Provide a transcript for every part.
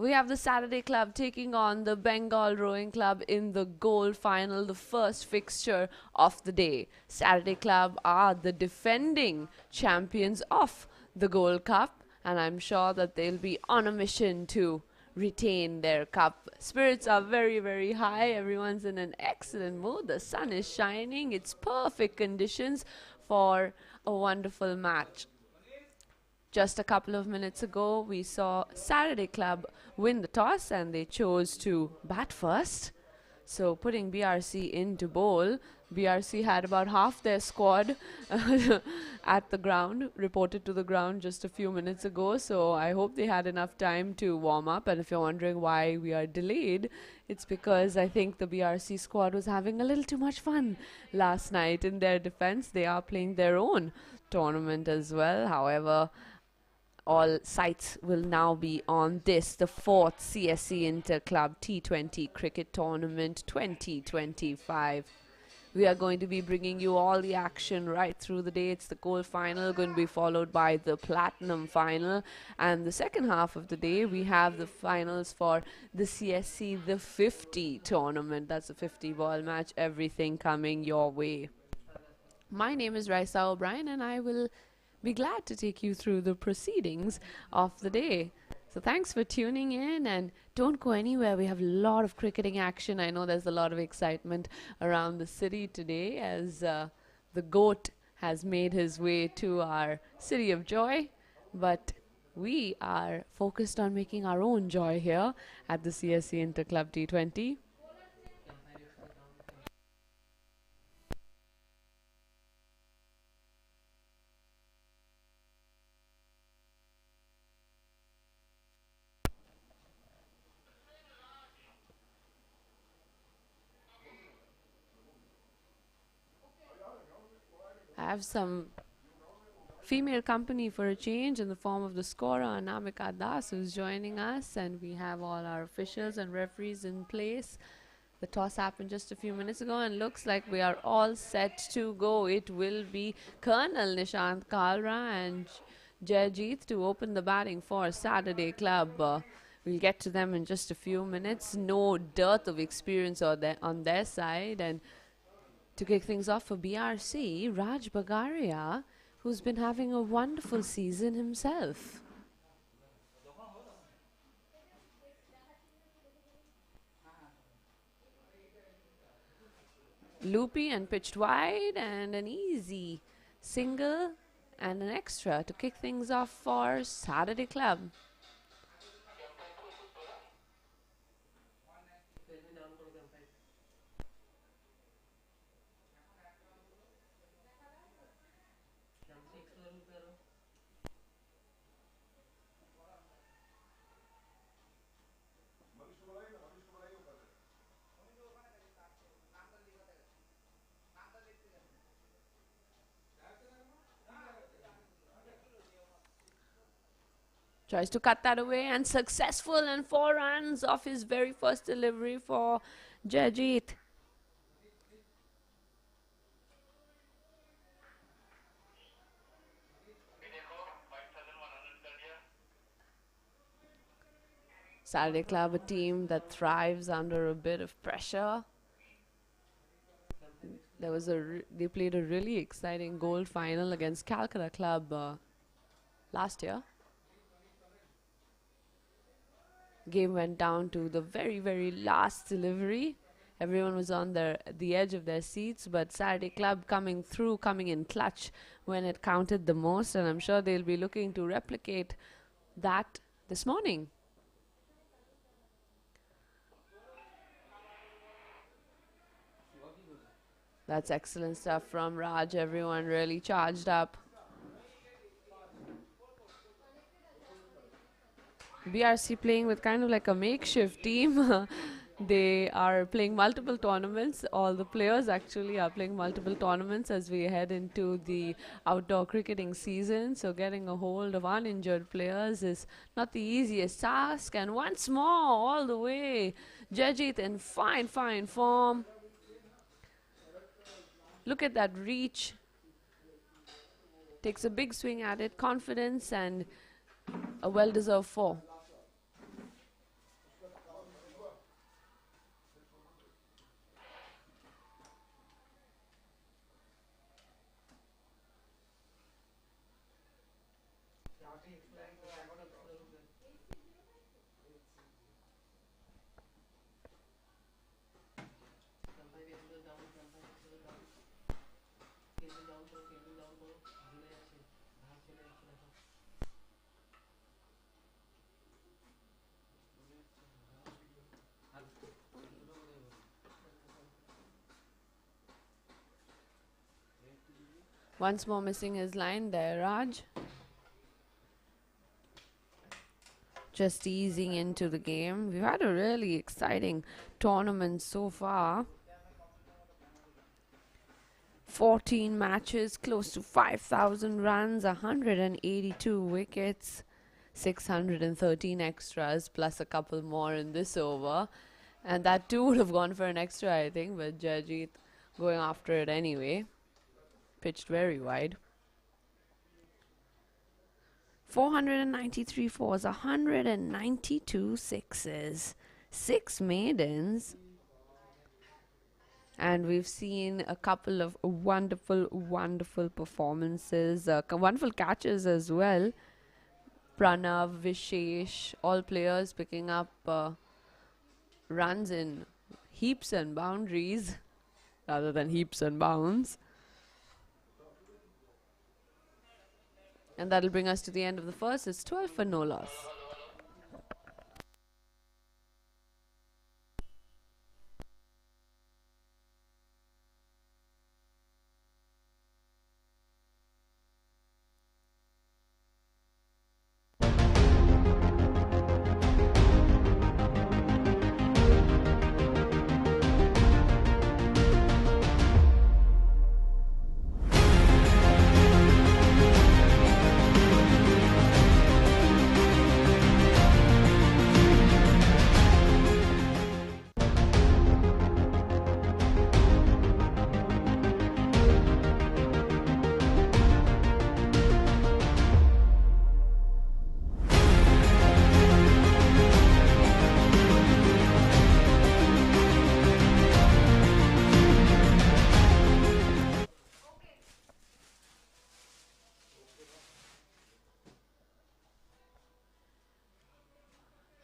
We have the Saturday Club taking on the Bengal Rowing Club in the gold final, the first fixture of the day. Saturday Club are the defending champions of the Gold Cup, and I'm sure that they'll be on a mission to retain their cup. Spirits are very, very high. Everyone's in an excellent mood. The sun is shining. It's perfect conditions for a wonderful match. Just a couple of minutes ago, we saw Saturday Club win the toss and they chose to bat first. So putting BRC into bowl, BRC had about half their squad at the ground, reported to the ground just a few minutes ago. So I hope they had enough time to warm up. And if you're wondering why we are delayed, it's because I think the BRC squad was having a little too much fun last night. In their defense, they are playing their own tournament as well. However, all sights will now be on this, the fourth CSC Inter-Club T20 Cricket Tournament 2025. We are going to be bringing you all the action right through the day. It's the gold final, going to be followed by the platinum final. And the second half of the day, we have the finals for the CSC, the 50 tournament. That's a 50 ball match, everything coming your way. My name is Raisa O'Brien, and I will be glad to take you through the proceedings of the day. So thanks for tuning in, and don't go anywhere. We have a lot of cricketing action. I know there's a lot of excitement around the city today as the GOAT has made his way to our city of joy, but we are focused on making our own joy here at the CSC Inter-Club T20. I have some female company for a change in the form of the scorer Anamika Das, who's joining us, and we have all our officials and referees in place. The toss happened just a few minutes ago and looks like we are all set to go. It will be Colonel Nishant Kalra and Jayjeet to open the batting for Saturday Club. We'll get to them in just a few minutes. No dearth of experience on their side. And to kick things off for BRC, Raj Bagaria, who's been having a wonderful season himself. Loopy and pitched wide, and an easy single and an extra to kick things off for Saturday Club. Tries to cut that away and successful, and 4 runs off his very first delivery for Jayjeet. Saturday Club, a team that thrives under a bit of pressure. They played a really exciting gold final against Calcutta Club last year. Game went down to the very, very last delivery. Everyone was on the edge of their seats, but Saturday Club coming in clutch when it counted the most, and I'm sure they'll be looking to replicate that this morning. That's excellent stuff from Raj. Everyone really charged up. BRC playing with kind of like a makeshift team. They are playing multiple tournaments. All the players actually are playing multiple tournaments as we head into the outdoor cricketing season. So getting a hold of uninjured players is not the easiest task. And once more, all the way, Jayjeet in fine form. Look at that reach. Takes a big swing at it, confidence, and a well-deserved 4. Once more missing his line there, Raj. Just easing into the game. We've had a really exciting tournament so far. 14 matches, close to 5,000 runs, 182 wickets, 613 extras, plus a couple more in this over. And that too would have gone for an extra, I think, but Jajit going after it anyway. Pitched very wide. 493 fours, 192 sixes, 6 maidens. And we've seen a couple of wonderful, wonderful performances, wonderful catches as well. Pranav, Vishesh, all players picking up runs in heaps and boundaries rather than heaps and bounds. And that'll bring us to the end of the first. It's 12 for no loss.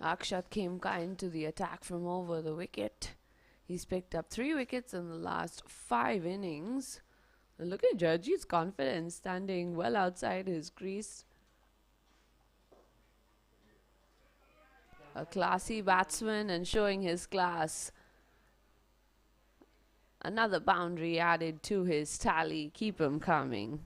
Akshat Khemka into the attack from over the wicket. He's picked up 3 wickets in the last 5 innings. And look at Jajit's confidence, standing well outside his crease. A classy batsman and showing his class. Another boundary added to his tally. Keep him coming.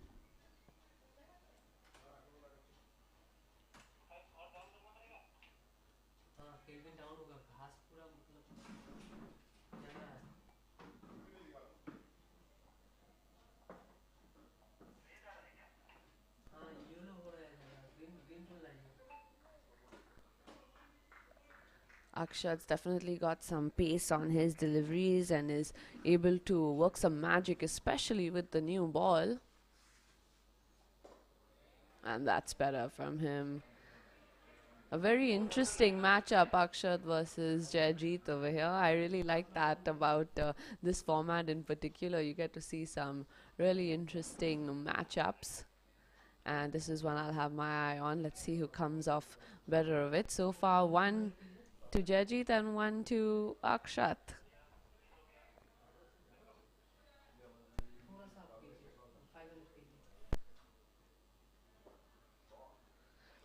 Akshat's definitely got some pace on his deliveries and is able to work some magic, especially with the new ball. And that's better from him. A very interesting matchup, Akshat versus Jayajit over here. I really like that about this format in particular. You get to see some really interesting matchups. And this is one I'll have my eye on. Let's see who comes off better of it. So far, 1 to Jajit and 1 to Akshat.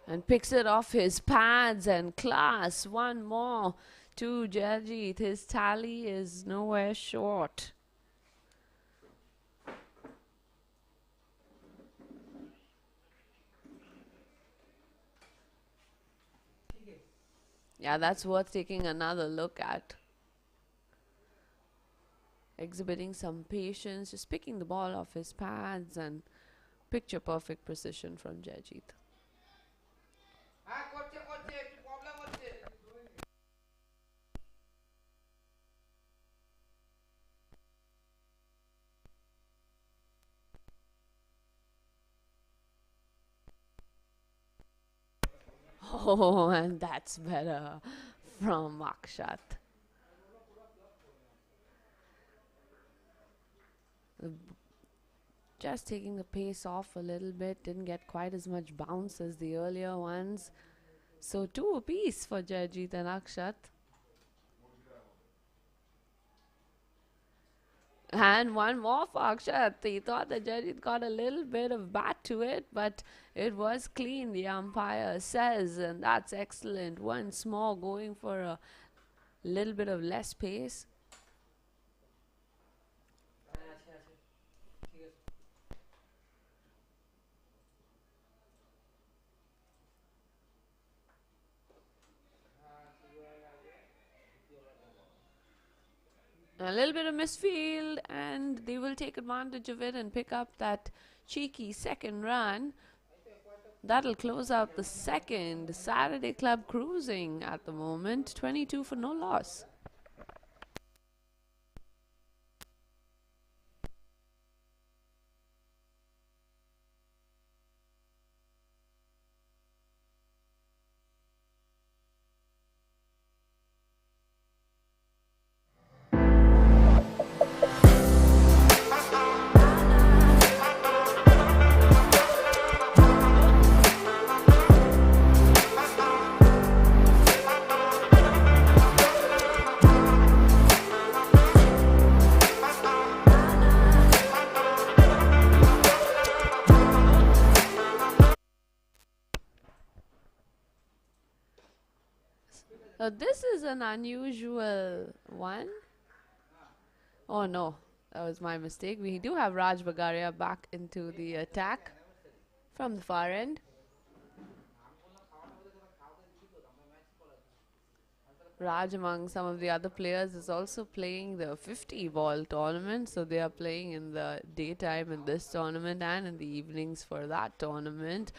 And picks it off his pads and class. 1 more to Jajit. His tally is nowhere short. Yeah, that's worth taking another look at. Exhibiting some patience, just picking the ball off his pads and picture perfect precision from Jajit. Oh, and that's better from Akshat. Just taking the pace off a little bit, didn't get quite as much bounce as the earlier ones. So 2 apiece for Jayajit and Akshat. And 1 more for Akshat. He thought that Jayajit got a little bit of bat to it, but it was clean, the umpire says, and that's excellent. Once more going for a little bit of less pace. A little bit of misfield, and they will take advantage of it and pick up that cheeky second run. That'll close out the second. Saturday Club cruising at the moment, 22 for no loss. This is an unusual one. Oh no, that was my mistake. We do have Raj Bagaria back into the attack from the far end. Raj, among some of the other players, is also playing the 50 ball tournament. So they are playing in the daytime in this tournament and in the evenings for that tournament.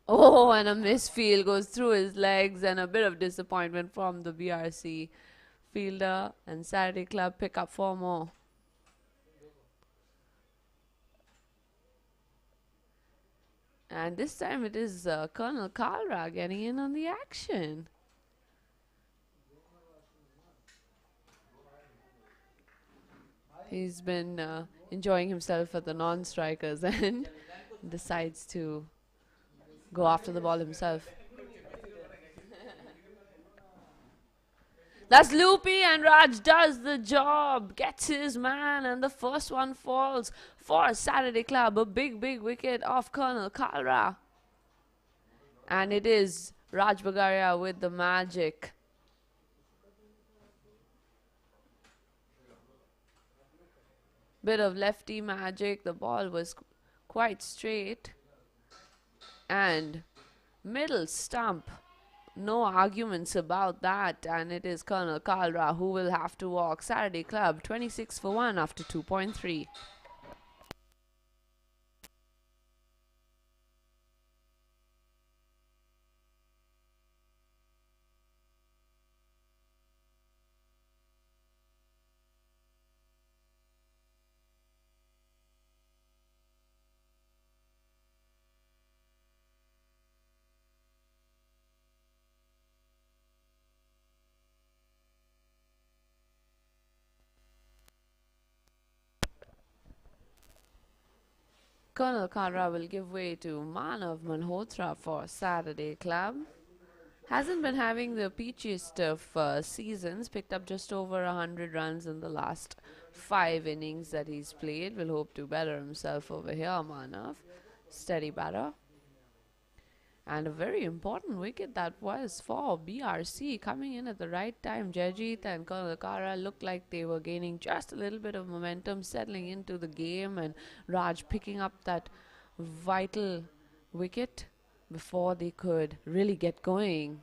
Oh, and a misfield goes through his legs, and a bit of disappointment from the BRC fielder. And Saturday Club pick up 4 more. And this time it is Colonel Kalra getting in on the action. He's been enjoying himself at the non-strikers and decides to go after the ball himself. That's loopy, and Raj does the job, gets his man, and the first one falls for Saturday Club. A big wicket off Colonel Kalra. And it is Raj Bagaria with the magic. Bit of lefty magic. The ball was quite straight. And middle stump. No arguments about that. And it is Colonel Kalra who will have to walk. Saturday Club 26 for 1 after 2.3. Colonel Kalra will give way to Manav Malhotra for Saturday Club. Hasn't been having the peachiest of seasons. Picked up just over 100 runs in the last 5 innings that he's played. Will hope to better himself over here, Manav. Steady batter. And a very important wicket that was for BRC, coming in at the right time. Jajit and Colonel Kalra looked like they were gaining just a little bit of momentum, settling into the game, and Raj picking up that vital wicket before they could really get going.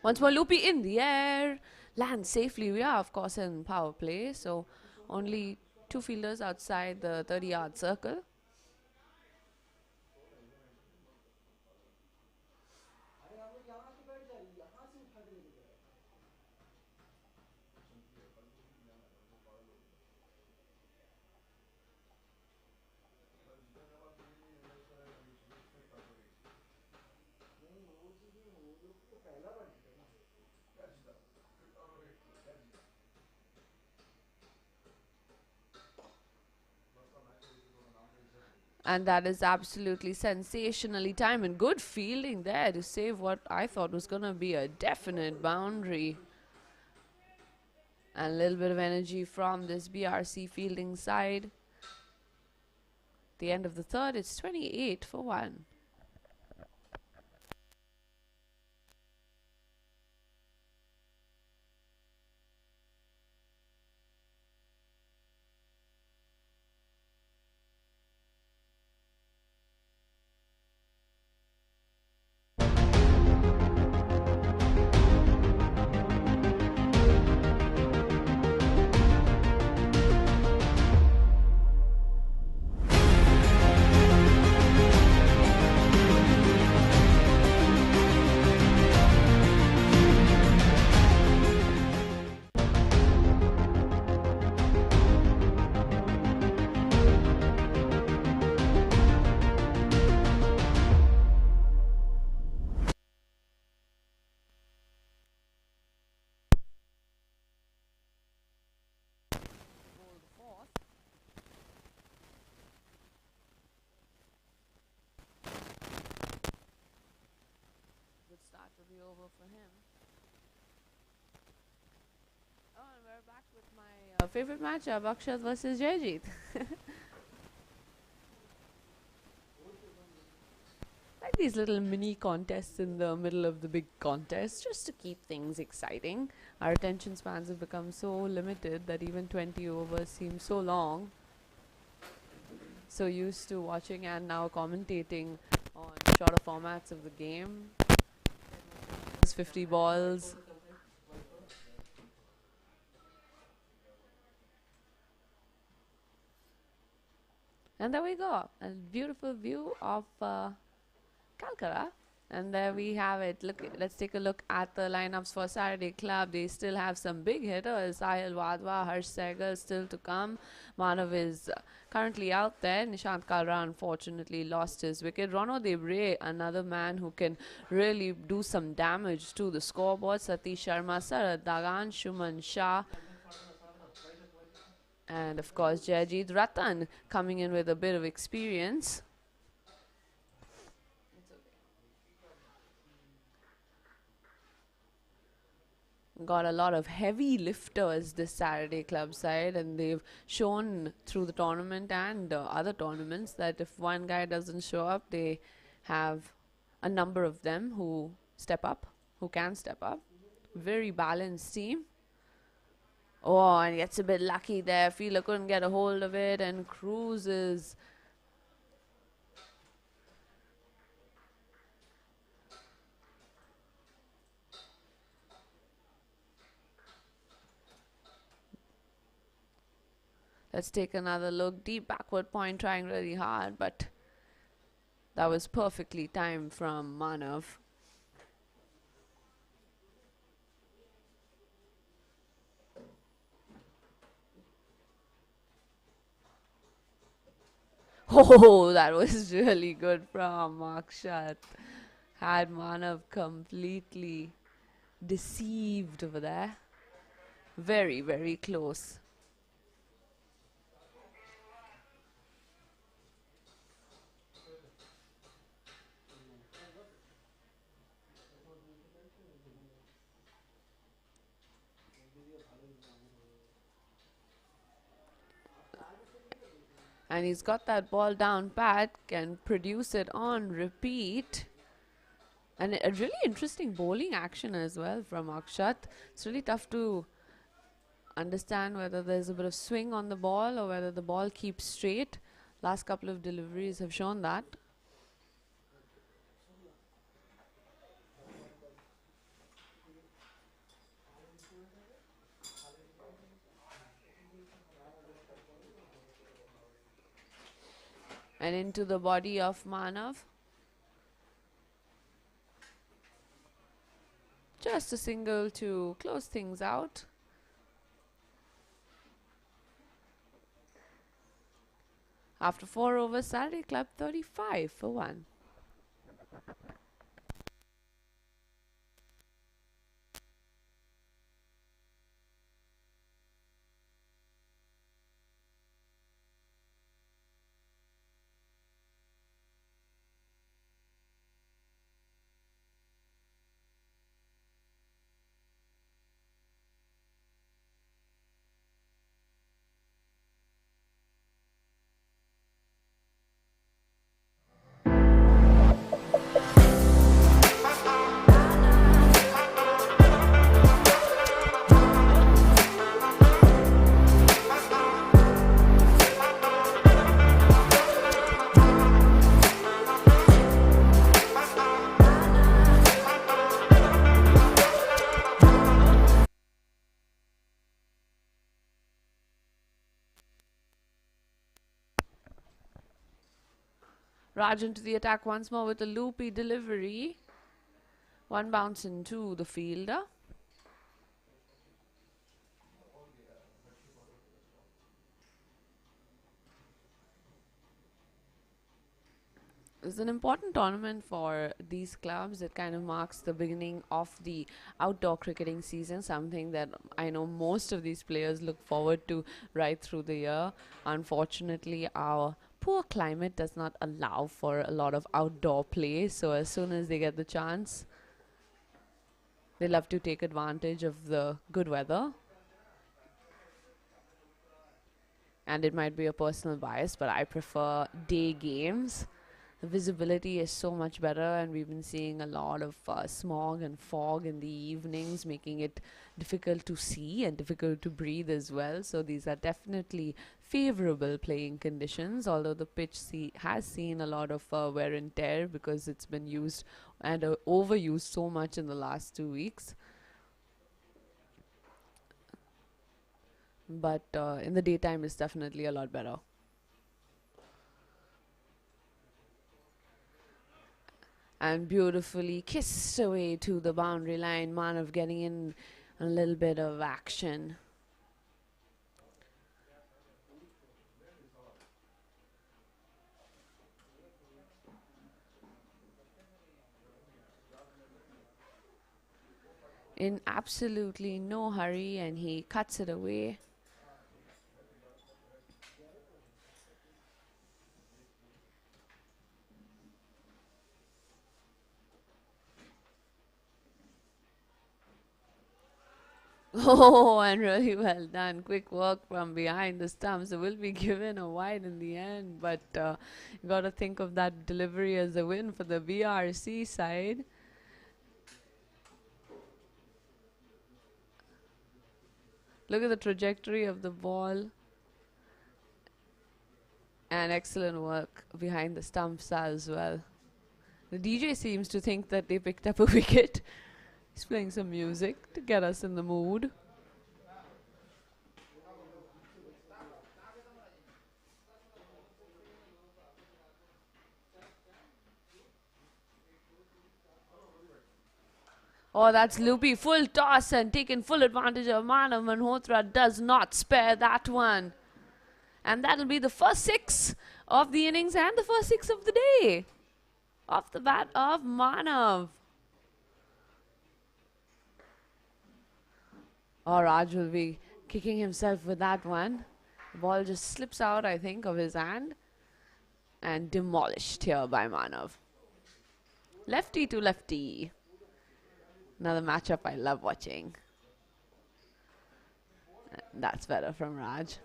Once more, loopy in the air, lands safely. We are, of course, in power play, so only 2 fielders outside the 30-yard circle. And that is absolutely sensationally timed and good fielding there to save what I thought was going to be a definite boundary. And a little bit of energy from this BRC fielding side. The end of the third, it's 28 for 1. favorite matchup, Akshat versus Jayjeet. Like these little mini contests in the middle of the big contest, just to keep things exciting. Our attention spans have become so limited that even 20 overs seem so long. So used to watching and now commentating on shorter formats of the game. 50 balls. And there we go. A beautiful view of Calcutta. And there we have it. Look, let's take a look at the lineups for Saturday Club. They still have some big hitters. Sahil Wadhwa, Harsh Sehgal still to come. Manav is currently out there. Nishant Kalra unfortunately lost his wicket. Rono Debre, another man who can really do some damage to the scoreboard. Satish Sharma, Sarad Dagan, Shuman Shah. And of course, Jayjeet Ratan coming in with a bit of experience. Got a lot of heavy lifters this Saturday Club side, and they've shown through the tournament and other tournaments that if one guy doesn't show up, they have a number of them who step up, who can step up. Very balanced team. Oh, and gets a bit lucky there. Fielder couldn't get a hold of it and cruises. Let's take another look. Deep backward point, trying really hard, but that was perfectly timed from Manav. Oh, that was really good from Akshat. Had Manav completely deceived over there. Very, very close. And he's got that ball down pat, can produce it on repeat. And a really interesting bowling action as well from Akshat. It's really tough to understand whether there's a bit of swing on the ball or whether the ball keeps straight. Last couple of deliveries have shown that. And into the body of Manav. Just a single to close things out. After 4 overs, Saturday Club 35 for 1. Raj into the attack once more with a loopy delivery. One bounce into the fielder. It's an important tournament for these clubs. It kind of marks the beginning of the outdoor cricketing season, something that I know most of these players look forward to right through the year. Unfortunately, our poor climate does not allow for a lot of outdoor play, so as soon as they get the chance, they love to take advantage of the good weather. and it might be a personal bias, but I prefer day games. The visibility is so much better, and we've been seeing a lot of smog and fog in the evenings, making it difficult to see and difficult to breathe as well. So these are definitely favorable playing conditions, although the pitch has seen a lot of wear and tear because it's been used and overused so much in the last 2 weeks. But in the daytime, it's definitely a lot better. And beautifully kissed away to the boundary line. Manav getting in a little bit of action. In absolutely no hurry, and he cuts it away. Oh, and really well done. Quick work from behind the stumps. So will be given a wide in the end, but you got to think of that delivery as a win for the BRC side. Look at the trajectory of the ball. And excellent work behind the stumps as well. The DJ seems to think that they picked up a wicket. He's playing some music to get us in the mood. Oh, that's loopy. Full toss and taking full advantage of Manav. Malhotra does not spare that one. And that'll be the first six of the innings and the first six of the day. Off the bat of Manav. Oh, Raj will be kicking himself with that one. The ball just slips out, I think, of his hand. And demolished here by Manav. Lefty to lefty. Another matchup I love watching. That's better from Raj.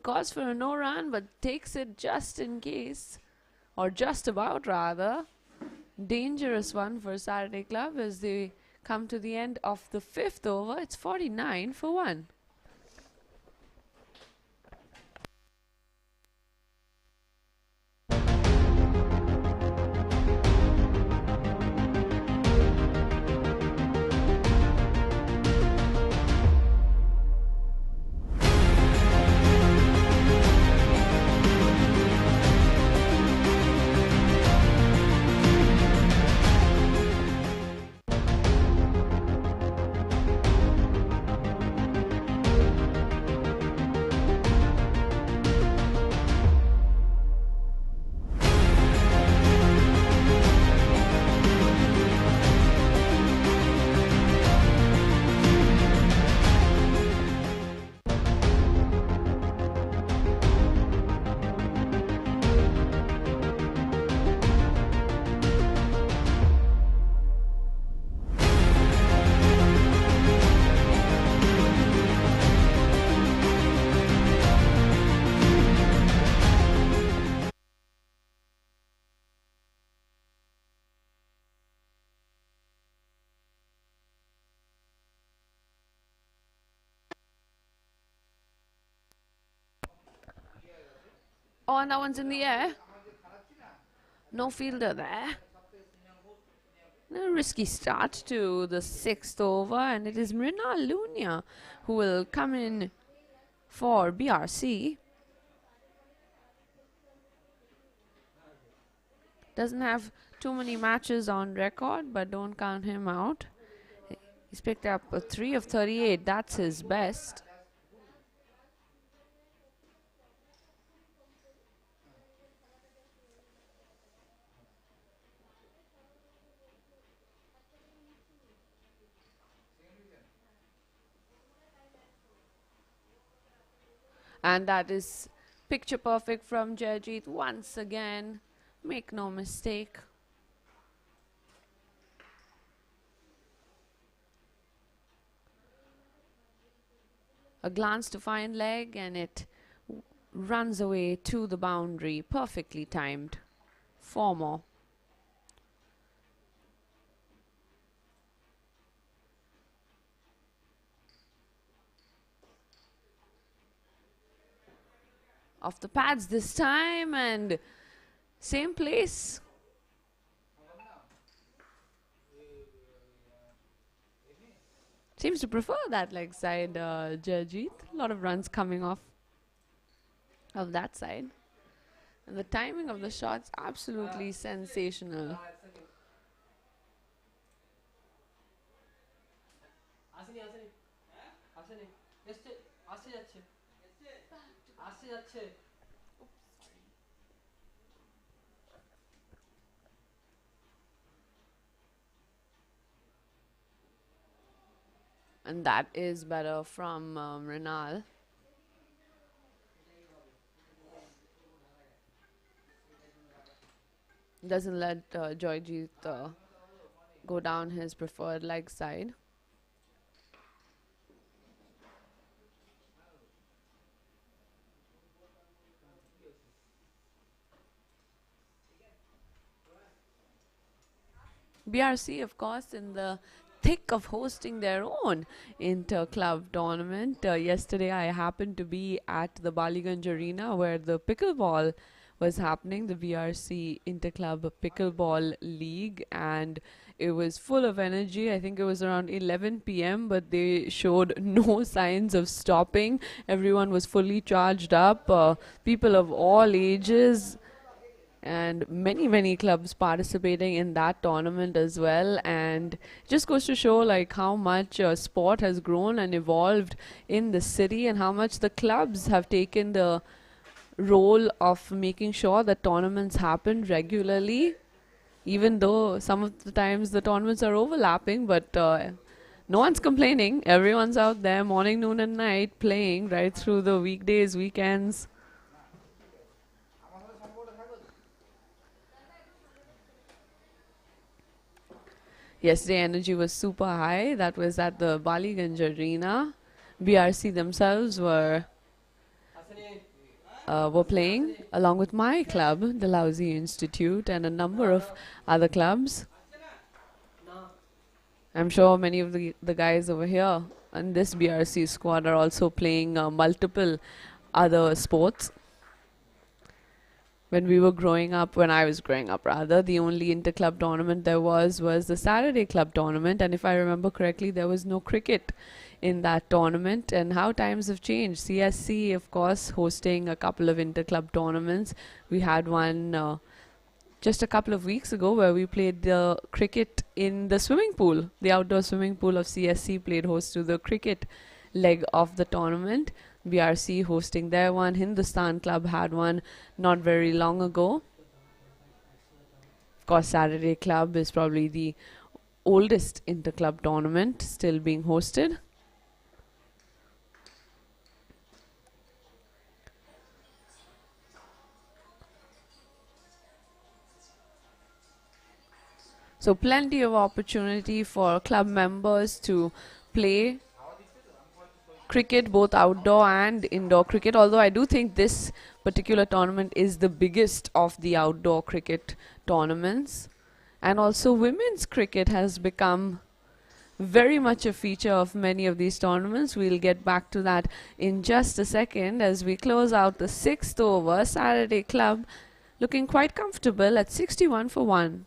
Calls for a no run, but takes it just in case, or just about rather. Dangerous one for Saturday Club as they come to the end of the fifth over. It's 49 for 1. Oh, and that one's in the air. No fielder there. A risky start to the sixth over, and it is Mrinal Lunia who will come in for BRC. Doesn't have too many matches on record, but don't count him out. He's picked up a 3 of 38. That's his best. And that is picture perfect from Jayajit once again. Make no mistake. A glance to find leg and it runs away to the boundary. Perfectly timed. 4 more. Off the pads this time and same place. Seems to prefer that leg side, Jayajit. A lot of runs coming off of that side. And the timing of the shots absolutely sensational. And that is better from Renal. Doesn't let Joyjeet go down his preferred leg side. BRC, of course, in the thick of hosting their own inter-club tournament. Yesterday, I happened to be at the Baliganj Arena where the pickleball was happening, the BRC Interclub Pickleball League, and it was full of energy. I think it was around 11 p.m., but they showed no signs of stopping. Everyone was fully charged up, people of all ages, and many clubs participating in that tournament as well. And just goes to show like how much sport has grown and evolved in the city, and how much the clubs have taken the role of making sure that tournaments happen regularly, even though some of the times the tournaments are overlapping, but no one's complaining. Everyone's out there morning, noon and night playing right through the weekdays, weekends. Yesterday energy was super high. That was at the Baliganj Arena. BRC themselves were playing along with my club, the Lousy Institute, and a number of other clubs. I'm sure many of the guys over here in this BRC squad are also playing multiple other sports. When I was growing up rather, the only inter-club tournament there was the Saturday club tournament, and if I remember correctly, there was no cricket in that tournament. And how times have changed. CSC, of course, hosting a couple of inter-club tournaments. We had one just a couple of weeks ago where we played the cricket in the swimming pool. The outdoor swimming pool of CSC played host to the cricket leg of the tournament. BRC hosting their one. Hindustan Club had one not very long ago. Of course, Saturday Club is probably the oldest inter-club tournament still being hosted. So plenty of opportunity for club members to play cricket, both outdoor and indoor cricket, although I do think this particular tournament is the biggest of the outdoor cricket tournaments. And also women's cricket has become very much a feature of many of these tournaments. We'll get back to that in just a second as we close out the 6th over. Saturday Club looking quite comfortable at 61 for 1.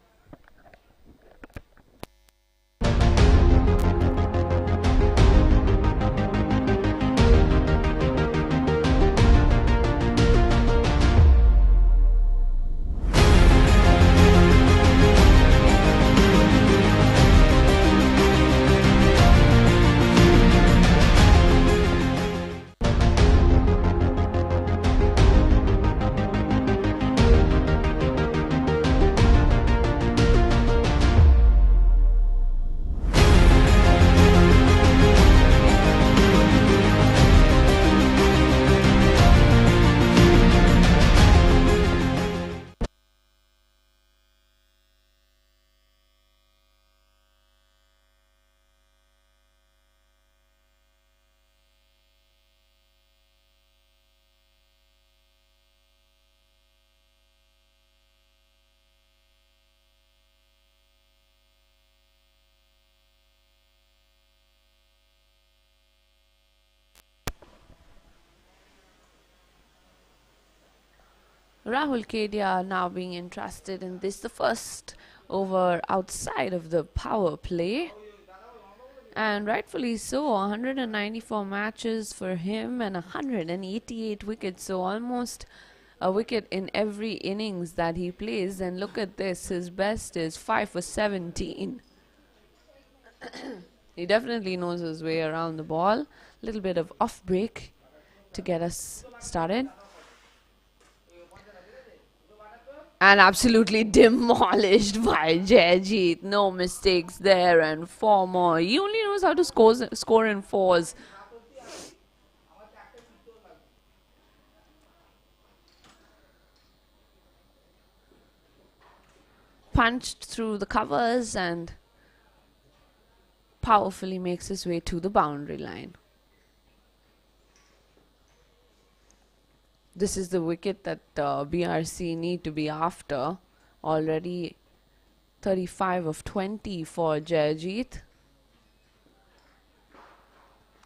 Rahul Kedia now being entrusted in this, the first over outside of the power play. And rightfully so, 194 matches for him and 188 wickets, so almost a wicket in every innings that he plays. And look at this, his best is 5 for 17. He definitely knows his way around the ball. Little bit of off break to get us started. And absolutely demolished by Jayajit. No mistakes there, and 4 more. He only knows how to score in 4s. Punched through the covers and powerfully makes his way to the boundary line. This is the wicket that BRC need to be after. Already 35 of 20 for Jayajit.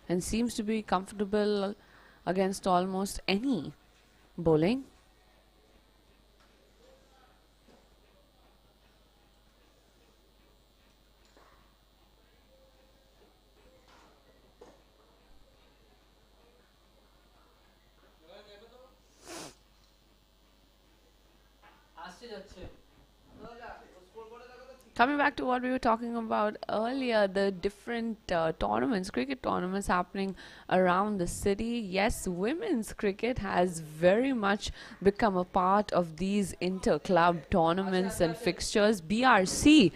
And seems to be comfortable against almost any bowling. Coming back to what we were talking about earlier, the different tournaments, cricket tournaments happening around the city. Yes, women's cricket has very much become a part of these inter-club tournaments and fixtures. BRC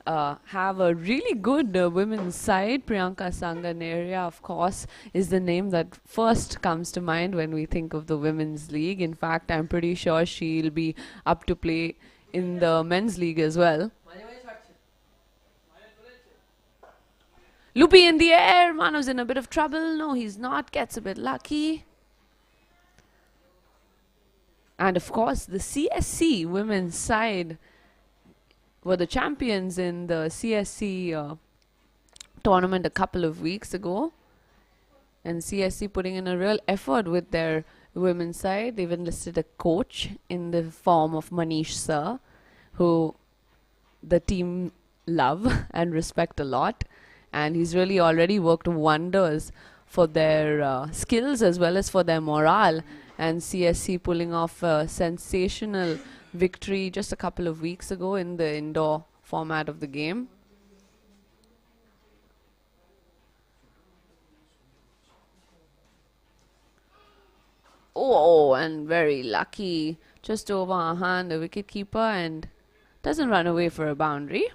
have a really good women's side. Priyanka Sanganeria, of course, is the name that first comes to mind when we think of the women's league. In fact, I'm pretty sure she'll be up to play in the men's league as well. Loopy in the air. Manu's in a bit of trouble. No, he's not. Gets a bit lucky. And of course, the CSC women's side were the champions in the CSC tournament a couple of weeks ago. And CSC putting in a real effort with their women's side. They've enlisted a coach in the form of Manish Sir, who the team love and respect a lot. And he's really already worked wonders for their skills as well as for their morale. And CSC pulling off a sensational victory just a couple of weeks ago in the indoor format of the game. Oh, and very lucky. Just over Ahan, the wicketkeeper, and doesn't run away for a boundary.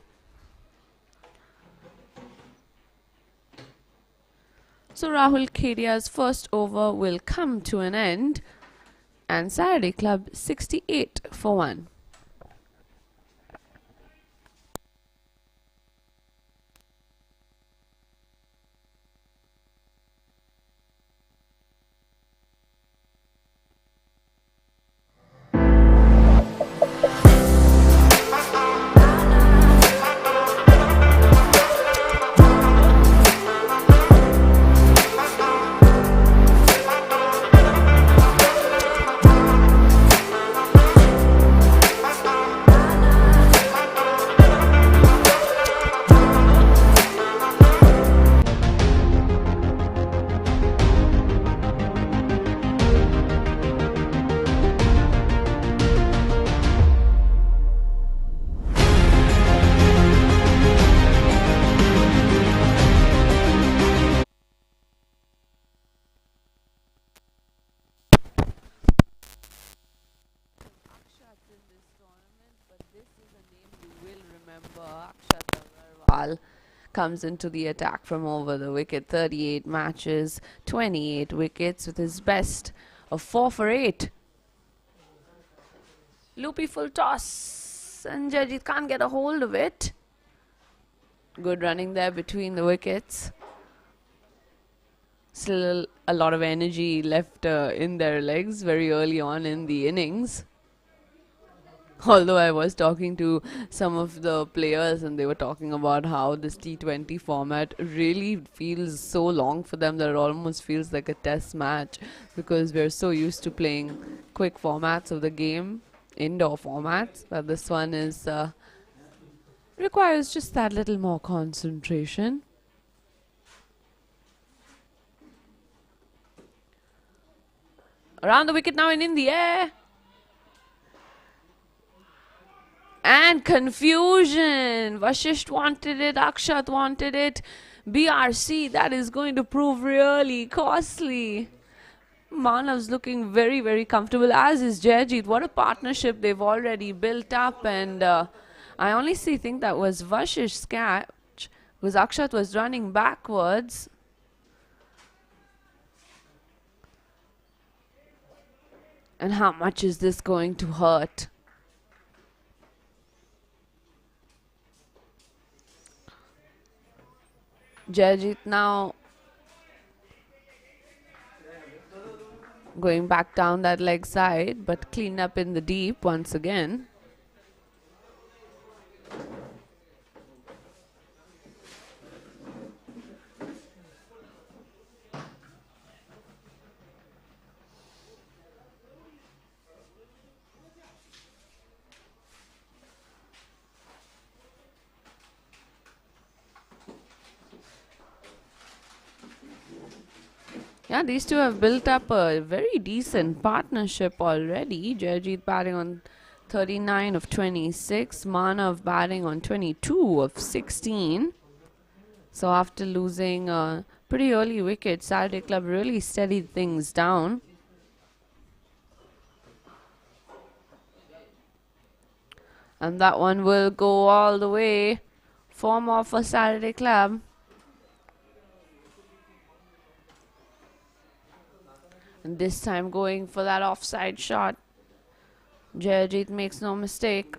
So Rahul Kedia's first over will come to an end, and Saturday Club 68 for 1. Comes into the attack from over the wicket. 38 matches, 28 wickets with his best of 4 for 8. Loopy full toss, and Jayajit can't get a hold of it. Good running there between the wickets. Still a lot of energy left in their legs very early on in the innings. Although I was talking to some of the players and they were talking about how this T20 format really feels so long for them that it almost feels like a test match, because we're so used to playing quick formats of the game, indoor formats, but this one is requires just that little more concentration. Around the wicket now and in the air. And confusion. Vashisht wanted it, Akshat wanted it. BRC, that is going to prove really costly. Manav's looking very, very comfortable, as is Jayajit. What a partnership they've already built up. And I honestly think that was Vashish's catch, because Akshat was running backwards. And how much is this going to hurt? Jayajit now going back down that leg side, but clean up in the deep once again. Yeah, these two have built up a very decent partnership already. Jayajit batting on 39 of 26, Manav batting on 22 of 16. So after losing a pretty early wicket, Saturday Club really steadied things down. And that one will go all the way. 4 more for Saturday Club. And this time going for that offside shot. Jayajit makes no mistake.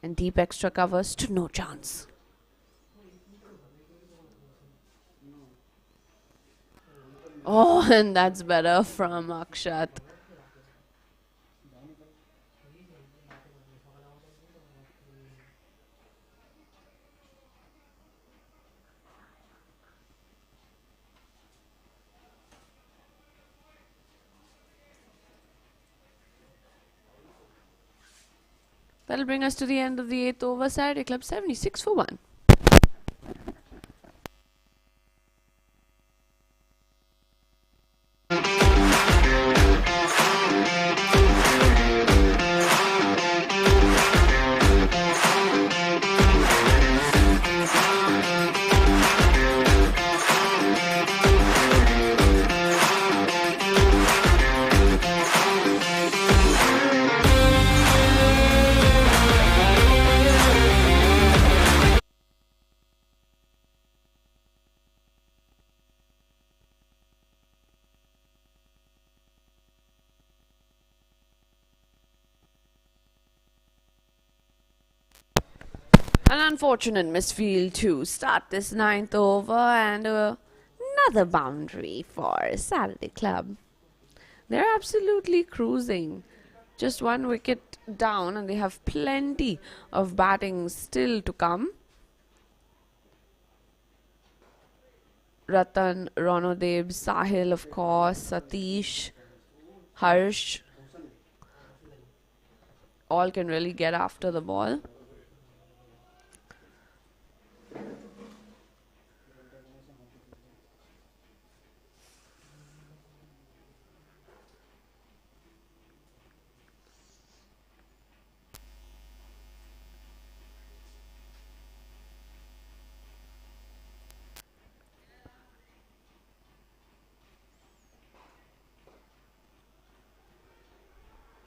And deep extra covers to no chance. Oh, and that's better from Akshat. That'll bring us to the end of the 8th over. Saturday Club 76 for 1. An unfortunate misfield to start this 9th over, and another boundary for Saturday Club. They're absolutely cruising. Just 1 wicket down, and they have plenty of batting still to come. Ratan, Ronodeb, Sahil, of course, Satish, Harsh. All can really get after the ball.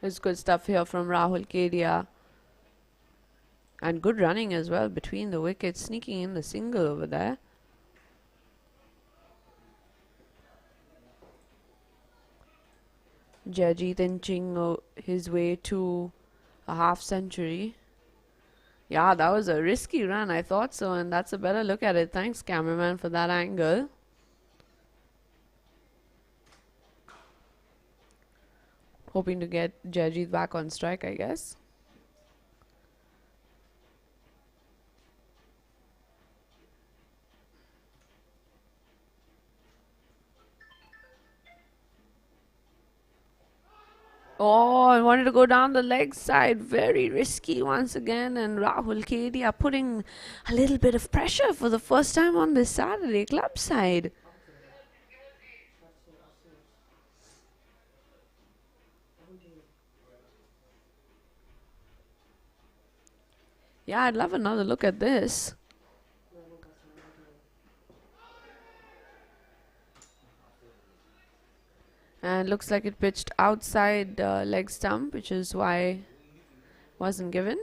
There's good stuff here from Rahul Kedia. And good running as well between the wickets, sneaking in the single over there. Jayajit inching his way to a half century. Yeah, that was a risky run, I thought so, and that's a better look at it. Thanks, cameraman, for that angle. Hoping to get Jajit back on strike, I guess. Oh, I wanted to go down the leg side. Very risky once again. And Rahul KD are putting a little bit of pressure for the first time on this Saturday club side. Yeah, I'd love another look at this. And looks like it pitched outside leg stump, which is why wasn't given.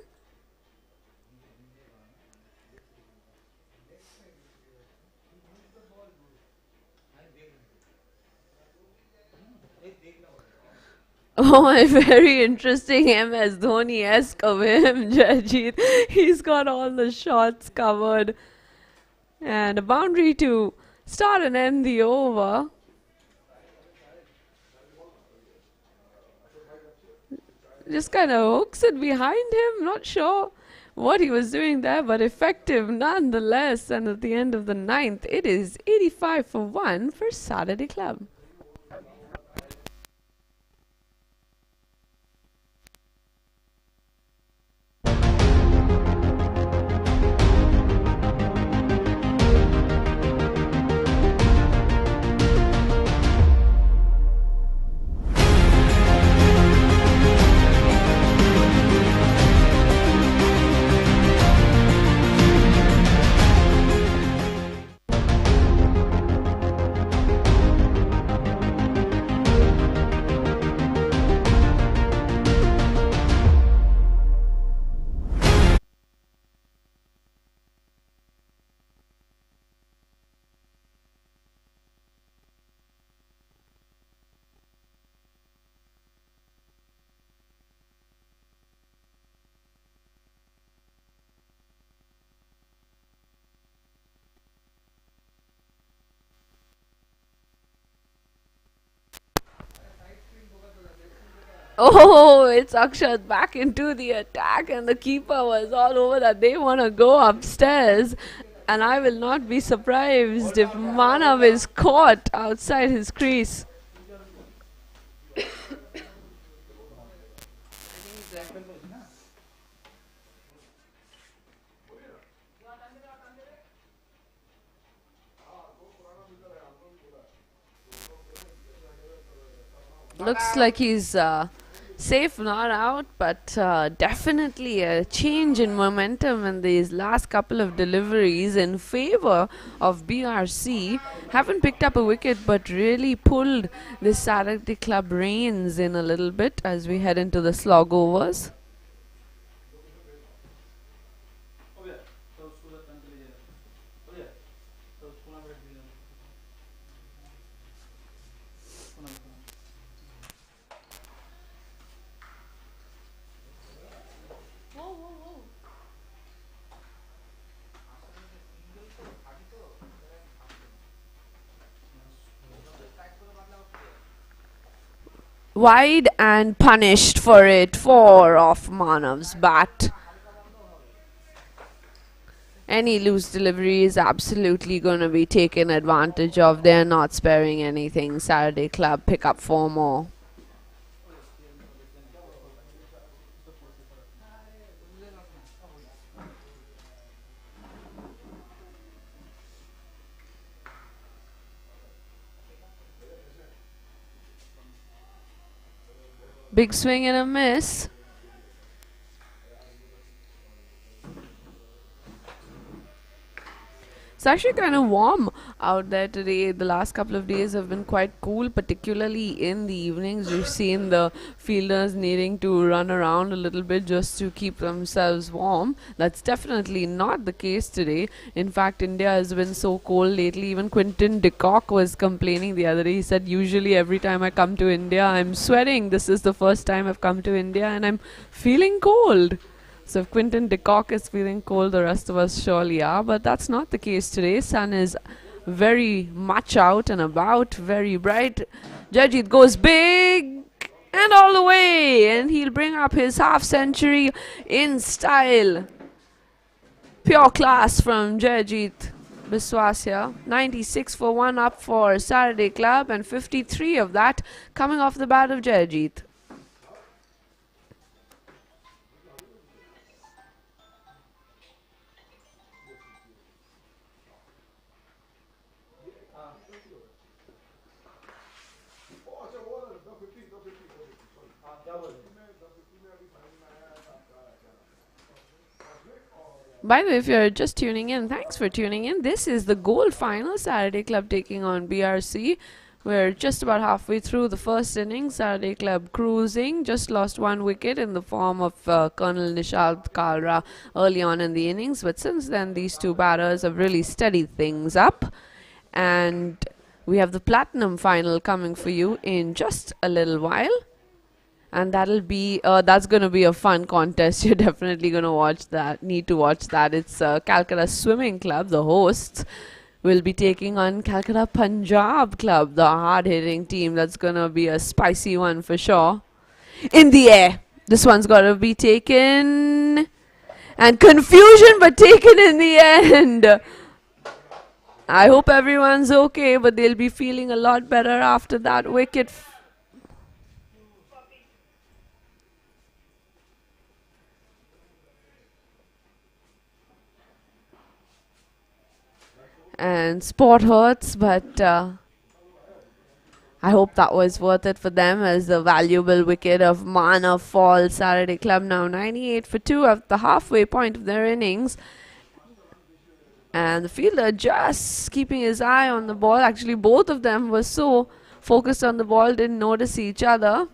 Oh, very interesting MS Dhoni-esque of him, Jajit. He's got all the shots covered. And a boundary to start and end the over. Just kind of hooks it behind him. Not sure what he was doing there, but effective nonetheless. And at the end of the ninth, it is 85 for 1 for Saturday Club. Oh, it's Akshat back into the attack, and the keeper was all over that they want to go upstairs. And I will not be surprised if Manav is caught outside his crease. Looks like he's safe, not out, but definitely a change in momentum in these last couple of deliveries in favor of BRC. Haven't picked up a wicket, but really pulled the Saturday Club reins in a little bit as we head into the slog overs. Wide and punished for it. 4 off Manav's bat. Any loose delivery is absolutely going to be taken advantage of. They're not sparing anything. Saturday Club pick up 4 more. Big swing and a miss. It's actually kind of warm out there today. The last couple of days have been quite cool, particularly in the evenings. We've seen the fielders needing to run around a little bit just to keep themselves warm. That's definitely not the case today. In fact, India has been so cold lately. Even Quinton de Kock was complaining the other day. He said, usually every time I come to India, I'm sweating. This is the first time I've come to India and I'm feeling cold. So if Quinton de Kock is feeling cold, the rest of us surely are. But that's not the case today. Sun is very much out and about, very bright. Jajit goes big and all the way, and he'll bring up his half century in style. Pure class from Jayajit Biswas here. 96 for 1 up for Saturday Club, and 53 of that coming off the bat of Jayajit. By the way, if you're just tuning in, thanks for tuning in. This is the gold final. Saturday Club taking on BRC. We're just about halfway through the first innings. Saturday Club cruising. Just lost 1 wicket in the form of Colonel Nishad Kalra early on in the innings. But since then, these two batters have really steadied things up. And we have the Platinum final coming for you in just a little while. And that's going to be a fun contest. You're definitely going to watch that. Need to watch that. It's Calcutta Swimming Club, the hosts, will be taking on Calcutta Punjab Club, the hard-hitting team. That's going to be a spicy one for sure. In the air. This one's got to be taken. And confusion, but taken in the end. I hope everyone's okay, but they'll be feeling a lot better after that wicket. And sport hurts, but I hope that was worth it for them, as the valuable wicket of Mana falls. Saturday Club now 98 for 2 at the halfway point of their innings. And the fielder just keeping his eye on the ball. Actually, both of them were so focused on the ball, didn't notice each other.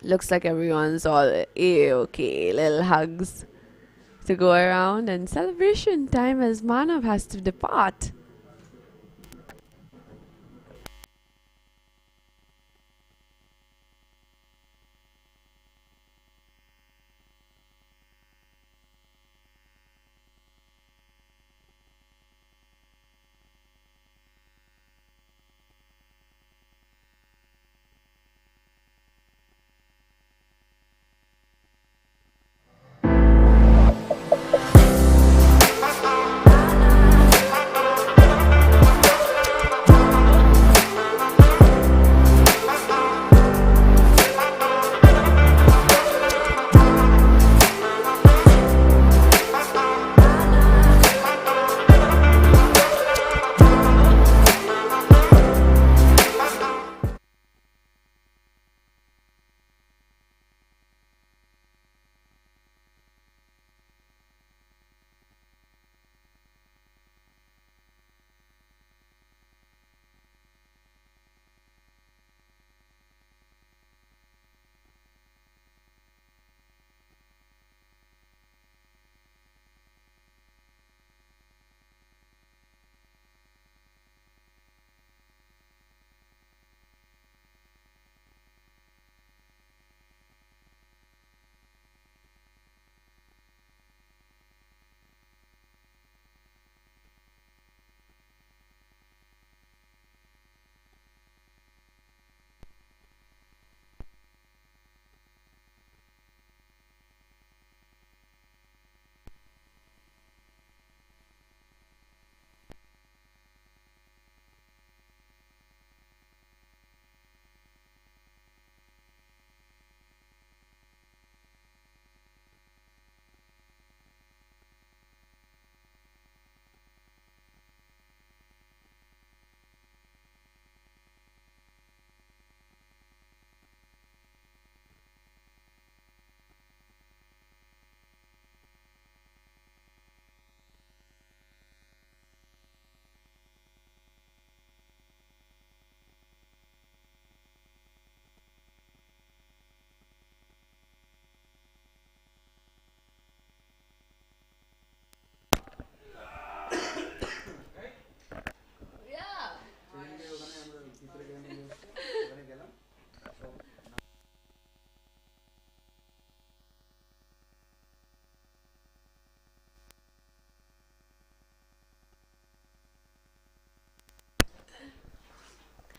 Looks like everyone's all A-okay. Little hugs to go around, and celebration time as Manav has to depart.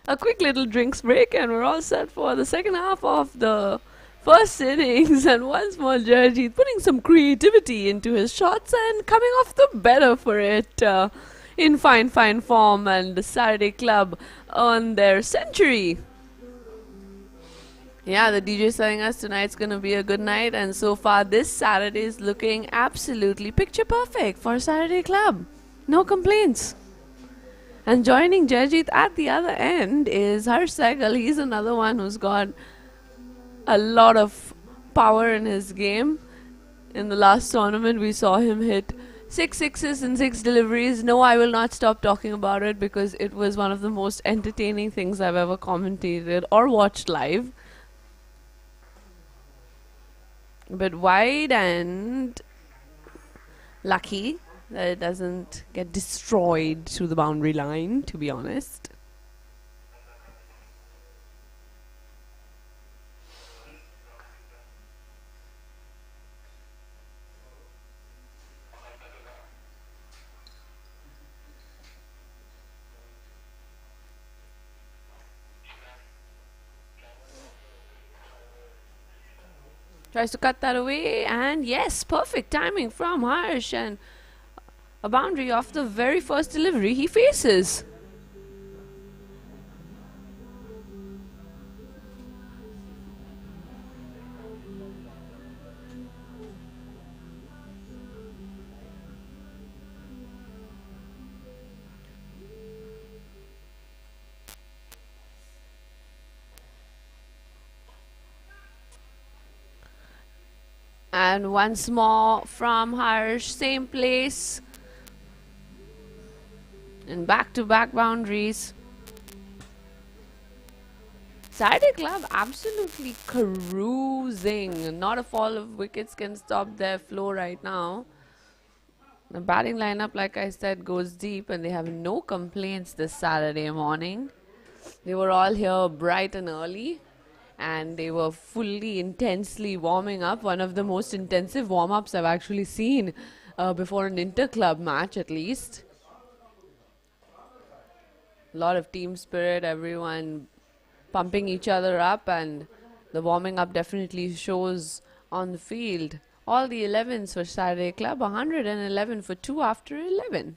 A quick little drinks break, and we're all set for the second half of the first innings. And once more, Jarjeet putting some creativity into his shots and coming off the better for it in fine form. And the Saturday club on their century. Yeah, the DJ's telling us tonight's gonna be a good night, and so far this Saturday is looking absolutely picture perfect for Saturday Club. No complaints. And joining Jarjeet at the other end is Harsh Sehgal. He's another one who's got a lot of power in his game. In the last tournament, we saw him hit 6 sixes and 6 deliveries. No, I will not stop talking about it because it was one of the most entertaining things I've ever commentated or watched live. But wide and lucky that it doesn't get destroyed to the boundary line, to be honest. Tries to cut that away, and yes, perfect timing from Harsh, and a boundary off the very first delivery he faces. And once more from Harsh, same place. And back-to-back boundaries. Saturday Club absolutely cruising. Not a fall of wickets can stop their flow right now. The batting lineup, like I said, goes deep, and they have no complaints this Saturday morning. They were all here bright and early, and they were fully, intensely warming up. One of the most intensive warm-ups I've actually seen before an inter-club match, at least. A lot of team spirit, everyone pumping each other up, and the warming up definitely shows on the field. All the 11s for Saturday Club, 111 for 2 after 11.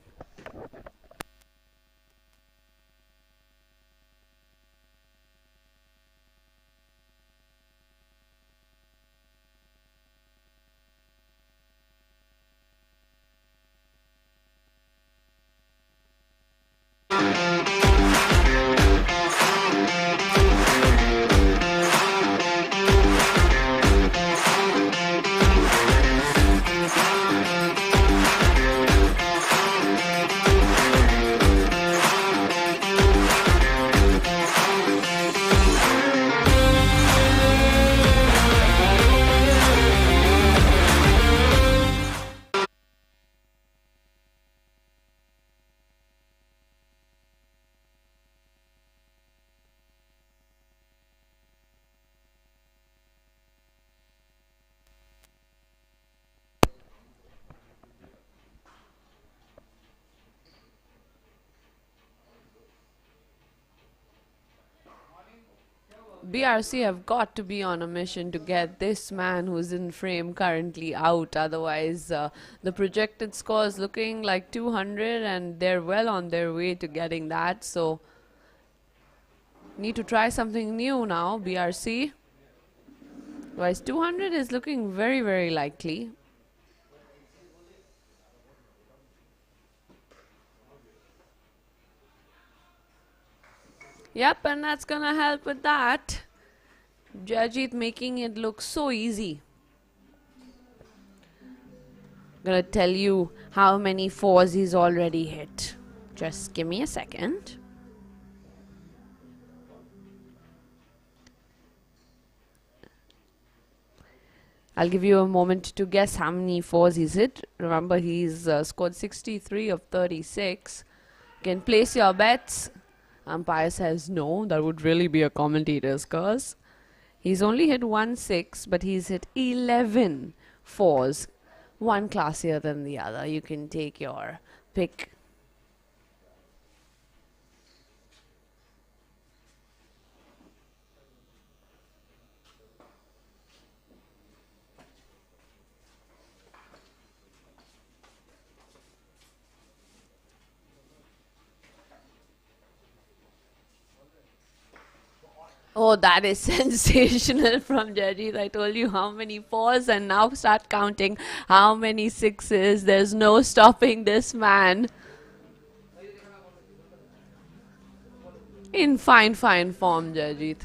BRC have got to be on a mission to get this man who's in frame currently out. Otherwise, the projected score is looking like 200, and they're well on their way to getting that. So, need to try something new now, BRC. Otherwise, 200 is looking very, very likely. Yep, and that's gonna help with that. Jarjeet making it look so easy. Gonna tell you how many 4s he's already hit. Just give me a second. I'll give you a moment to guess how many 4s he's hit. Remember, he's scored 63 of 36. You can place your bets. Umpire says no, that would really be a commentator's curse. He's only hit 1 6, but he's hit 11 4s. One classier than the other. You can take your pick. Oh, that is sensational from Jajit. I told you how many fours, and now start counting how many sixes. There's no stopping this man. In fine, fine form, Jajit.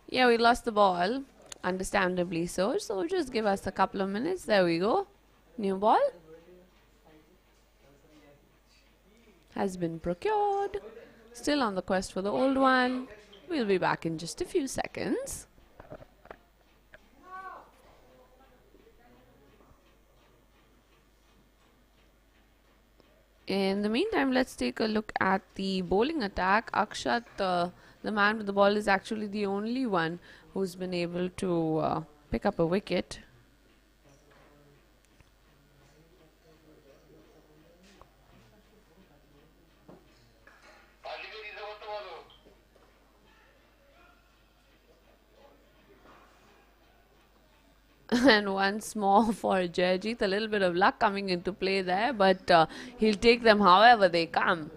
Yeah, we lost the ball. Understandably so. So just give us a couple of minutes. There we go. New ball has been procured. Still on the quest for the old one. We'll be back in just a few seconds. In the meantime, let's take a look at the bowling attack. Akshat, the man with the ball, is actually the only one who's been able to pick up a wicket. And once more for Jayajit, a little bit of luck coming into play there, but he'll take them however they come.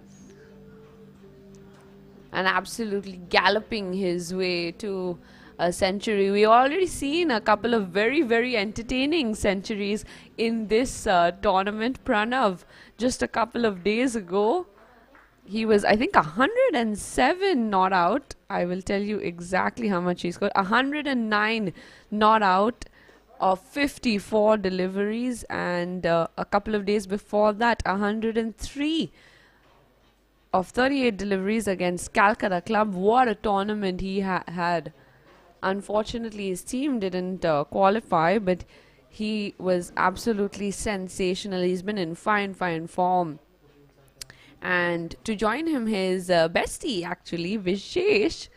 And absolutely galloping his way to a century. We've already seen a couple of very, very entertaining centuries in this tournament. Pranav, just a couple of days ago, he was, I think, 107 not out. I will tell you exactly how much he scored. 109 not out of 54 deliveries, and a couple of days before that, 103 of 38 deliveries against Calcutta Club. What a tournament he had. Unfortunately, his team didn't qualify, but he was absolutely sensational. He's been in fine form. And to join him, his bestie, actually, Vishesh.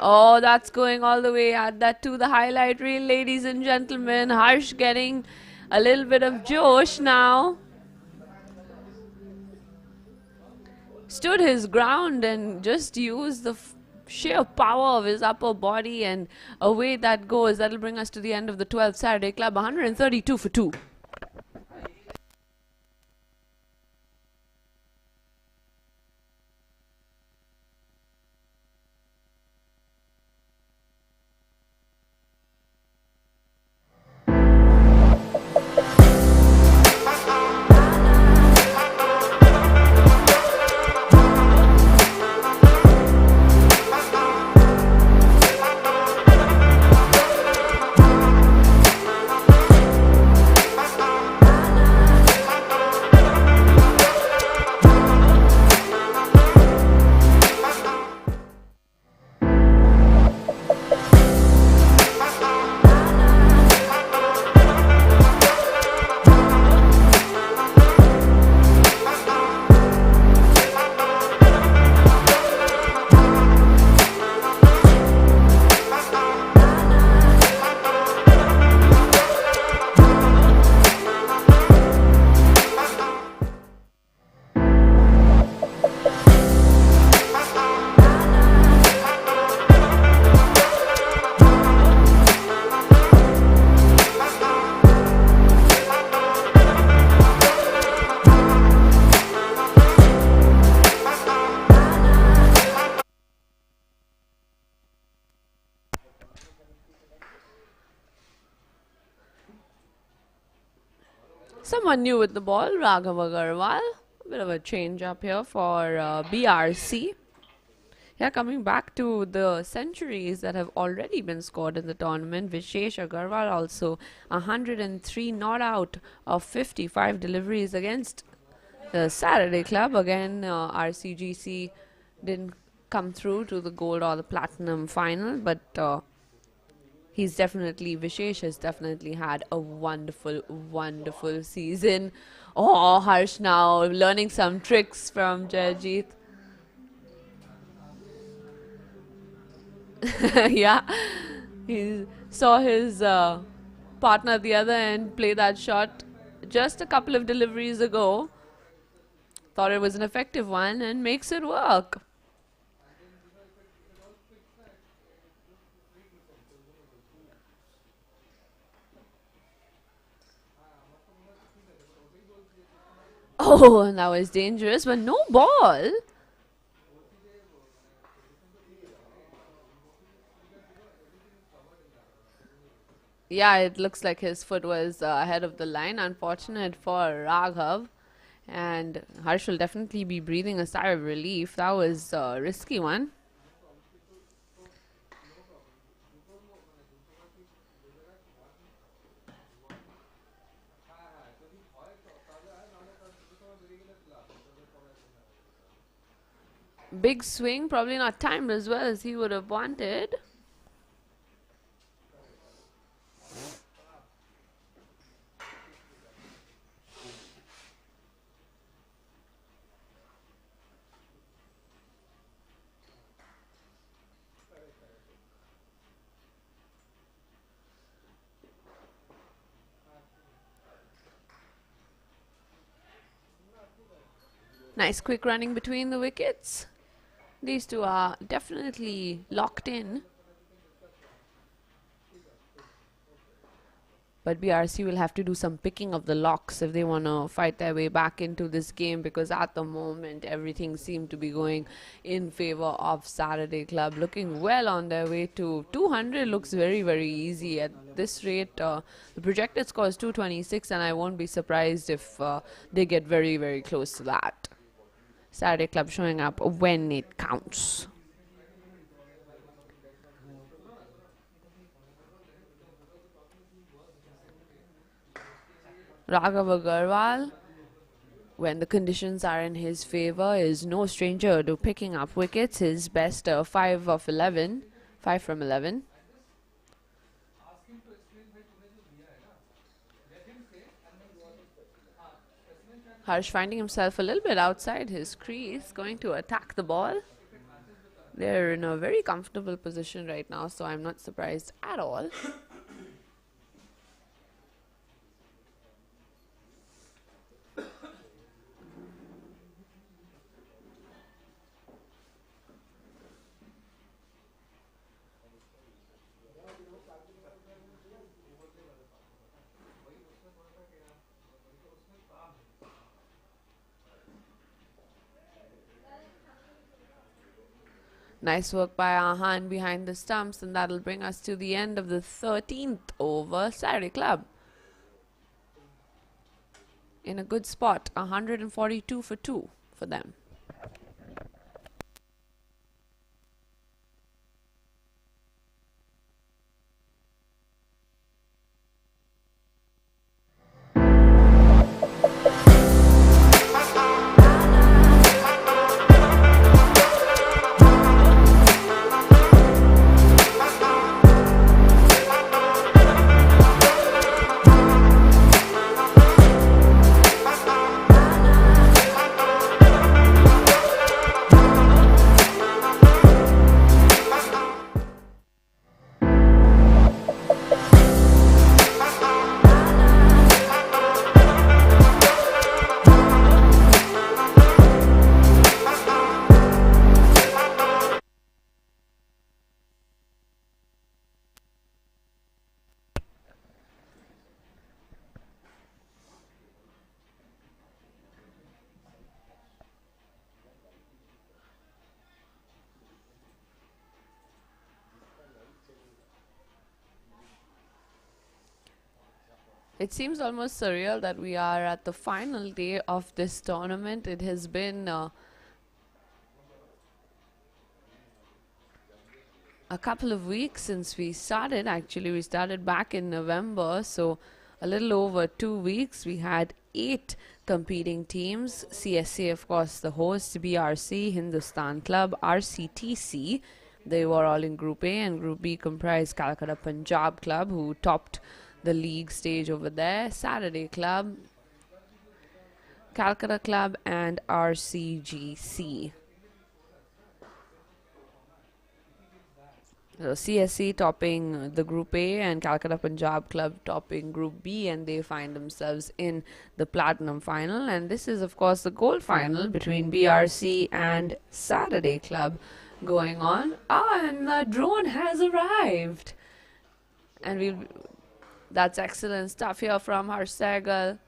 Oh, that's going all the way. Add that to the highlight reel, ladies and gentlemen. Harsh getting a little bit of Josh now. Stood his ground and just used the sheer power of his upper body, and away that goes. That'll bring us to the end of the 12th Saturday Club. 132 for 2. Someone new with the ball, Raghav Agarwal. A bit of a change up here for BRC. Yeah, coming back to the centuries that have already been scored in the tournament. Vishesh Agarwal also 103 not out of 55 deliveries against the Saturday Club. Again, RCGC didn't come through to the gold or the platinum final, but Vishesh has definitely had a wonderful, wonderful season. Oh, Harsh now learning some tricks from Jayajit. Yeah, he saw his partner at the other end play that shot just a couple of deliveries ago. Thought it was an effective one and makes it work. Oh, that was dangerous, but no ball. Yeah, it looks like his foot was ahead of the line. Unfortunate for Raghav. And Harsh will definitely be breathing a sigh of relief. That was a risky one. Big swing, probably not timed as well as he would have wanted. Nice quick running between the wickets. These two are definitely locked in. But BRC will have to do some picking of the locks if they want to fight their way back into this game, because at the moment everything seemed to be going in favor of Saturday Club. Looking well on their way to 200. Looks very, very easy at this rate. The projected score is 226, and I won't be surprised if they get very, very close to that. Saturday Club showing up when it counts. Raghav Agarwal, when the conditions are in his favor, is no stranger to picking up wickets. His best 5 of 11, 5 from 11. Harsh finding himself a little bit outside his crease, going to attack the ball. They're in a very comfortable position right now, so I'm not surprised at all. Nice work by Ahan behind the stumps, and that'll bring us to the end of the 13th over. Saturday Club in a good spot, 142 for 2 for them. It seems almost surreal that we are at the final day of this tournament. It has been a couple of weeks since we started. Actually, we started back in November, so a little over 2 weeks. We had 8 competing teams. CSA, of course, the host, BRC, Hindustan Club, RCTC, They were all in Group A, and Group B comprised Calcutta Punjab Club, who topped the league stage over there, Saturday Club, Calcutta Club, and RCGC. So CSC topping the Group A and Calcutta Punjab Club topping Group B, and they find themselves in the Platinum Final. And this is, of course, the Gold Final between BRC and Saturday Club going on. And the drone has arrived. And that's excellent stuff here from Harsh Sehgal.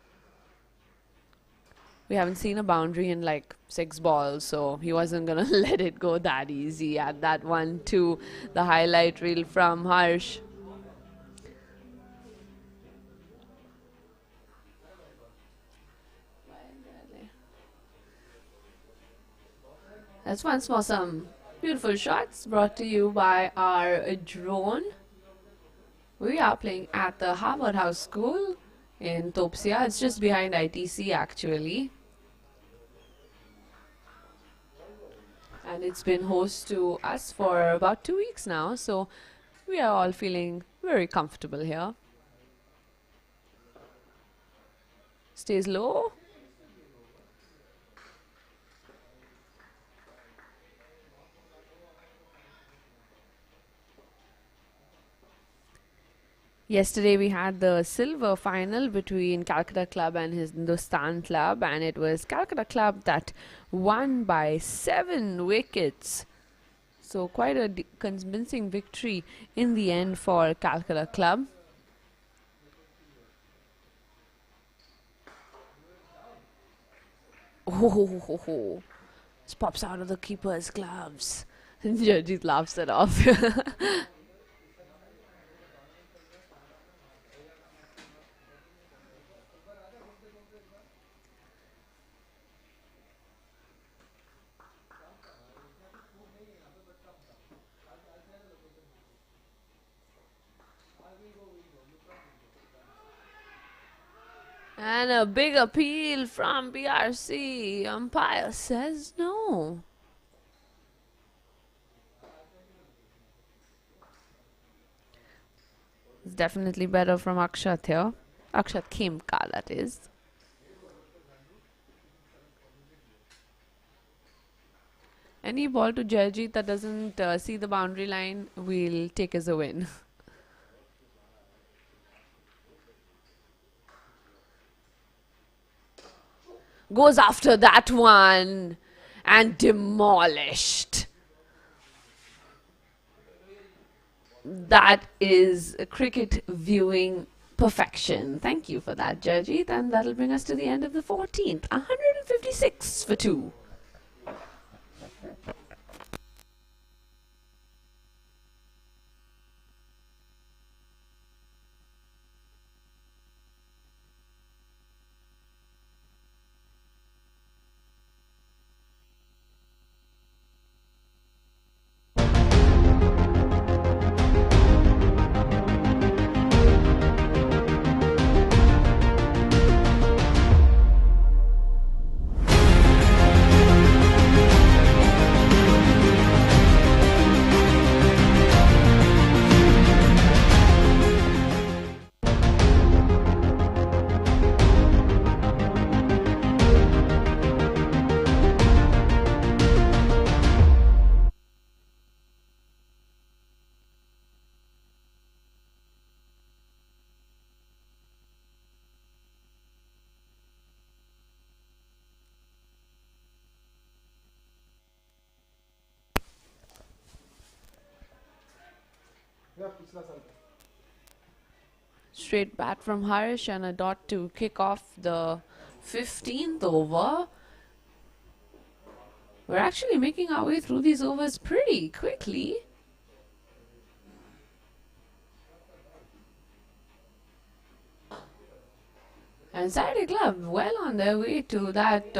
We haven't seen a boundary in like 6 balls, so he wasn't gonna let it go that easy at that one too. The highlight reel from Harsh. That's once more some beautiful shots brought to you by our drone. We are playing at the Harvard House School in Topsia. It's just behind ITC actually. And it's been host to us for about 2 weeks now, so we are all feeling very comfortable here. Stays low. Yesterday we had the silver final between Calcutta Club and Hindustan Club, and it was Calcutta Club that won by 7 wickets. So quite a convincing victory in the end for Calcutta Club. Oh, this pops out of the keeper's gloves. Judge laughs it off. And a big appeal from BRC. Umpire says no. It's definitely better from Akshat here. Akshat Khemka, that is. Any ball to Jayajit that doesn't see the boundary line, we'll take as a win. Goes after that one and demolished. That is cricket viewing perfection. Thank you for that, Jajit. And that'll bring us to the end of the 14th. 156 for 2. Straight bat from Harish and a dot to kick off the 15th over. We're actually making our way through these overs pretty quickly. And Saturday Club well on their way to that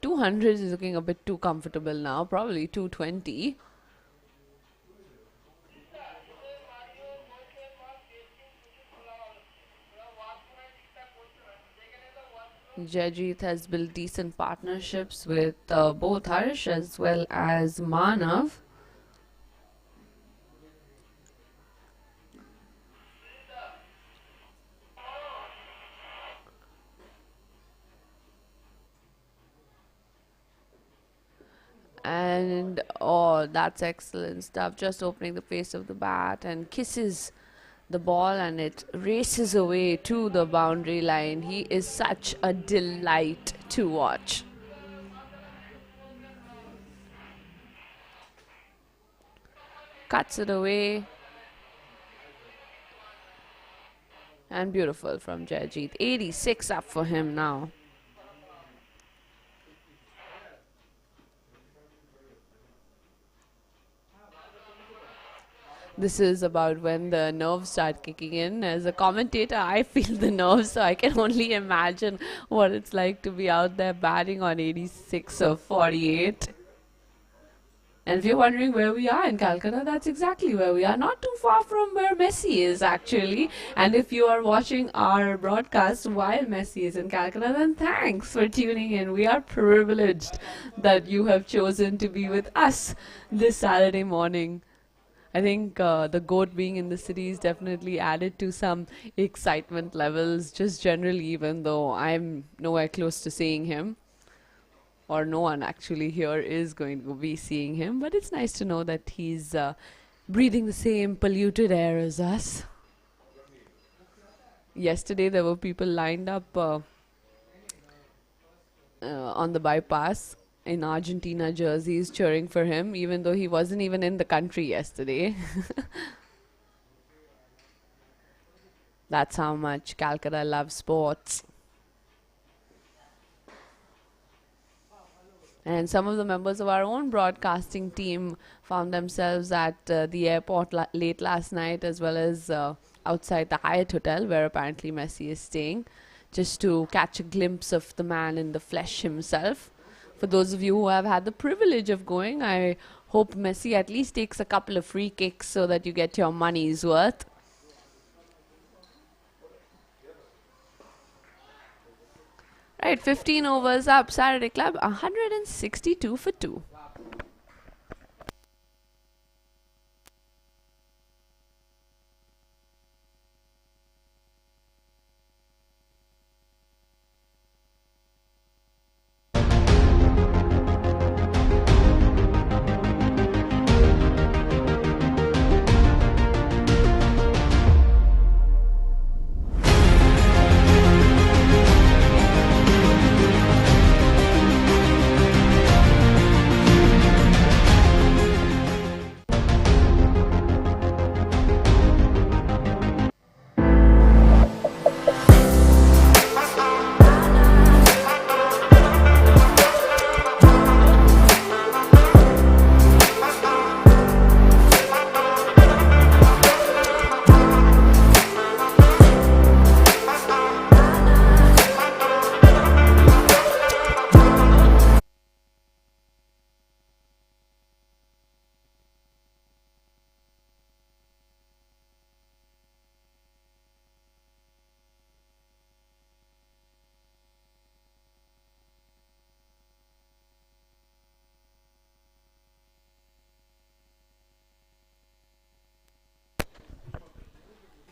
200 is looking a bit too comfortable now, probably 220. Jajit has built decent partnerships with both Harish as well as Manav. And oh, that's excellent stuff. Just opening the face of the bat and kisses the ball, and it races away to the boundary line. He is such a delight to watch. Cuts it away. And beautiful from Jayajit. 86 up for him now. This is about when the nerves start kicking in. As a commentator, I feel the nerves, so I can only imagine what it's like to be out there batting on 86 or 48. And if you're wondering where we are in Calcutta, that's exactly where we are. Not too far from where Messi is, actually. And if you are watching our broadcast while Messi is in Calcutta, then thanks for tuning in. We are privileged that you have chosen to be with us this Saturday morning. I think the GOAT being in the city is definitely added to some excitement levels, just generally, even though I'm nowhere close to seeing him. Or no one actually here is going to be seeing him, but it's nice to know that he's breathing the same polluted air as us. Yesterday there were people lined up on the bypass in Argentina jerseys cheering for him, even though he wasn't even in the country yesterday. That's how much Calcutta loves sports. And some of the members of our own broadcasting team found themselves at the airport late last night, as well as outside the Hyatt Hotel, where apparently Messi is staying, just to catch a glimpse of the man in the flesh himself. For those of you who have had the privilege of going, I hope Messi at least takes a couple of free kicks so that you get your money's worth. Right, 15 overs up. Saturday Club 162 for 2.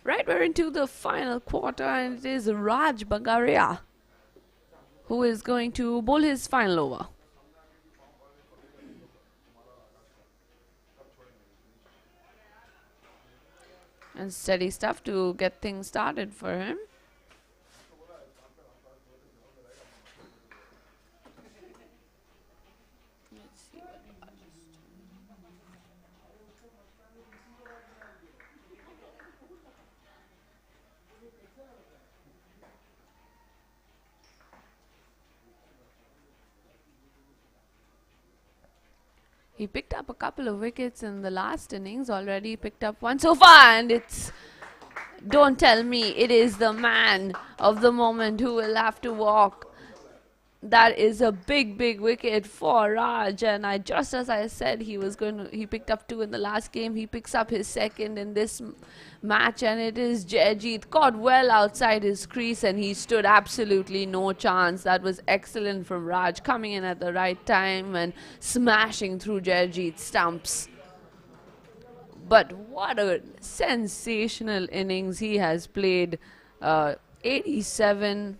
Right, we're into the final quarter, and it is Raj Bagaria who is going to bowl his final over. And steady stuff to get things started for him. He picked up a couple of wickets in the last innings, already picked up one so far, and it's, don't tell me, it is the man of the moment who will have to walk. That is a big, big wicket for Raj, and just as I said, he picked up 2 in the last game. He picks up his second in this match, and it is Jayajit caught well outside his crease, and he stood absolutely no chance. That was excellent from Raj, coming in at the right time and smashing through Jayajit's stumps. But what a sensational innings he has played. 87.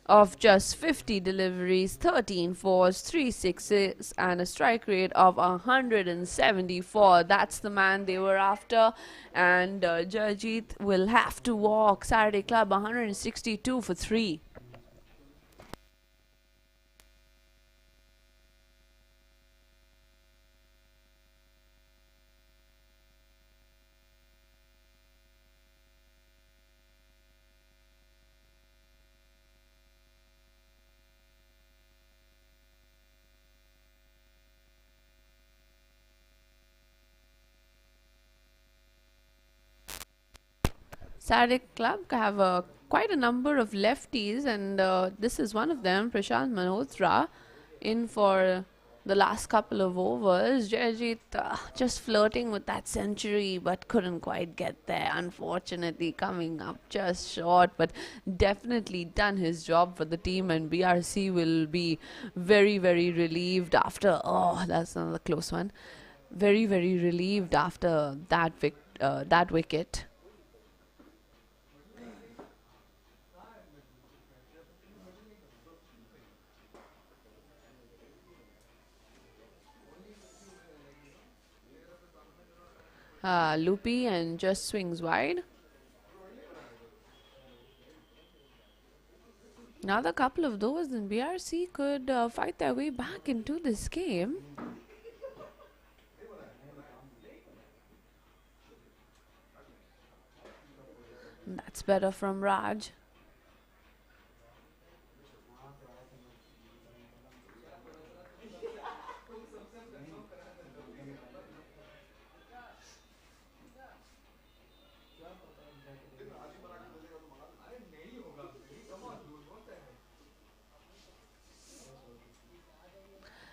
of just 50 deliveries, 13 fours, 3 sixes, and a strike rate of 174. That's the man they were after, and Jarjeet will have to walk. Saturday Club 162 for 3. Saturday Club have quite a number of lefties, and this is one of them, Prashant Malhotra, in for the last couple of overs. Jarjeet just flirting with that century, but couldn't quite get there. Unfortunately, coming up just short, but definitely done his job for the team, and BRC will be very, very relieved after. Oh, that's another close one. Very, very relieved after that wicket. Loopy and just swings wide. Another couple of those, and BRC could fight their way back into this game. That's better from Raj.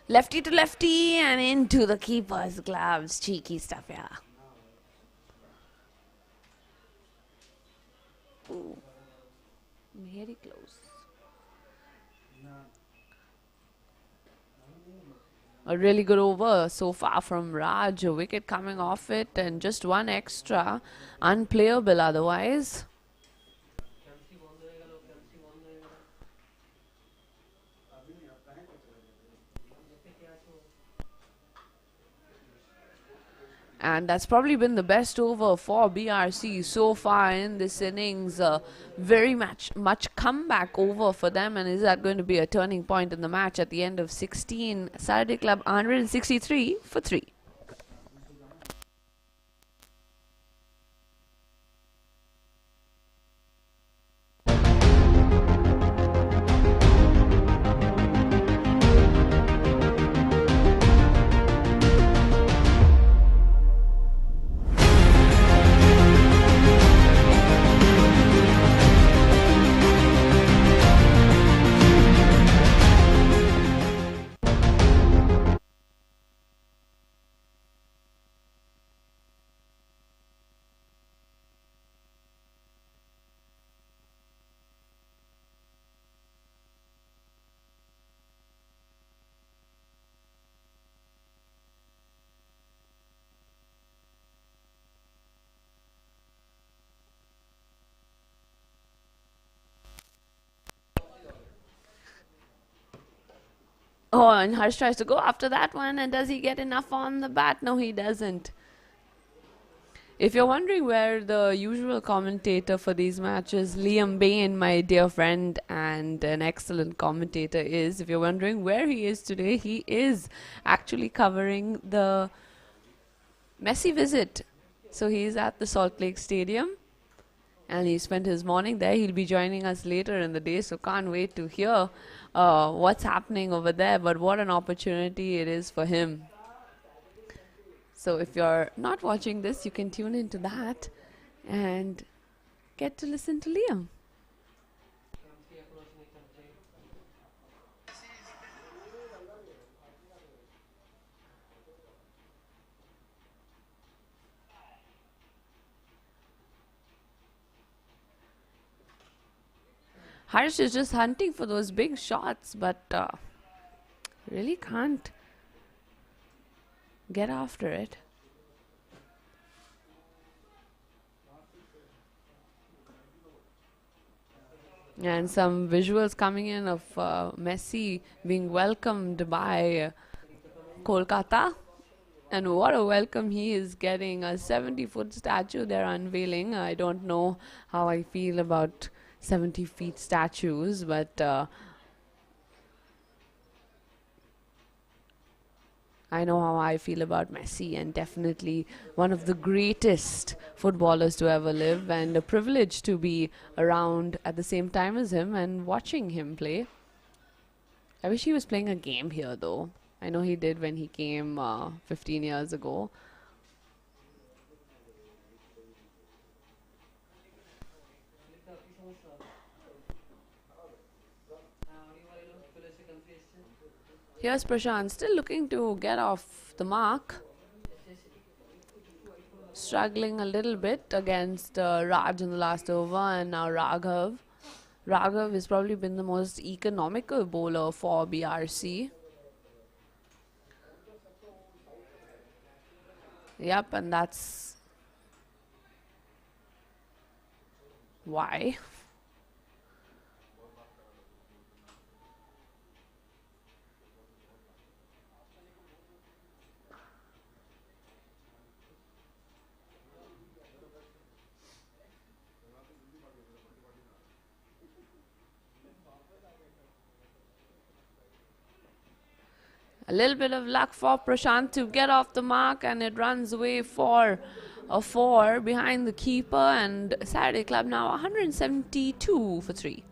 Lefty to lefty and into the keeper's gloves. Cheeky stuff, yeah. Ooh. Very close. A really good over so far from Raj. A wicket coming off it and just one extra. Unplayable otherwise. And that's probably been the best over for BRC so far in this innings. Very much comeback over for them, and is that going to be a turning point in the match at the end of 16? Saturday Club 163 for 3. Oh, and Harsh tries to go after that one, and does he get enough on the bat? No, he doesn't. If you're wondering where the usual commentator for these matches, Liam Bain, my dear friend and an excellent commentator, is, if you're wondering where he is today, he is actually covering the Messi visit. So he's at the Salt Lake Stadium, and he spent his morning there. He'll be joining us later in the day, so can't wait to hear what's happening over there. But what an opportunity it is for him. So if you're not watching this, you can tune into that and get to listen to Liam. Harsh is just hunting for those big shots, but really can't get after it. And some visuals coming in of Messi being welcomed by Kolkata. And what a welcome he is getting. A 70-foot statue they're unveiling. I don't know how I feel about 70 feet statues, but I know how I feel about Messi, and definitely one of the greatest footballers to ever live, and a privilege to be around at the same time as him and watching him play. I wish he was playing a game here though. I know he did when he came 15 years ago. Here's Prashant, still looking to get off the mark. Struggling a little bit against Raj in the last over, and now Raghav. Raghav has probably been the most economical bowler for BRC. Yep, and that's why. A little bit of luck for Prashant to get off the mark, and it runs away for a 4 behind the keeper, and Saturday Club now 172 for 3.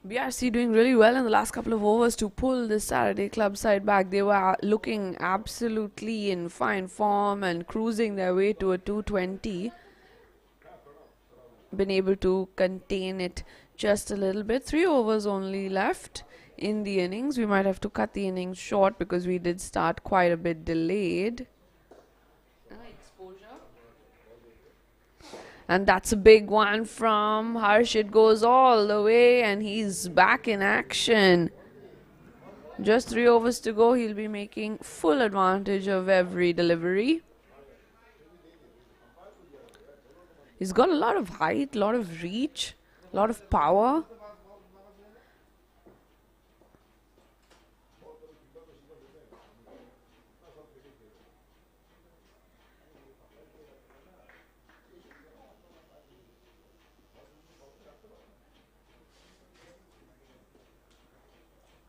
BRC doing really well in the last couple of overs to pull this Saturday Club side back. They were looking absolutely in fine form and cruising their way to a 220. Been able to contain it just a little bit. 3 overs only left in the innings. We might have to cut the innings short because we did start quite a bit delayed. And that's a big one from Harsh. It goes all the way and he's back in action. Just 3 overs to go. He'll be making full advantage of every delivery. He's got a lot of height, a lot of reach, a lot of power.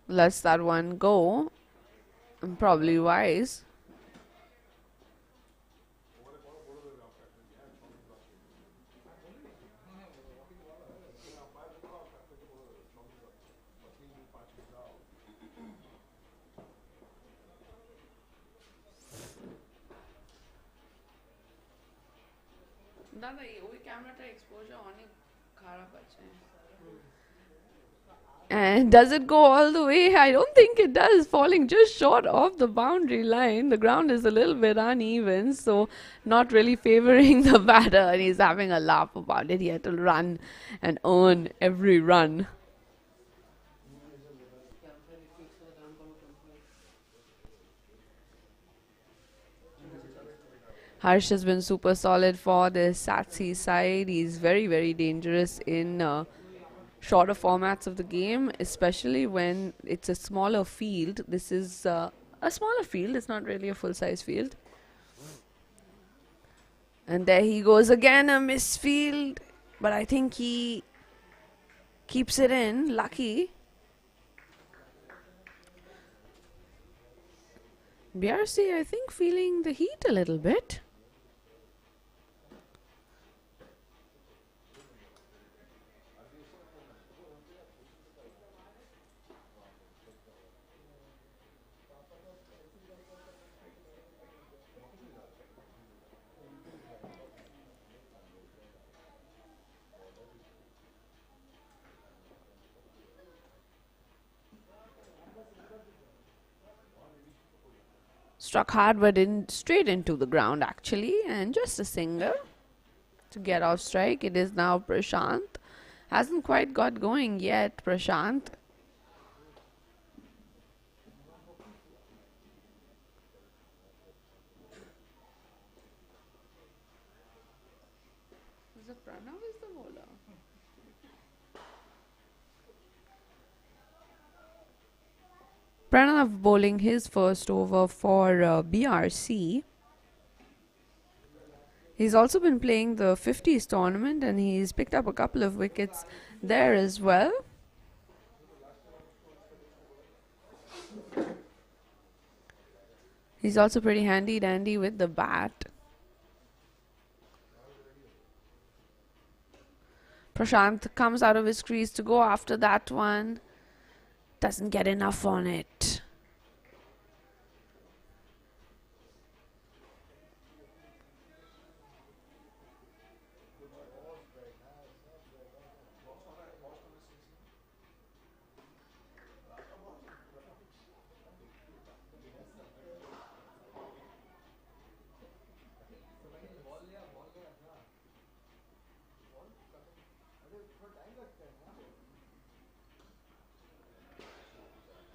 Lets that one go. And probably wise. And does it go all the way? I don't think it does. Falling just short of the boundary line. The ground is a little bit uneven, so not really favoring the batter. And he's having a laugh about it. He had to run and earn every run. Harsh has been super solid for the Satsi side. He's very, very dangerous in shorter formats of the game, especially when it's a smaller field. This is a smaller field. It's not really a full-size field. And there he goes again, a misfield. But I think he keeps it in. Lucky. BRC, I think, feeling the heat a little bit. Struck hard but straight into the ground actually, and just a single to get off strike. It is now Prashant. Hasn't quite got going yet, Prashant. Pranav is the bowler. Pranav bowling his first over for BRC. He's also been playing the 50s tournament and he's picked up a couple of wickets there as well. He's also pretty handy dandy with the bat. Prashant comes out of his crease to go after that one. Doesn't get enough on it.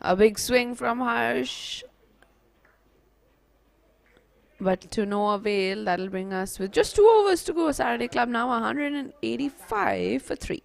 A big swing from Harsh, but to no avail. That'll bring us with just 2 overs to go. Saturday Club now 185 for 3.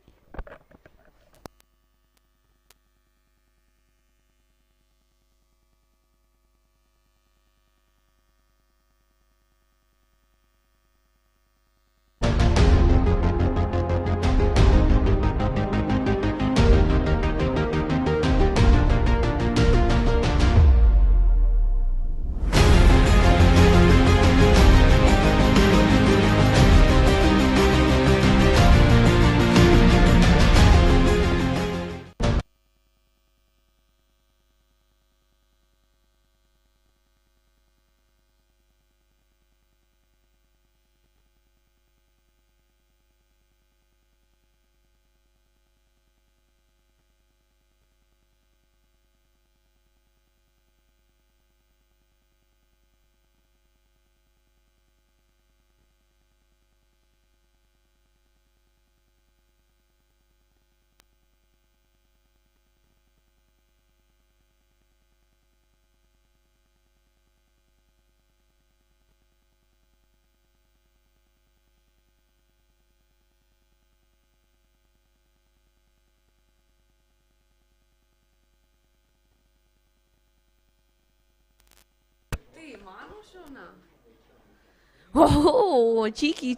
Oh, cheeky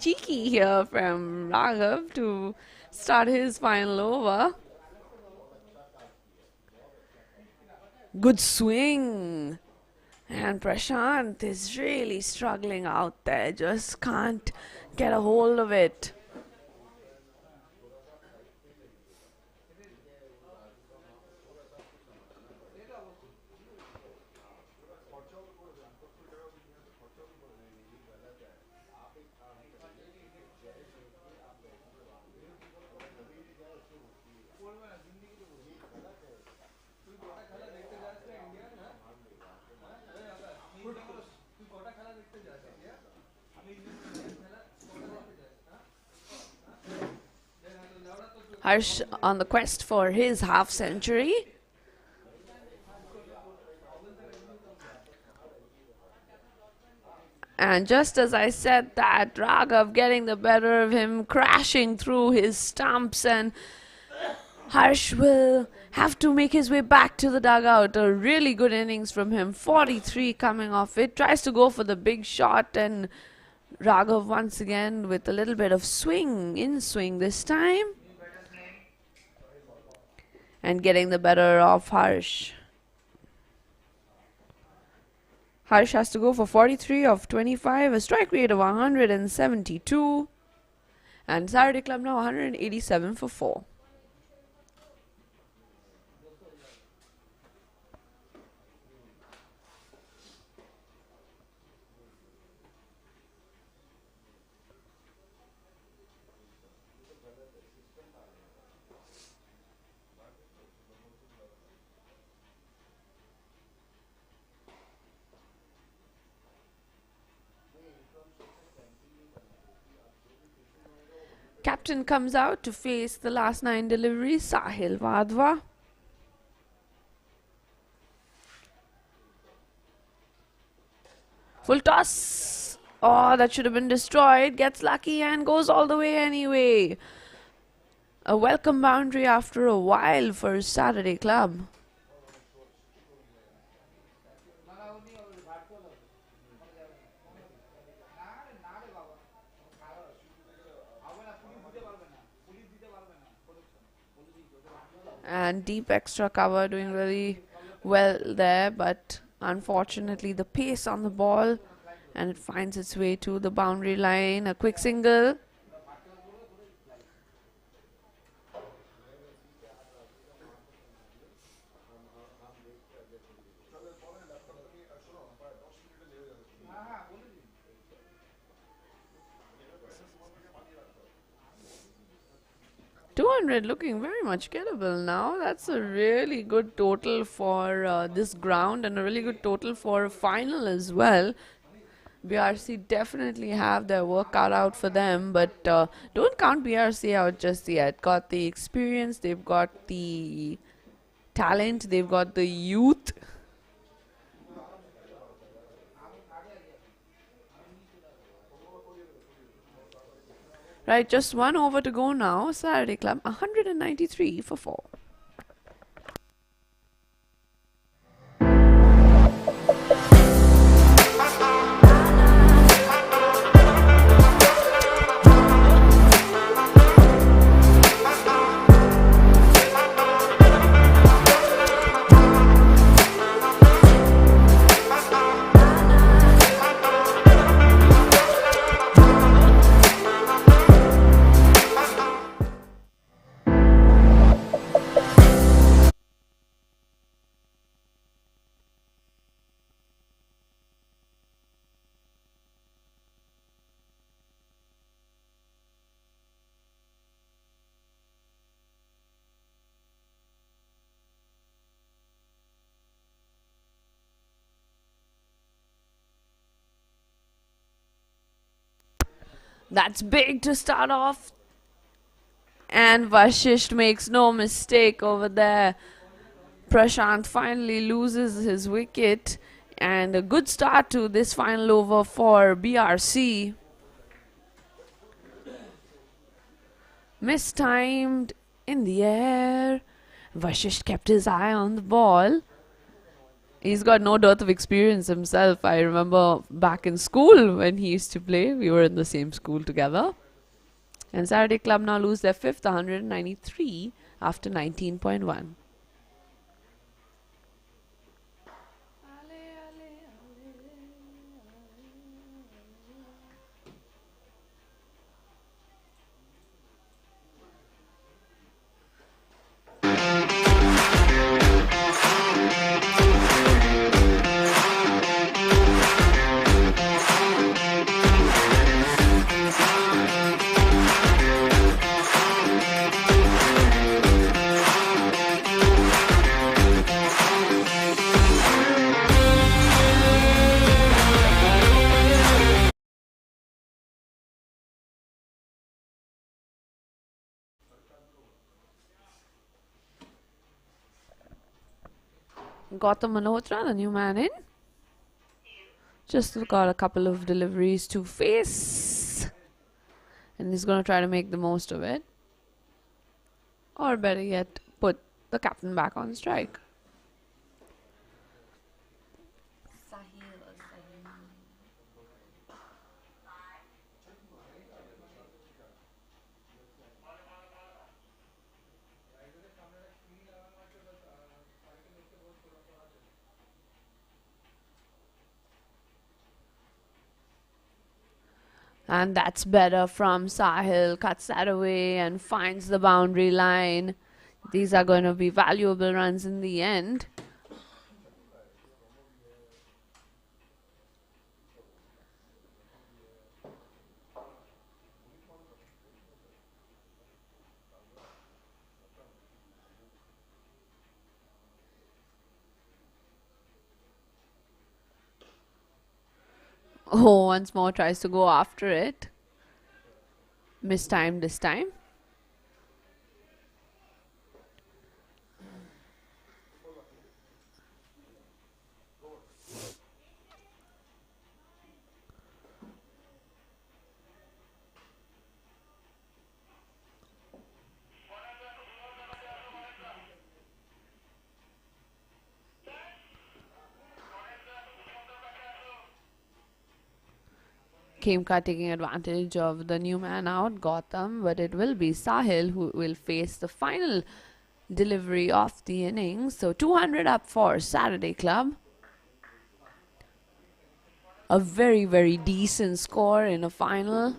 here from Raghav to start his final over. Good swing. And Prashant is really struggling out there. Just can't get a hold of it. Harsh on the quest for his half century. And just as I said that, Raghav getting the better of him, crashing through his stumps, and Harsh will have to make his way back to the dugout. A really good innings from him, 43 coming off it. Tries to go for the big shot, and Raghav once again with a little bit of swing, in swing this time. And getting the better of Harsh. Harsh has to go for 43 of 25, a strike rate of 172. And Saturday Club now 187 for 4. Captain comes out to face the last 9 deliveries, Sahil Vadva. Full toss. Oh, that should have been destroyed. Gets lucky and goes all the way anyway. A welcome boundary after a while for Saturday Club. And deep extra cover, doing really well there, but unfortunately the pace on the ball, and it finds its way to the boundary line. A quick single. .200 looking very much gettable now. That's a really good total for this ground, and a really good total for a final as well. BRC definitely have their work cut out for them, but don't count BRC out just yet. Got the experience, they've got the talent, they've got the youth. Right, just 1 over to go now. Saturday Club 193 for 4. That's big to start off. And Vashisht makes no mistake over there. Prashant finally loses his wicket. And a good start to this final over for BRC. Mistimed in the air. Vashisht kept his eye on the ball. He's got no dearth of experience himself. I remember back in school when he used to play. We were in the same school together. And Saturday Club now lose their 5th 193 after 19.1. Gautam Malhotra, the new man in. Just got a couple of deliveries to face. And he's going to try to make the most of it. Or better yet, put the captain back on strike. And that's better from Sahil. Cuts that away and finds the boundary line. These are going to be valuable runs in the end. Oh, once more tries to go after it. Mistimed this time. Khemka taking advantage of the new man out, Gautam, but it will be Sahil who will face the final delivery of the innings. So 200 up for Saturday Club. A very, very decent score in a final.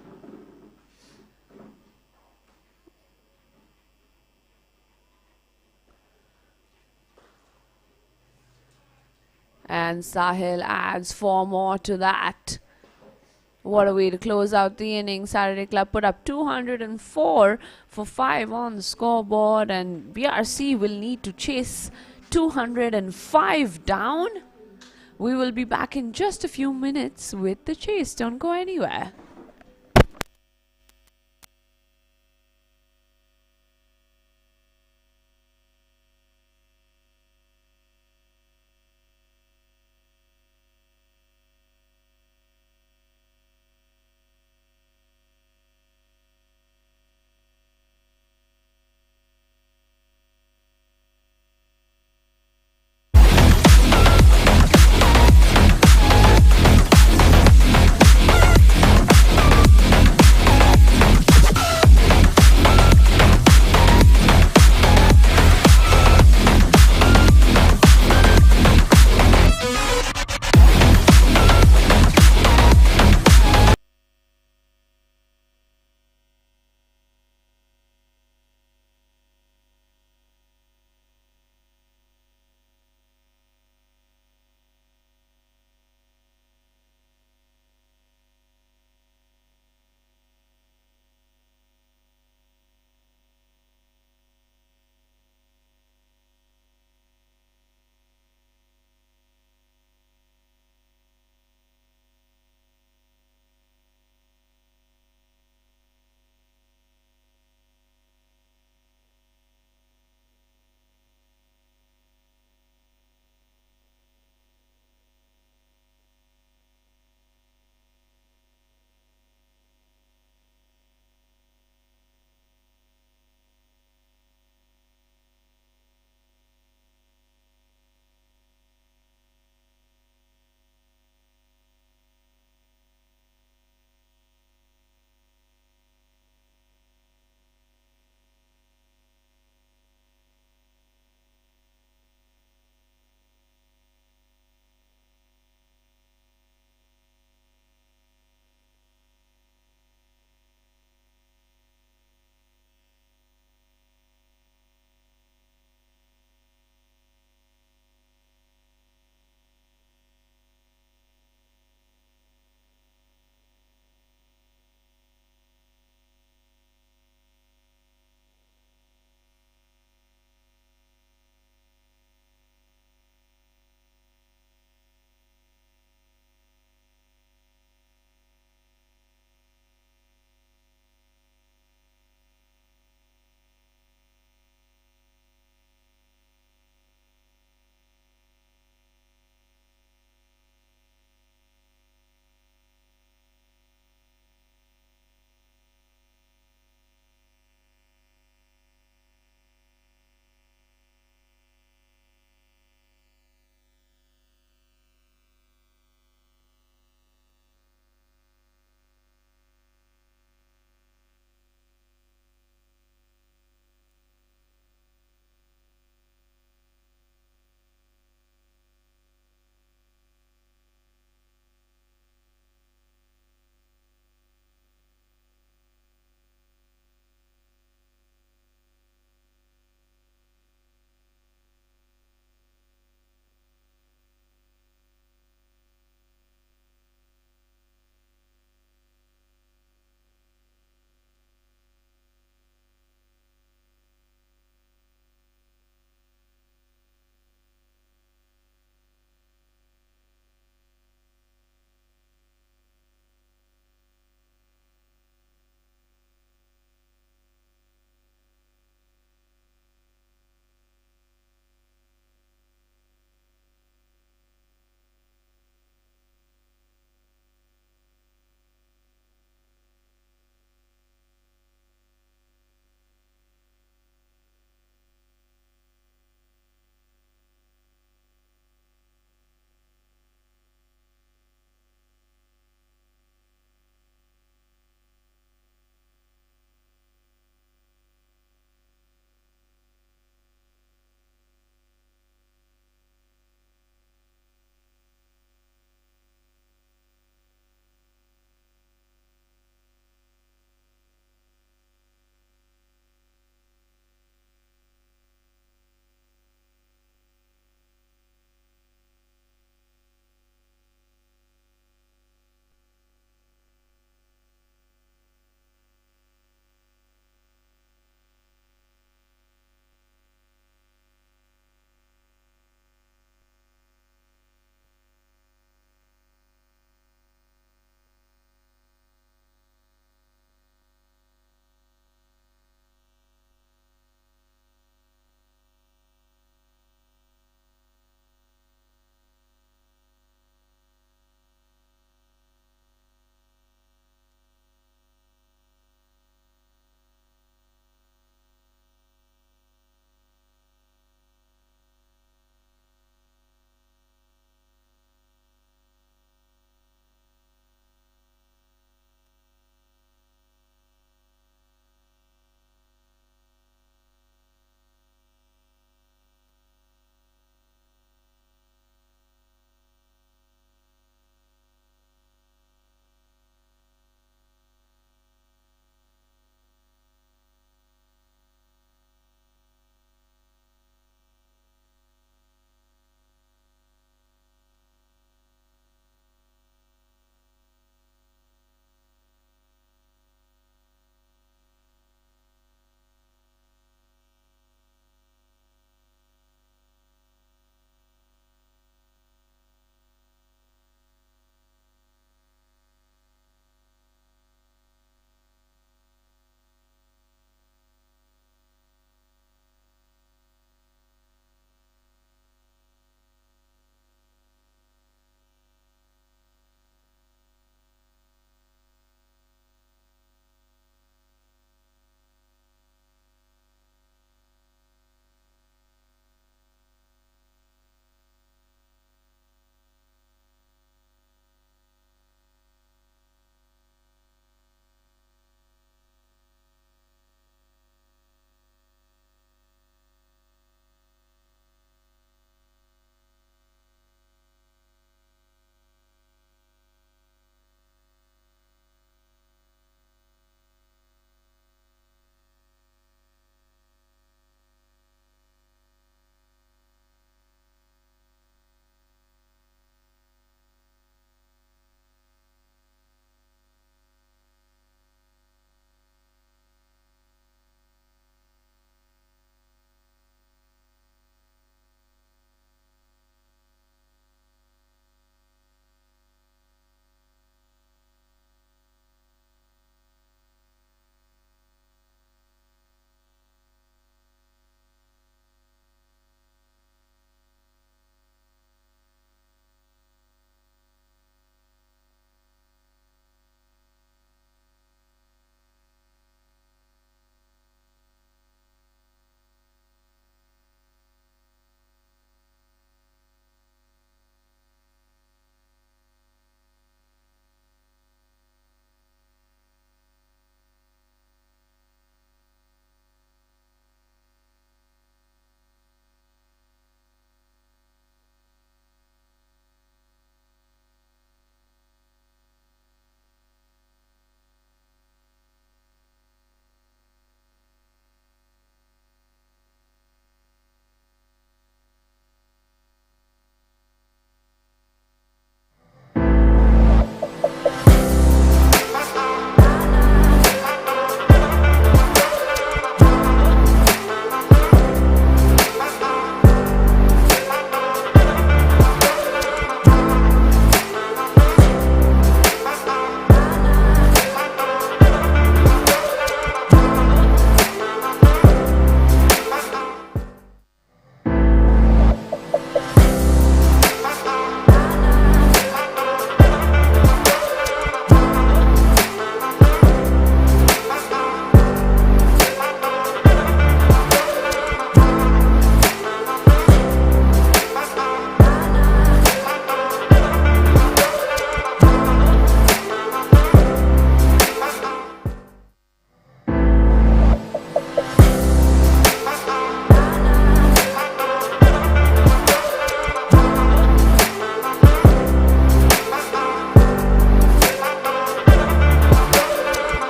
And Sahil adds 4 more to that. What a way to close out the inning. Saturday Club put up 204 for 5 on the scoreboard, and BRC will need to chase 205 down. We will be back in just a few minutes with the chase. Don't go anywhere.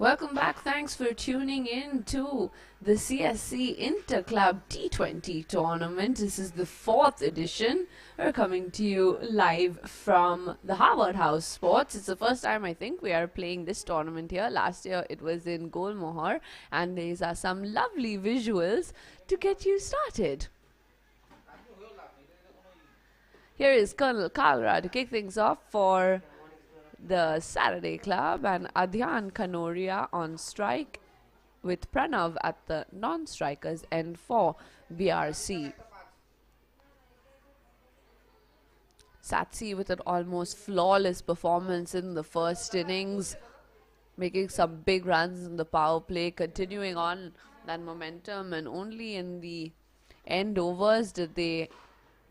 Welcome back. Thanks for tuning in to the CSC Interclub T20 tournament. This is the 4th edition. We're coming to you live from the Harvard House Sports. It's the first time I think we are playing this tournament here. Last year it was in Golmohar, and these are some lovely visuals to get you started. Here is Colonel Kalra to kick things off for the Saturday Club, and Adhyan Kanoria on strike with Pranav at the non-strikers end for BRC. Satsi with an almost flawless performance in the first innings, making some big runs in the power play, continuing on that momentum, and only in the end overs did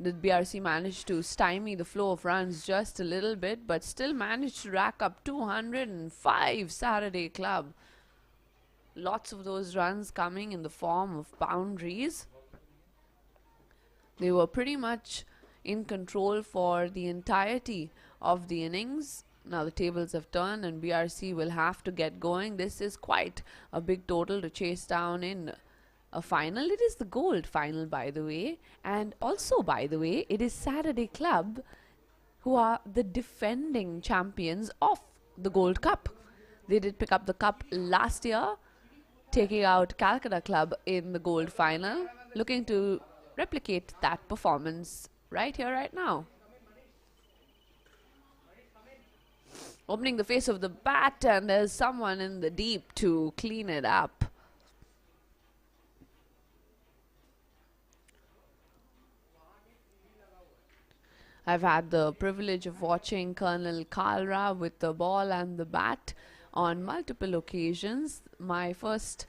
BRC manage to stymie the flow of runs just a little bit, but still managed to rack up 205. Saturday Club. Lots of those runs coming in the form of boundaries. They were pretty much in control for the entirety of the innings. Now the tables have turned and BRC will have to get going. This is quite a big total to chase down in a final. It is the gold final, by the way, and also, by the way, it is Saturday Club who are the defending champions of the Gold Cup. They did pick up the cup last year, taking out Calcutta Club in the gold final, looking to replicate that performance right here, right now. Opening the face of the bat, and there's someone in the deep to clean it up. I've had the privilege of watching Colonel Kalra with the ball and the bat on multiple occasions. My first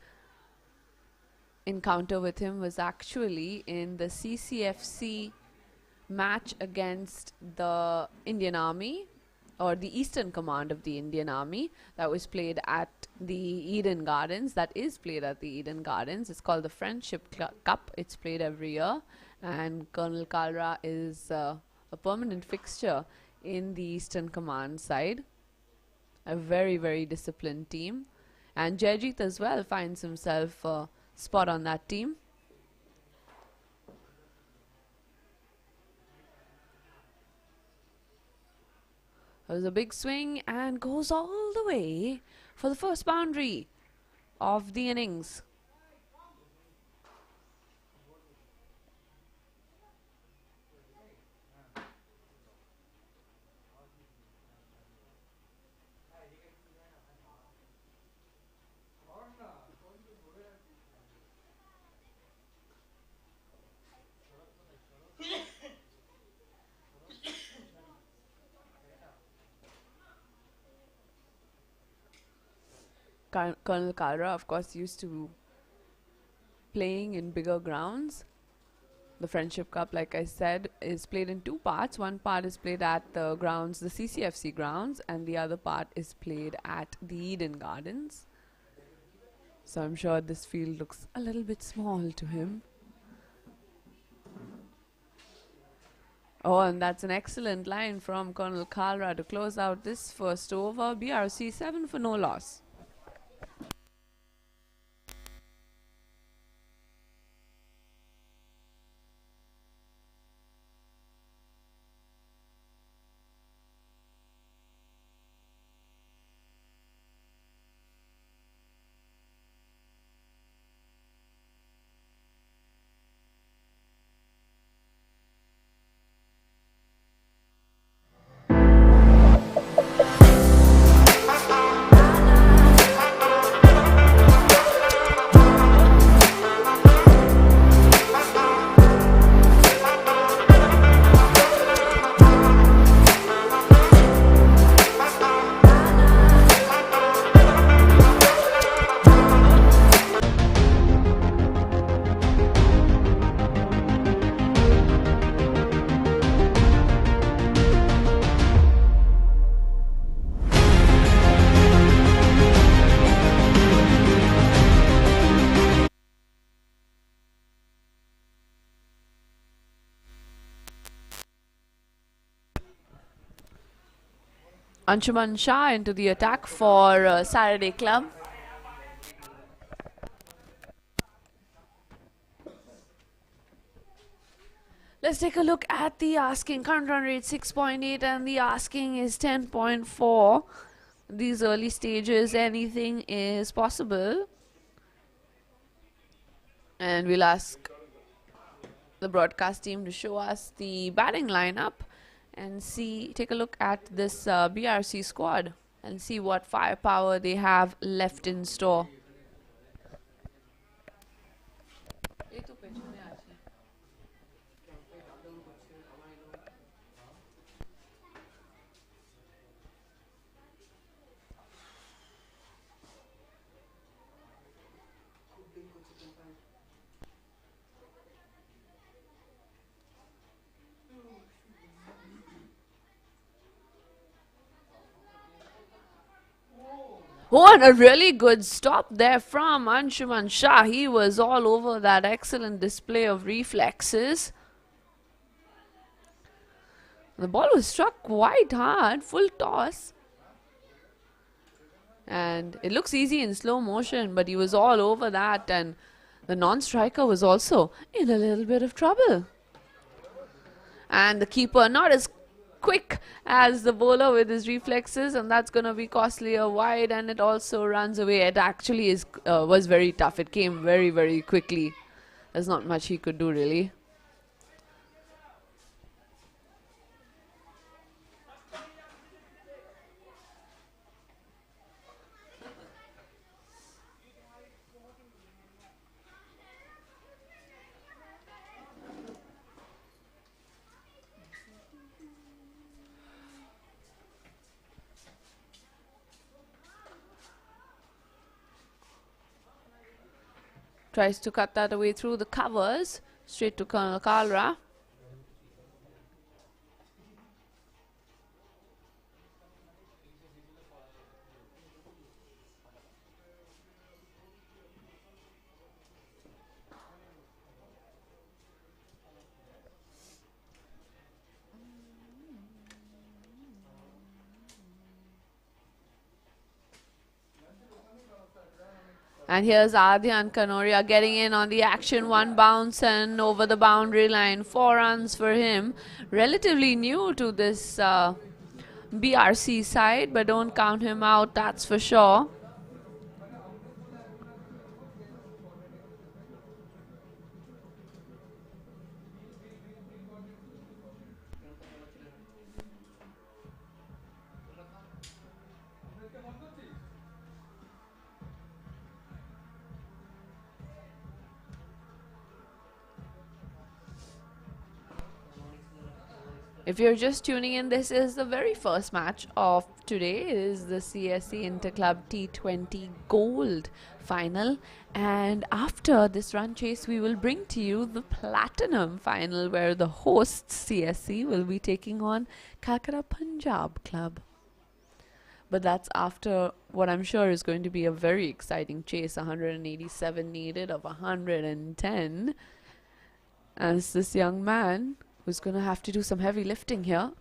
encounter with him was actually in the CCFC match against the Indian Army, or the Eastern Command of the Indian Army, that was played at the Eden Gardens. That is played at the Eden Gardens. It's called the Friendship Cup. It's played every year, and Colonel Kalra is a permanent fixture in the Eastern Command side. A very, very disciplined team. And Jayjeet as well finds himself a spot on that team. That was a big swing and goes all the way for the first boundary of the innings. Colonel Kalra, of course, used to playing in bigger grounds. The Friendship Cup, like I said, is played in two parts. One part is played at the grounds, the CCFC grounds, and the other part is played at the Eden Gardens. So I'm sure this field looks a little bit small to him. Oh, and that's an excellent line from Colonel Kalra to close out this first over. BRC 7 for no loss. Anshuman Shah into the attack for Saturday Club. Let's take a look at the asking. Current run rate 6.8 and the asking is 10.4. These early stages, anything is possible. And we'll ask the broadcast team to show us the batting lineup and take a look at this BRC squad and see what firepower they have left in store. Oh, and a really good stop there from Anshuman Shah. He was all over that excellent display of reflexes. The ball was struck quite hard, full toss. And it looks easy in slow motion, but he was all over that, and the non-striker was also in a little bit of trouble. And the keeper not as quick as the bowler with his reflexes, and that's going to be costly a wide, and it also runs away. It actually was very tough. It came very, very quickly. There's not much he could do, really. Tries to cut that away through the covers, straight to Colonel Kalra. And here's Adyan Kanoria getting in on the action. One bounce and over the boundary line. 4 runs for him. Relatively new to this BRC side, but don't count him out, that's for sure. If you're just tuning in, this is the very first match of today. It is the CSC Interclub T20 Gold final. And after this run chase, we will bring to you the Platinum final, where the hosts CSC will be taking on Calcutta Punjab Club. But that's after what I'm sure is going to be a very exciting chase. 187 needed of 110. As this young man who's going to have to do some heavy lifting here.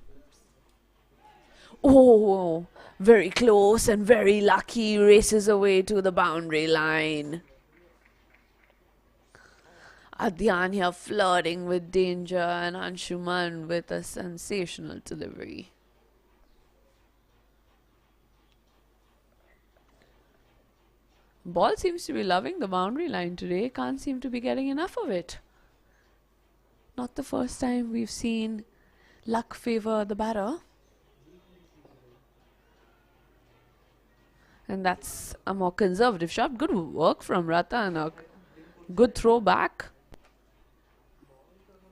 Oh, very close and very lucky. Races away to the boundary line. Adyan here flirting with danger, and Anshuman with a sensational delivery. Ball seems to be loving the boundary line today. Can't seem to be getting enough of it. Not the first time we've seen luck favor the batter. And that's a more conservative shot. Good work from Ratan. A good throw back.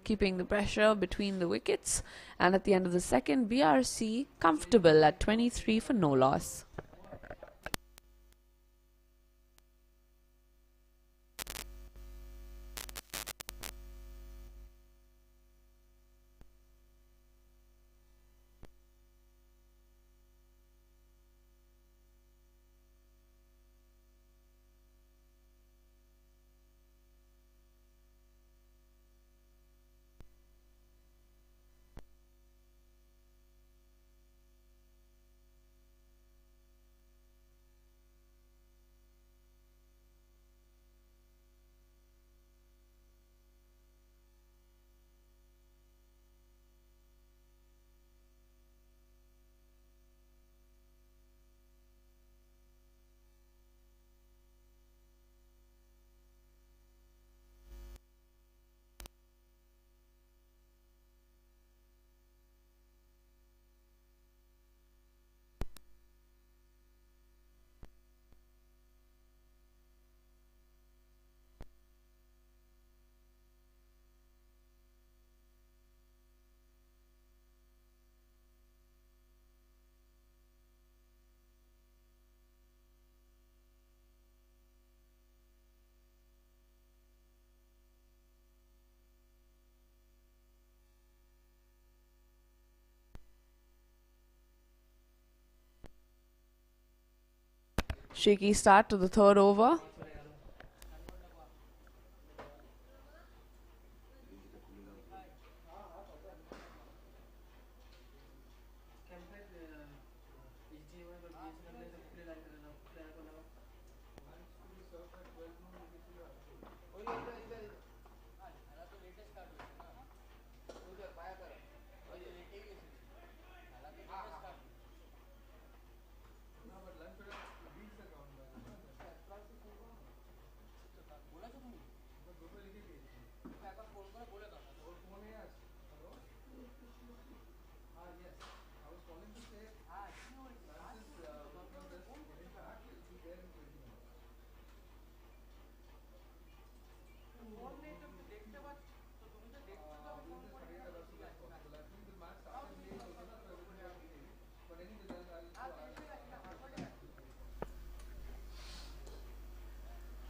Keeping the pressure between the wickets. And at the end of the second, BRC comfortable at 23 for no loss. Shaky start to the third over.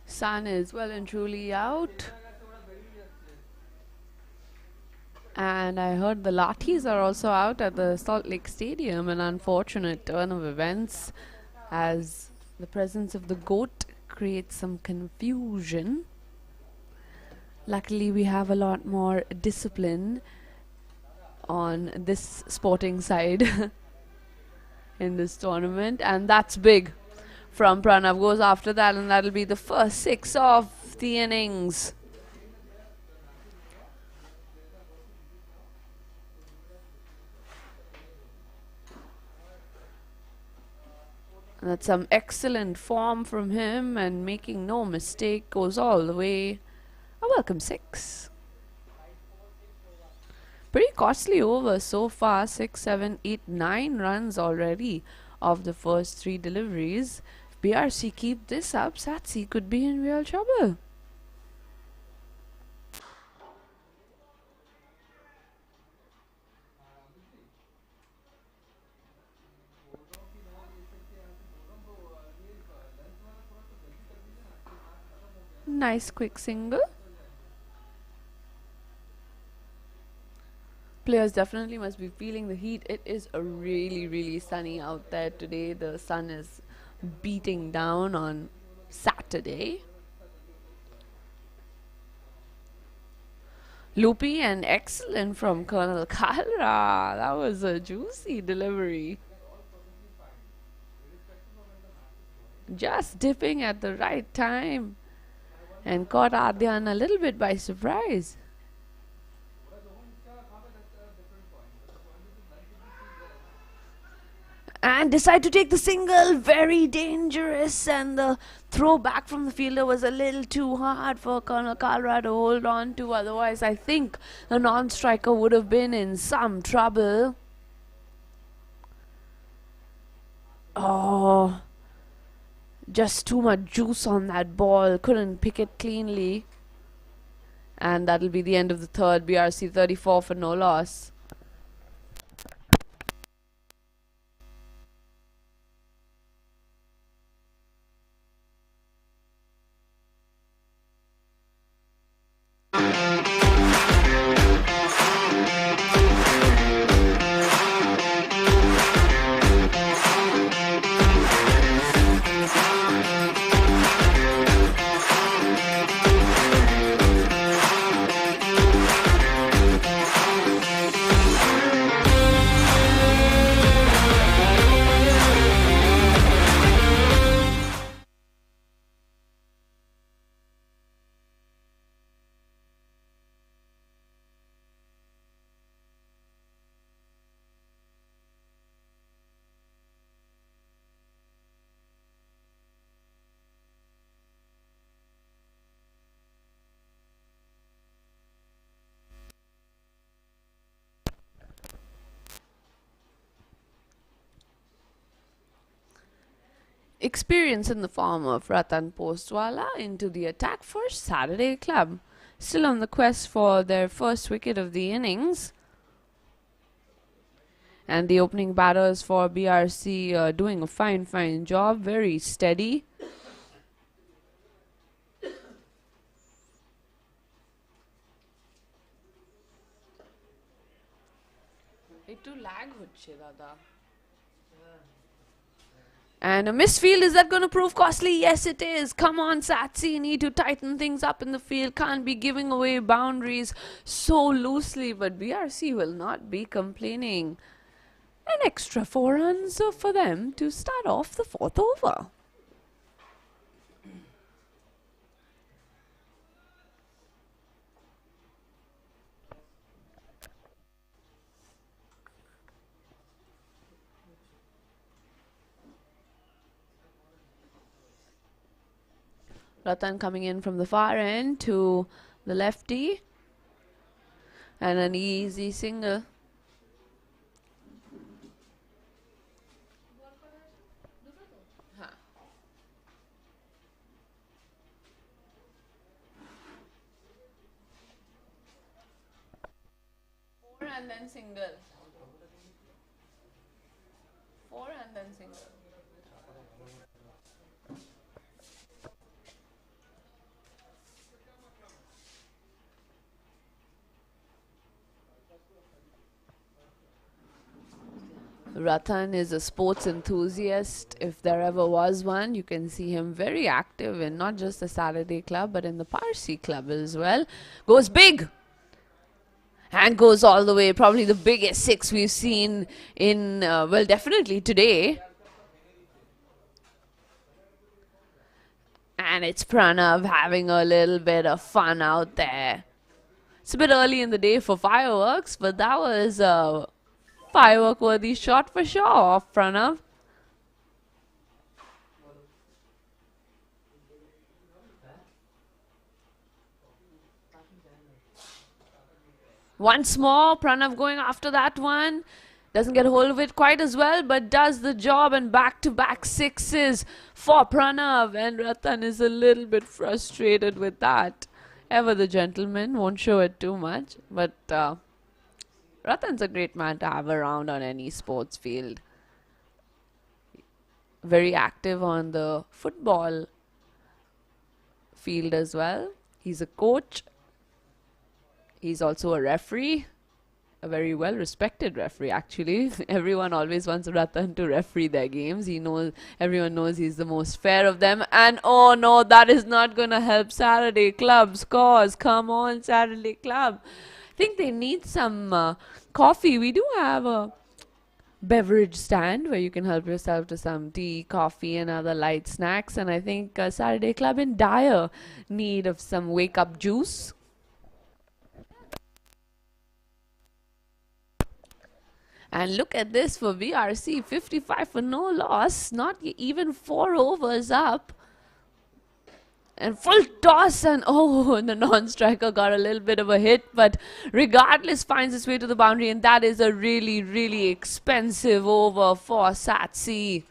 Sun is well and truly out. And I heard the Lathis are also out at the Salt Lake Stadium. An unfortunate turn of events as the presence of the goat creates some confusion. Luckily, we have a lot more discipline on this sporting side in this tournament, and that's big from Pranav. Goes after that, and that'll be the first 6 of the innings. That's some excellent form from him, and making no mistake, goes all the way. A welcome 6. Pretty costly over so far. 6, 7, 8, 9 runs already of the first 3 deliveries. If BRC keep this up, Satsi could be in real trouble. Nice quick single. Players definitely must be feeling the heat. It is a really sunny out there today. The sun is beating down on Saturday. Loopy and excellent from Colonel Kalra. That was a juicy delivery. Just dipping at the right time and caught Adyan a little bit by surprise. And decide to take the single. Very dangerous, and the throw back from the fielder was a little too hard for Colonel Kalra to hold on to. Otherwise, I think the non-striker would have been in some trouble. Oh, just too much juice on that ball. Couldn't pick it cleanly. And that'll be the end of the third. BRC 34 for no loss. Experience in the form of Ratan Postwala into the attack for Saturday Club. Still on the quest for their first wicket of the innings. And the opening batters for BRC doing a fine job. Very steady. একটু lag হচ্ছে দাদা And a missed field, is that going to prove costly? Yes, it is. Come on, Satsi, need to tighten things up in the field. Can't be giving away boundaries so loosely, but BRC will not be complaining. An extra 4 runs for them to start off the 4th over. Ratan coming in from the far end to the lefty. And an easy single. Four and then single. 4 and then single. Ratan is a sports enthusiast. If there ever was one, you can see him very active in not just the Saturday club, but in the Parsi club as well. Goes big! And goes all the way. Probably the biggest 6 we've seen in, well, definitely today. And it's Pranav having a little bit of fun out there. It's a bit early in the day for fireworks, but that was a firework-worthy shot for sure off Pranav. Once more, Pranav going after that one. Doesn't get a hold of it quite as well, but does the job, and back-to-back 6s for Pranav. And Ratan is a little bit frustrated with that. Ever the gentleman, won't show it too much, but Ratan's a great man to have around on any sports field. Very active on the football field as well. He's a coach. He's also a referee. A very well respected referee, actually. Everyone always wants Ratan to referee their games. Everyone knows he's the most fair of them. And oh no, that is not gonna help Saturday Club's cause. Come on, Saturday Club. I think they need some coffee. We do have a beverage stand where you can help yourself to some tea, coffee, and other light snacks. And I think Saturday Club in dire need of some wake up juice. And look at this for BRC, 55 for no loss, not even 4 overs up. And full toss, and oh, the non-striker got a little bit of a hit, but regardless finds its way to the boundary, and that is a really, really expensive over for Satsi.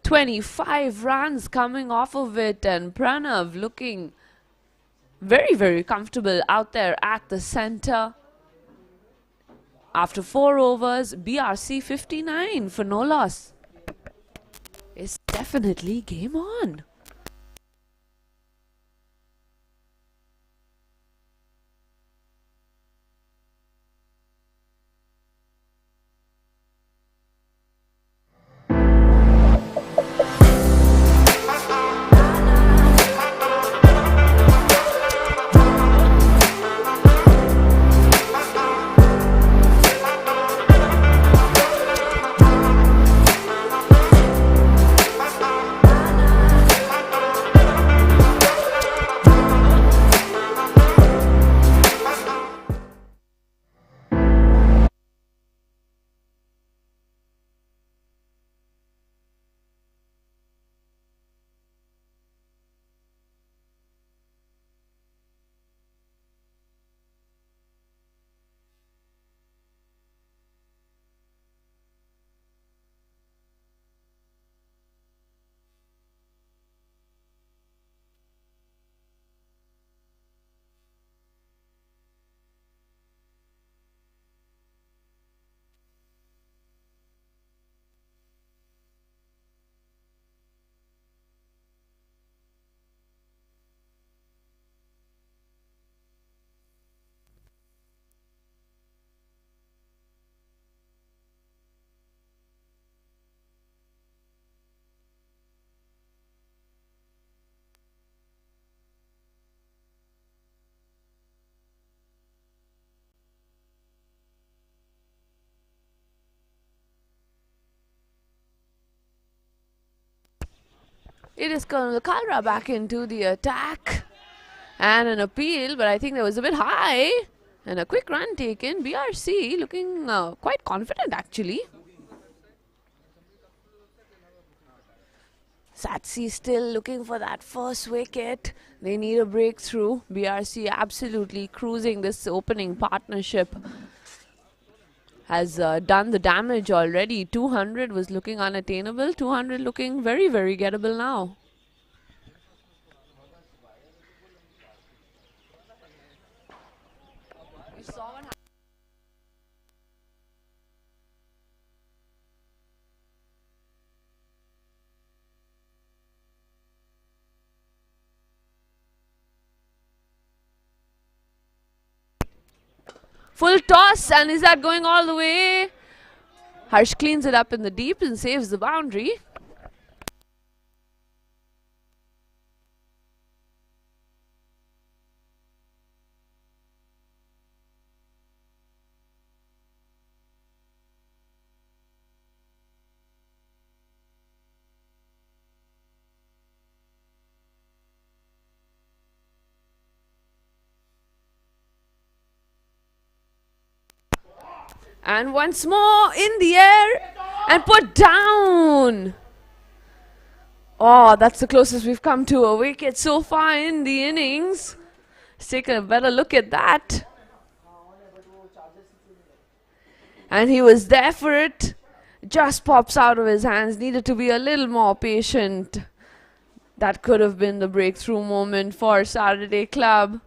25 runs coming off of it, and Pranav looking very, very comfortable out there at the center. After 4 overs, BRC 59 for no loss. It's definitely game on. It is Colonel Kalra back into the attack. And an appeal, but I think that was a bit high. And a quick run taken. BRC looking quite confident actually. Satsi still looking for that first wicket. They need a breakthrough. BRC absolutely cruising this opening partnership. Has done the damage already. 200 was looking unattainable. 200 looking very, very gettable now. Full toss, and is that going all the way? Harsh cleans it up in the deep and saves the boundary. And once more in the air and put down. Oh, that's the closest we've come to a wicket so far in the innings. Let's take a better look at that. And he was there for it. Just pops out of his hands. Needed to be a little more patient. That could have been the breakthrough moment for Saturday Club.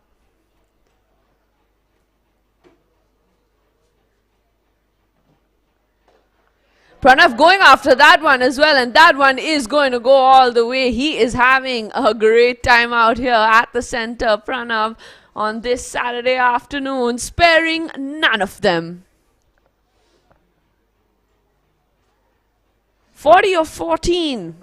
Pranav going after that one as well, and that one is going to go all the way. He is having a great time out here at the center, Pranav, on this Saturday afternoon, sparing none of them. 40 of 14.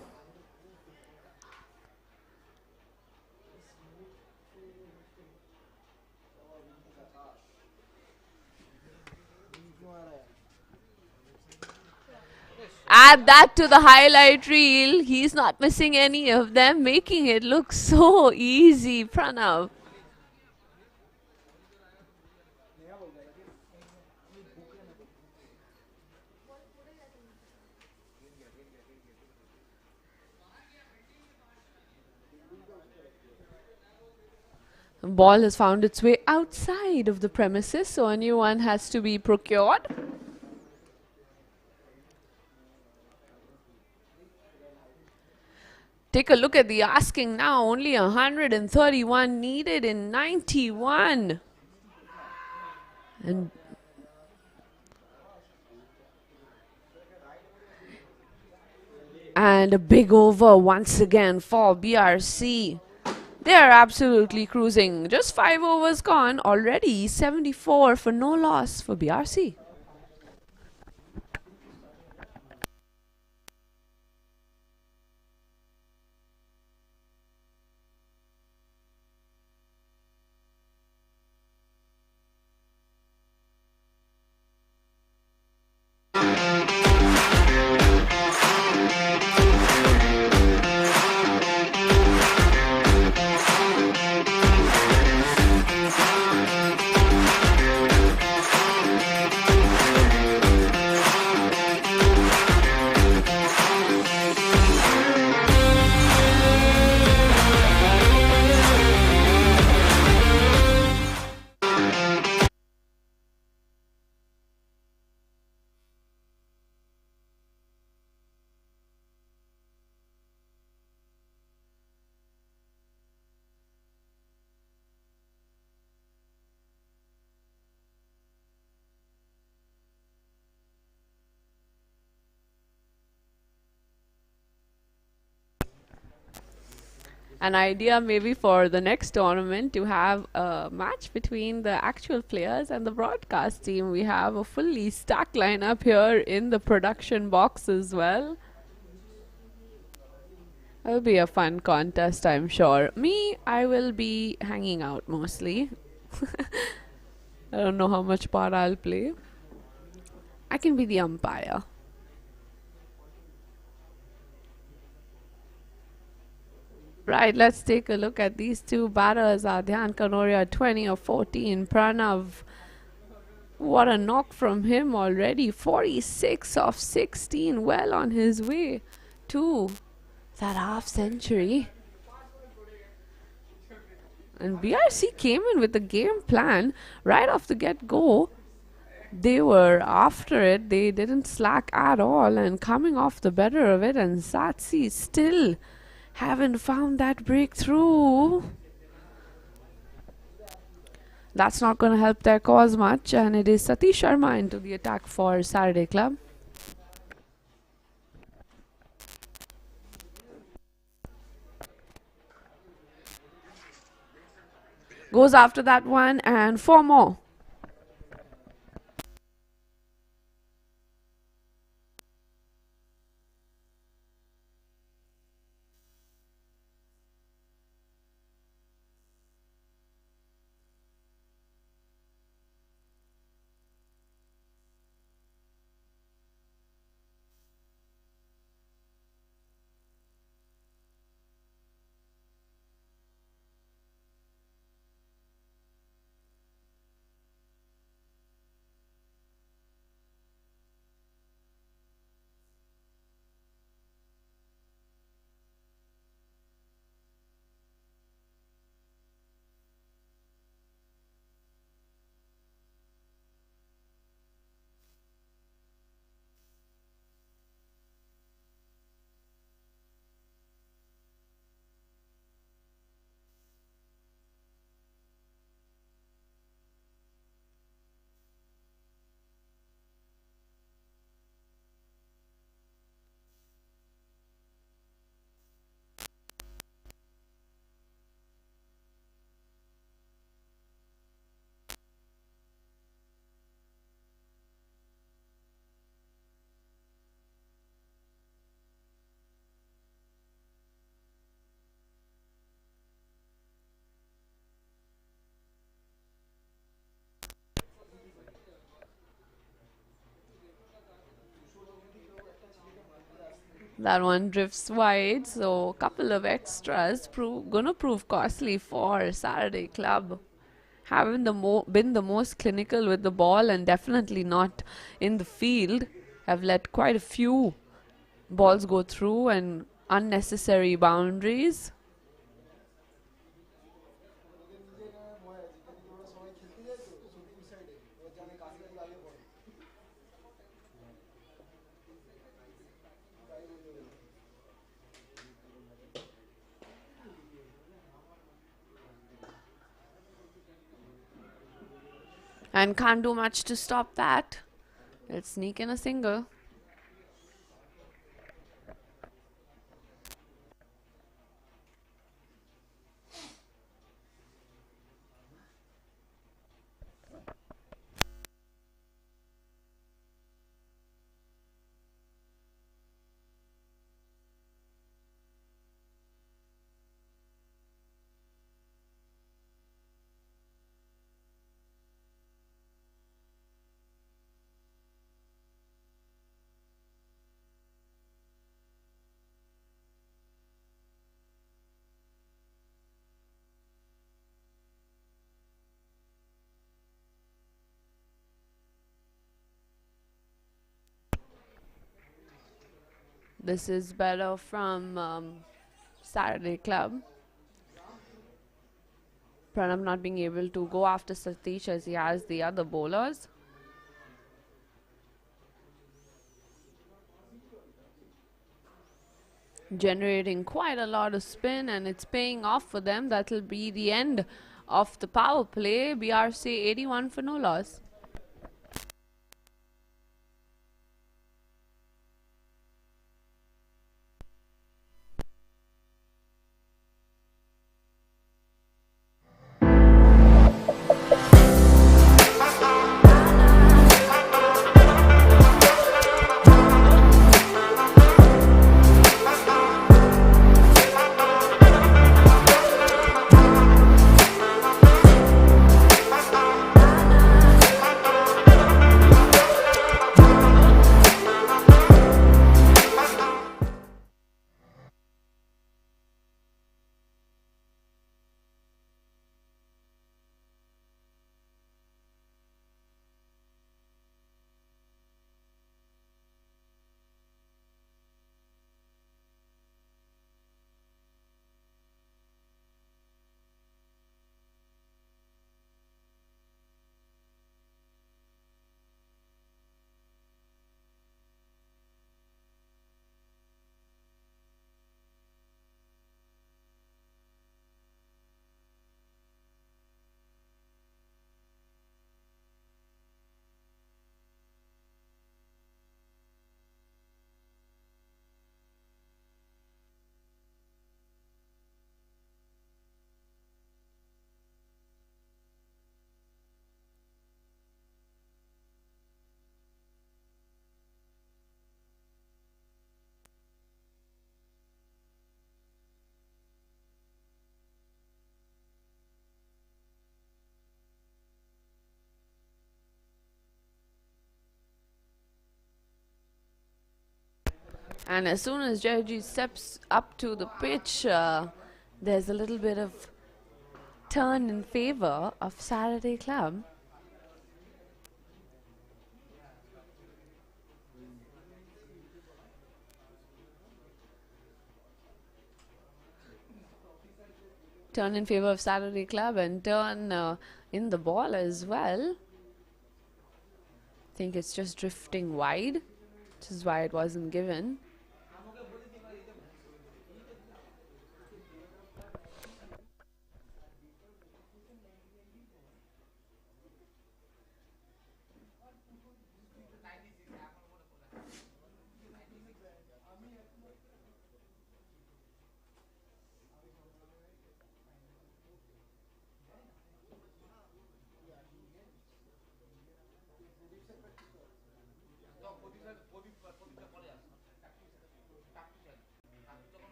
Add that to the highlight reel. He's not missing any of them, making it look so easy, Pranav. The ball has found its way outside of the premises, so a new one has to be procured. Take a look at the asking now. Only 131 needed in 91. And a big over once again for BRC. They are absolutely cruising. Just 5 overs gone. Already 74 for no loss for BRC. An idea maybe for the next tournament to have a match between the actual players and the broadcast team. We have a fully stacked lineup here in the production box as well. It'll be a fun contest, I'm sure. Me, I will be hanging out mostly. I don't know how much part I'll play. I can be the umpire. Right, let's take a look at these two batters. Dhyan Kanoria 20 of 14. Pranav, what a knock from him already. 46 of 16. Well on his way to that half century. And BRC came in with a game plan right off the get-go. They were after it. They didn't slack at all and coming off the better of it. And Satsi still haven't found that breakthrough. That's not going to help their cause much. And it is Satish Sharma into the attack for Saturday Club. Goes after that one and 4 more. That one drifts wide, so a couple of extras gonna prove costly for Saturday Club. Haven't been the most clinical with the ball and definitely not in the field. Have let quite a few balls go through and unnecessary boundaries. And can't do much to stop that. Let's sneak in a single. This is better from Saturday Club. Pranav not being able to go after Satish as he has the other bowlers. Generating quite a lot of spin and it's paying off for them. That'll be the end of the power play. BRC 81 for no loss. And as soon as Jerry steps up to the pitch, there's a little bit of turn in favor of Saturday Club. Turn in favor of Saturday Club and turn in the ball as well. I think it's just drifting wide, which is why it wasn't given.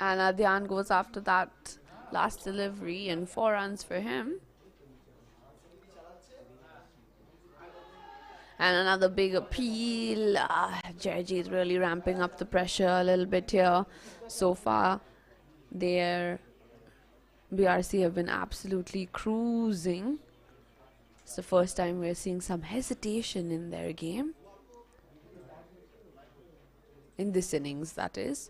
And Adyan goes after that last delivery and 4 runs for him. And another big appeal. Jerry is really ramping up the pressure a little bit here. So far, their BRC have been absolutely cruising. It's the first time we're seeing some hesitation in their game. In this innings, that is.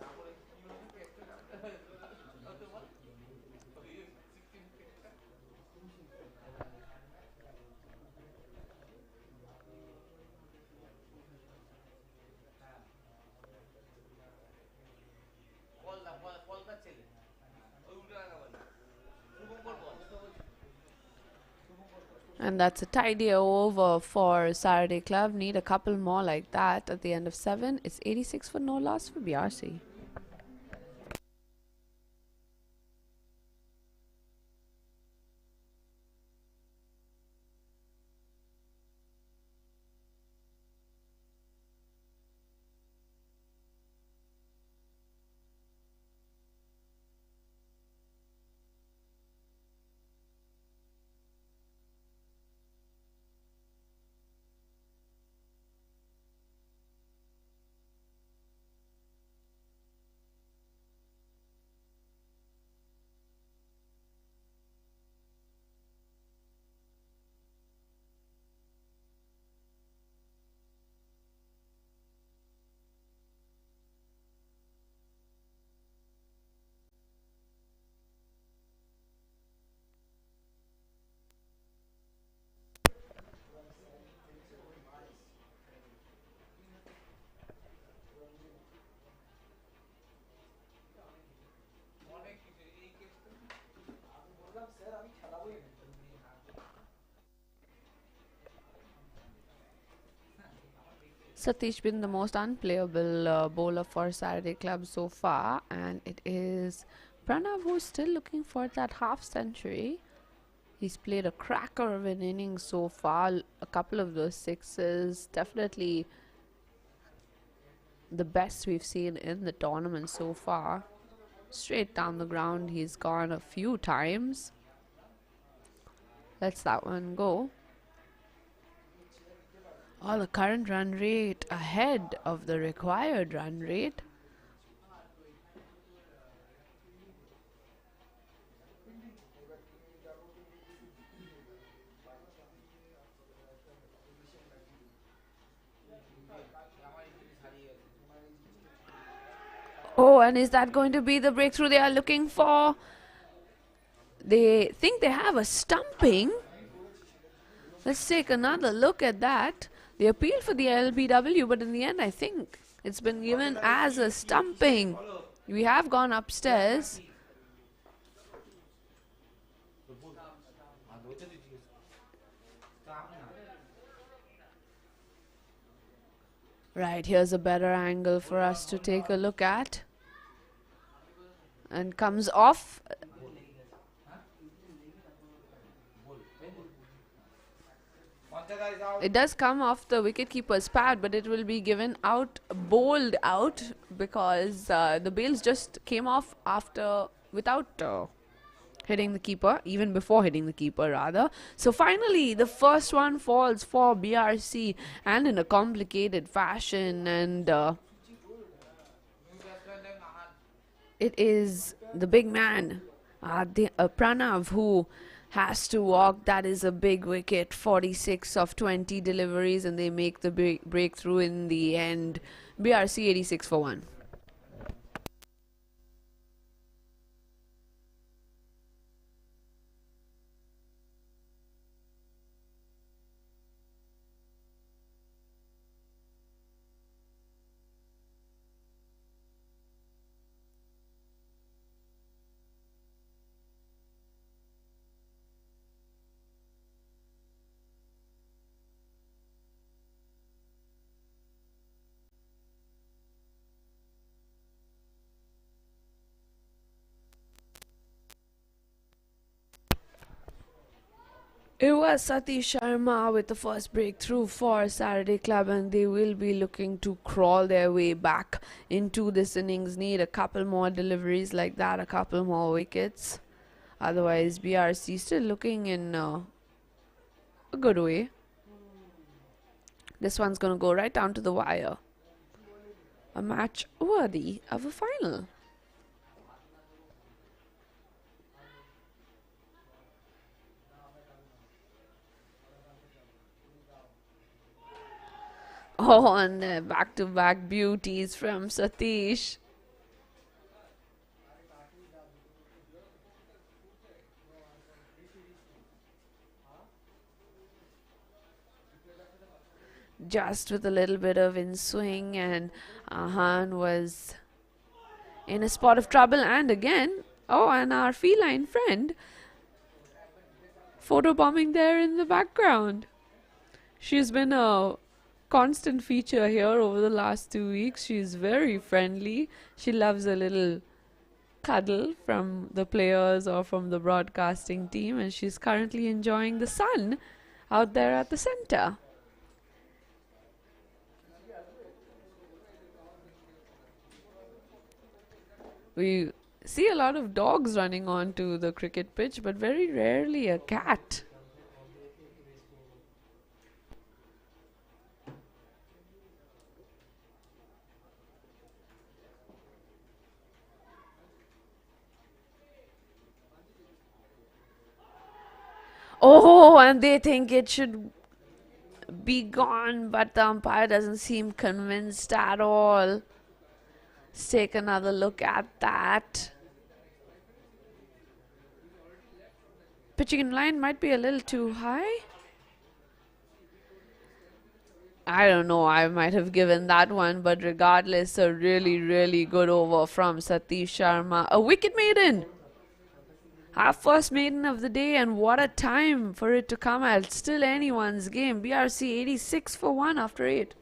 And that's a tidy over for Saturday Club. Need a couple more like that at the end of 7. It's 86 for no loss for BRC. Satish been the most unplayable bowler for Saturday Club so far, and it is Pranav who's still looking for that half century. He's played a cracker of an inning so far, a couple of those sixes, definitely the best we've seen in the tournament so far. Straight down the ground, he's gone a few times. Lets that one go. The current run rate ahead of the required run rate. And is that going to be the breakthrough they are looking for? They think they have a stumping. Let's take another look at that. They appealed for the LBW, but in the end, I think it's been given as a stumping. We have gone upstairs. Right, here's a better angle for us to take a look at. And comes off. It does come off the wicketkeeper's pad, but it will be given out, bowled out, because the bails just came off after without hitting the keeper, even before hitting the keeper, rather. So finally, the first one falls for BRC, and in a complicated fashion. And it is the big man, Pranav, who has to walk. That is a big wicket, 46 of 20 deliveries, and they make the breakthrough in the end. BRC 86 for 1. It was Satish Sharma with the first breakthrough for Saturday Club, and they will be looking to crawl their way back into this innings. Need a couple more deliveries like that, a couple more wickets. Otherwise, BRC still looking in a good way. This one's going to go right down to the wire. A match worthy of a final. Oh, and back-to-back beauties from Satish. Just with a little bit of in swing, and Ahan was in a spot of trouble. And again, oh, and our feline friend photobombing there in the background. She's been a constant feature here over the last 2 weeks. She's very friendly. She loves a little cuddle from the players or from the broadcasting team, and she's currently enjoying the sun out there at the center. We see a lot of dogs running onto the cricket pitch, but very rarely a cat. Oh, and they think it should be gone, but the umpire doesn't seem convinced at all. Let's take another look at that. Pitching in line might be a little too high. I don't know, I might have given that one, but regardless, a really, really good over from Satish Sharma. A wicket maiden! Our first maiden of the day, and what a time for it to come at. Still anyone's game. BRC 86 for 1 after 8.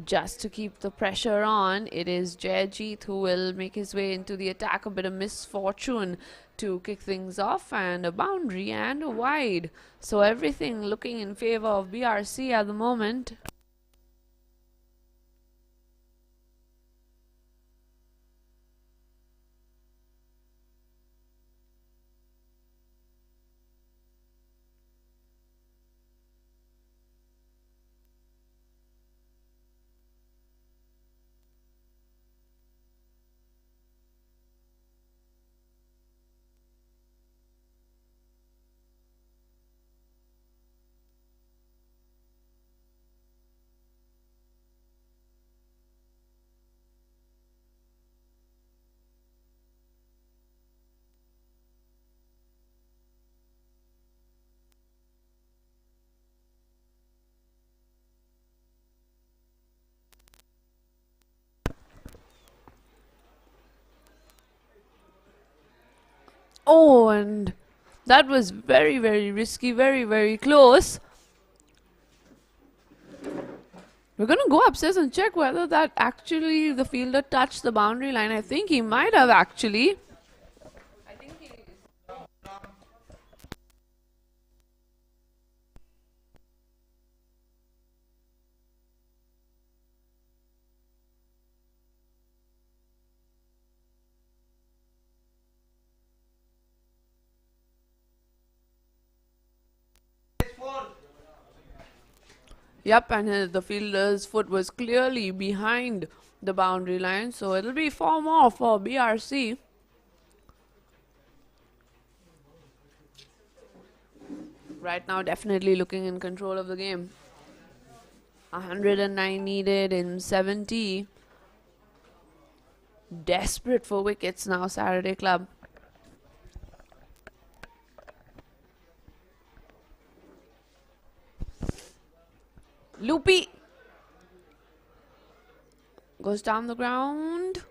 Just to keep the pressure on, it is Jayajit who will make his way into the attack. A bit of misfortune to kick things off, and a boundary and a wide. So everything looking in favor of BRC at the moment. Oh, and that was very, very risky, very, very close. We're gonna go upstairs and check whether that actually the fielder touched the boundary line. I think he might have actually. Yep, and the fielder's foot was clearly behind the boundary line, so it'll be 4 more for BRC. Right now, definitely looking in control of the game. 109 needed in 70. Desperate for wickets now, Saturday Club. Loopy goes down the ground.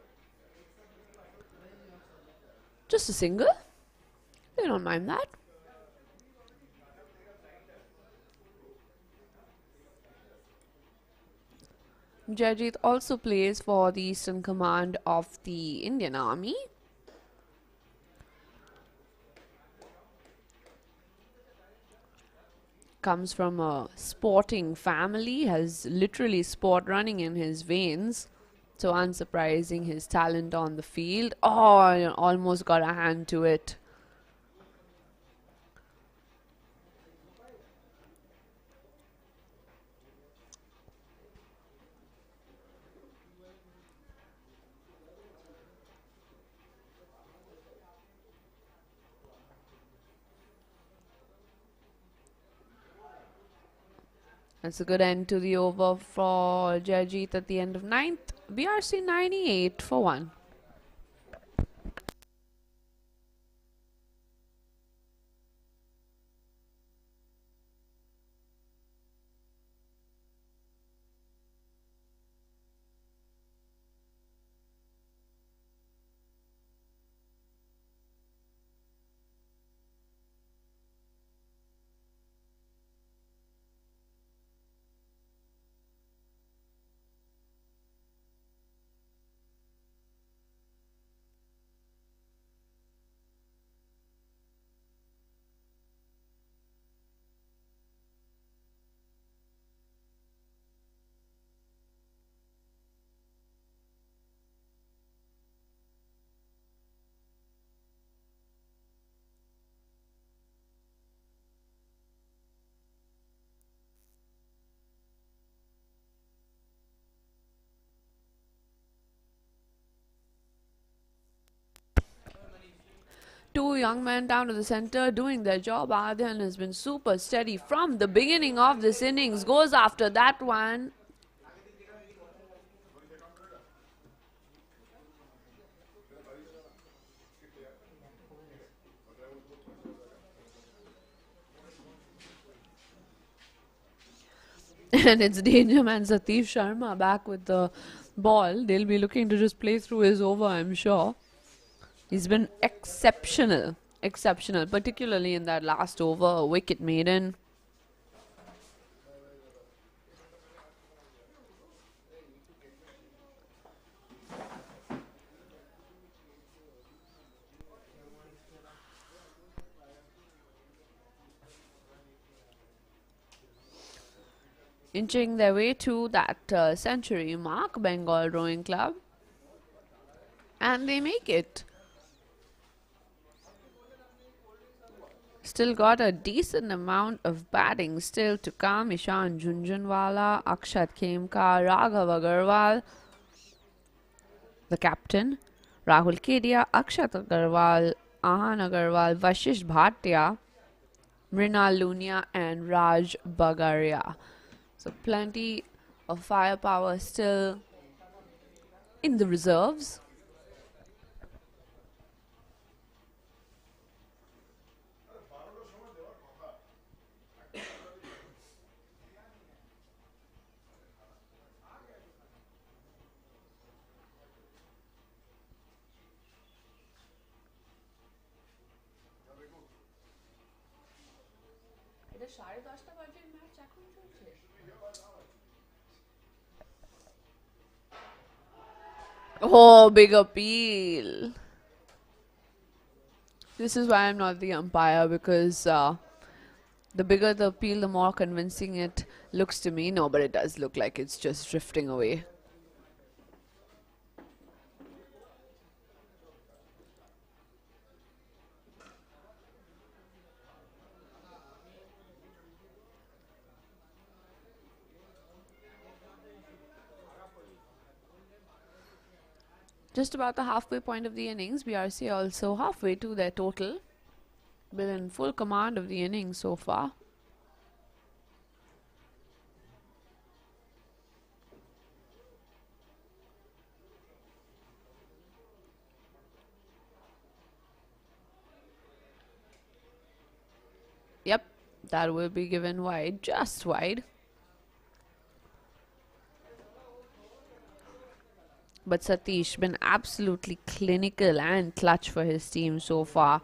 Just a single. They don't mind that. Jajit also plays for the Eastern Command of the Indian Army. Comes from a sporting family, has literally sport running in his veins. So unsurprising, his talent on the field. Oh, I almost got a hand to it. That's a good end to the over for Jajit at the end of ninth. BRC 98 for 1. Two young men down to the center doing their job. Adyan has been super steady from the beginning of this innings. Goes after that one. And it's Danger Man Satish Sharma back with the ball. They'll be looking to just play through his over, I'm sure. He's been exceptional, particularly in that last over, a wicket maiden. Inching their way to that century mark, Bengal Rowing Club. And they make it. Still got a decent amount of batting still to come. Ishan Junjunwala, Akshat Khemka, Raghav Agarwal, the captain, Rahul Kedia, Akshat Agarwal, Ahan Agarwal, Vashish Bhatia, Mrinal Lunia, and Raj Bagaria. So plenty of firepower still in the reserves. Oh, big appeal. This is why I'm not the umpire, because the bigger the appeal, the more convincing it looks to me. No, but it does look like it's just drifting away. Just about the halfway point of the innings, BRC also halfway to their total. Been in full command of the innings so far. Yep, that will be given wide, just wide. But Satish been absolutely clinical and clutch for his team so far.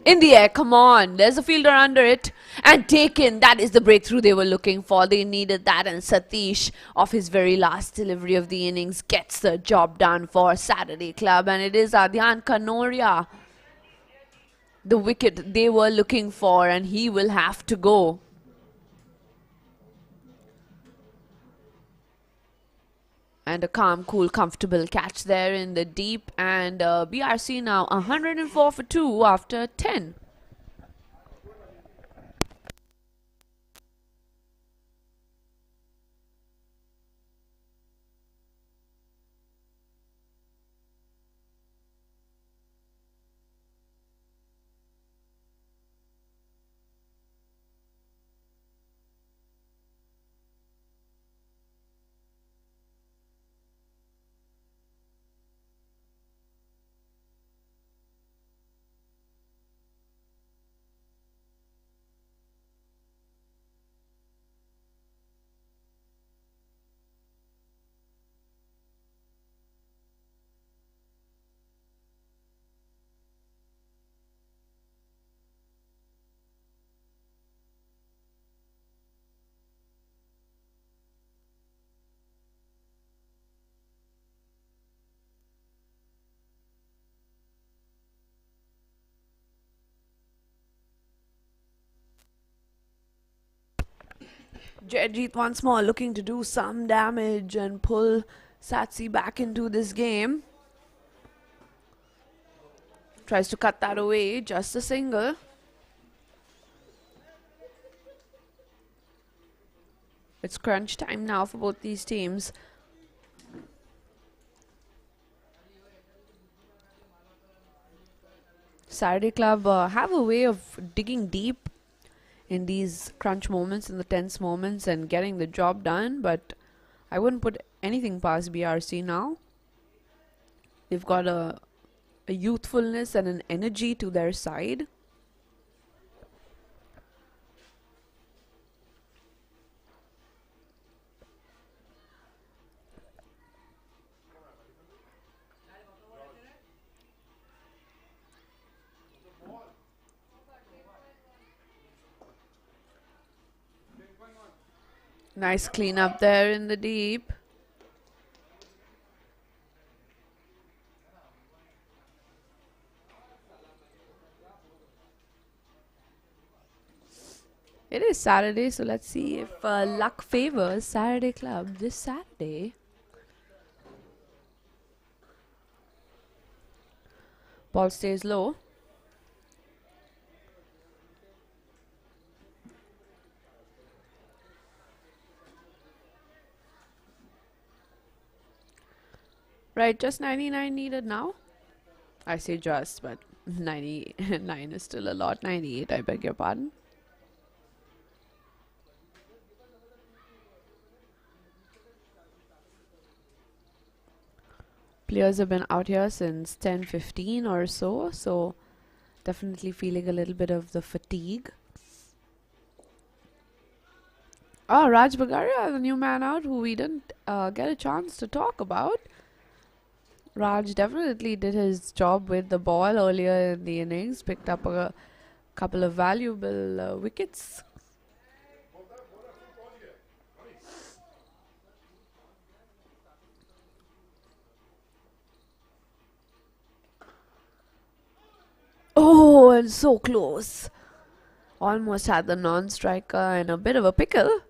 In the air, come on. There's a fielder under it. And taken. That is the breakthrough they were looking for. They needed that. And Satish, of his very last delivery of the innings, gets the job done for Saturday Club. And it is Adyan Kanoria, the wicket they were looking for. And he will have to go. And a calm, cool, comfortable catch there in the deep. And BRC now 104 for 2 after 10. Jayajit once more looking to do some damage and pull Satsi back into this game. Tries to cut that away, just a single. It's crunch time now for both these teams. Saturday Club have a way of digging deep in these crunch moments, in the tense moments, and getting the job done, but I wouldn't put anything past BRC now. They've got a youthfulness and an energy to their side. Nice clean up there in the deep. It is Saturday, so let's see if luck favors Saturday Club this Saturday. Ball stays low. Right, just 99 needed now. I say just, but 99 is still a lot. 98, I beg your pardon. Players have been out here since 10:15 or so definitely feeling a little bit of the fatigue. Oh, Raj Bagaria, the new man out who we didn't get a chance to talk about. Raj definitely did his job with the ball earlier in the innings, picked up a couple of valuable wickets. and so close. Almost had the non-striker in a bit of a pickle.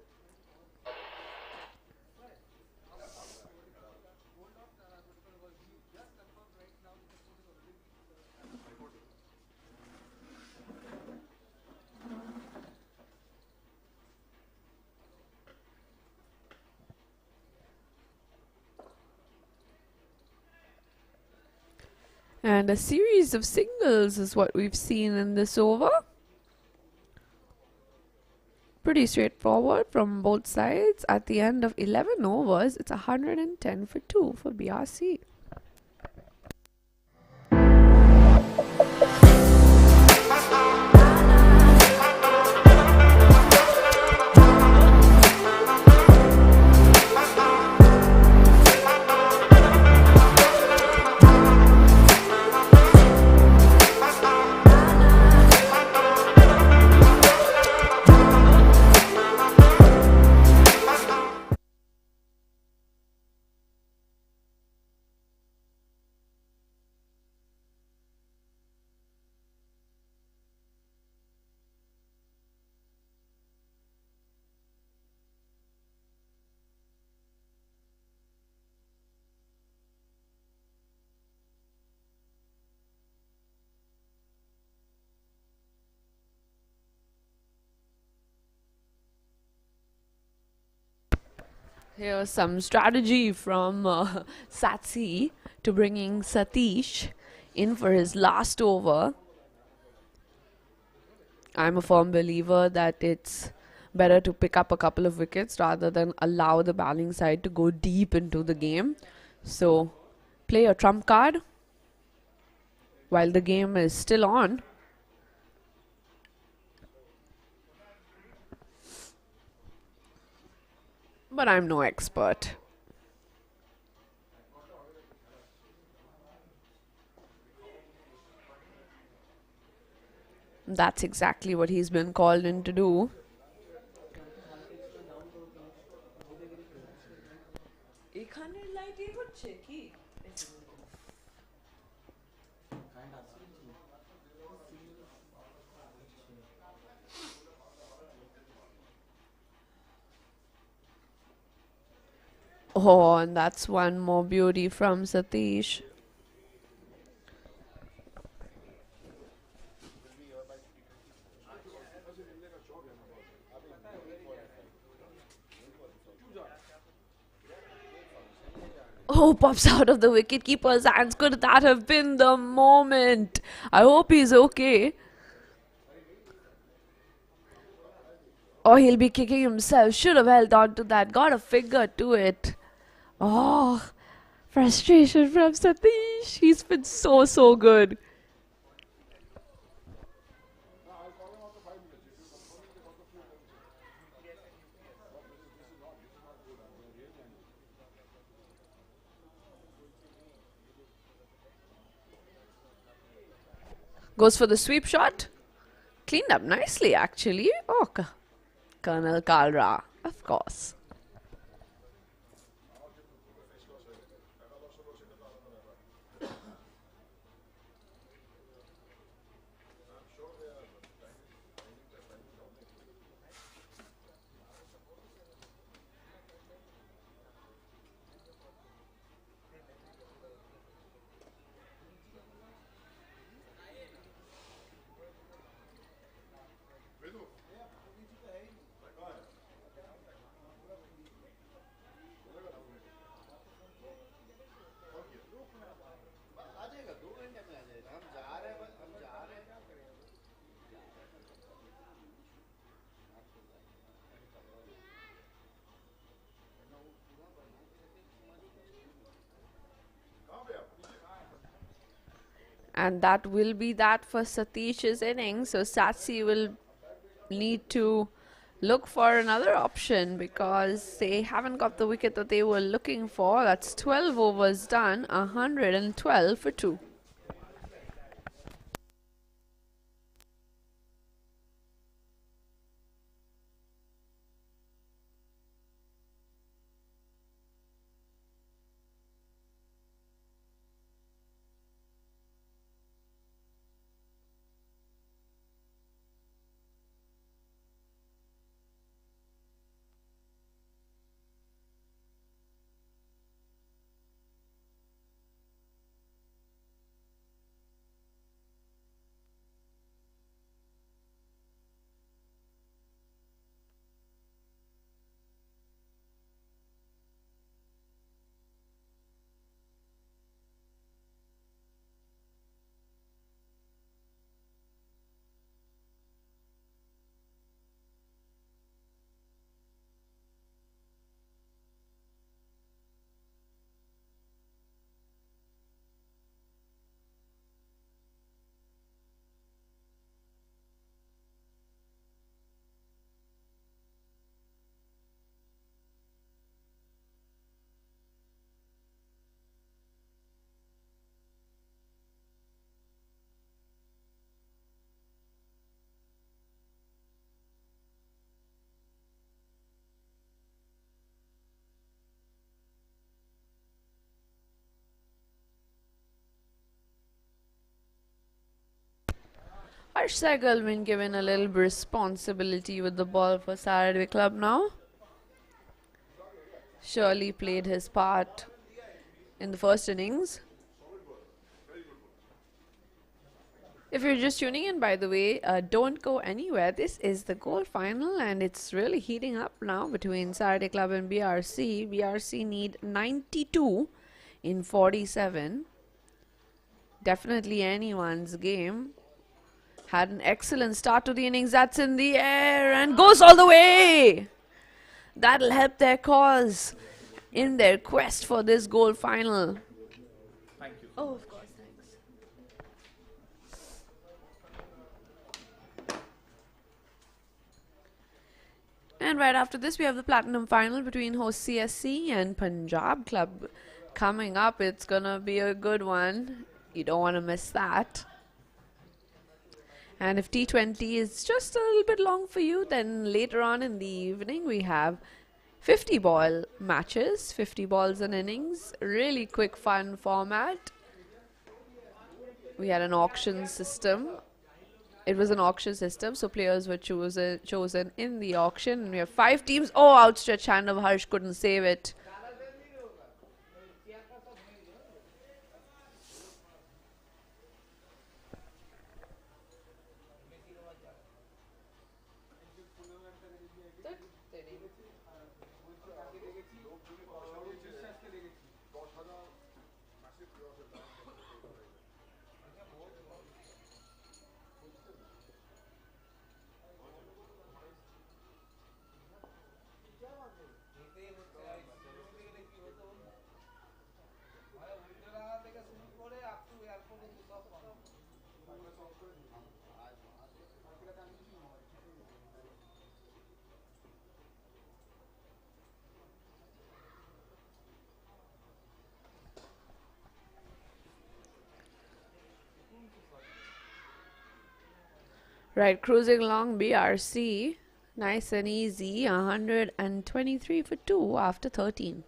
And a series of singles is what we've seen in this over. Pretty straightforward from both sides. At the end of 11 overs, it's 110 for 2 for BRC. Here's some strategy from Satsi to bringing Satish in for his last over. I'm a firm believer that it's better to pick up a couple of wickets rather than allow the bowling side to go deep into the game. So play your trump card while the game is still on. But I'm no expert. That's exactly what he's been called in to do. Oh, and that's one more beauty from Satish. Oh, pops out of the wicketkeeper's hands. Could that have been the moment? I hope he's okay. Oh, he'll be kicking himself. Should have held on to that. Got a finger to it. Oh, frustration from Satish. He's been so good. Goes for the sweep shot. Cleaned up nicely, actually. Oh, Colonel Kalra, of course. And that will be that for Satish's innings. So Satsi will need to look for another option because they haven't got the wicket that they were looking for. That's 12 overs done, 112 for 2. Harsh Sehgal been given a little responsibility with the ball for Saturday Club now. Surely played his part in the first innings. If you're just tuning in, by the way, don't go anywhere. This is the gold final and it's really heating up now between Saturday Club and BRC. BRC need 92 in 47. Definitely anyone's game. Had an excellent start to the innings. That's in the air and goes all the way. That'll help their cause in their quest for this gold final. Thank you. Oh, of course, thanks. And right after this, we have the platinum final between host CSC and Punjab Club coming up. It's gonna be a good one. You don't want to miss that. And if T20 is just a little bit long for you, then later on in the evening we have 50 ball matches, 50 balls an innings, really quick fun format. We had an auction system. It was an auction system, so players were chosen in the auction. And we have 5 teams. Oh, outstretched hand of Harsh couldn't save it. Right, cruising along BRC. Nice and easy. 123 for 2 after 13.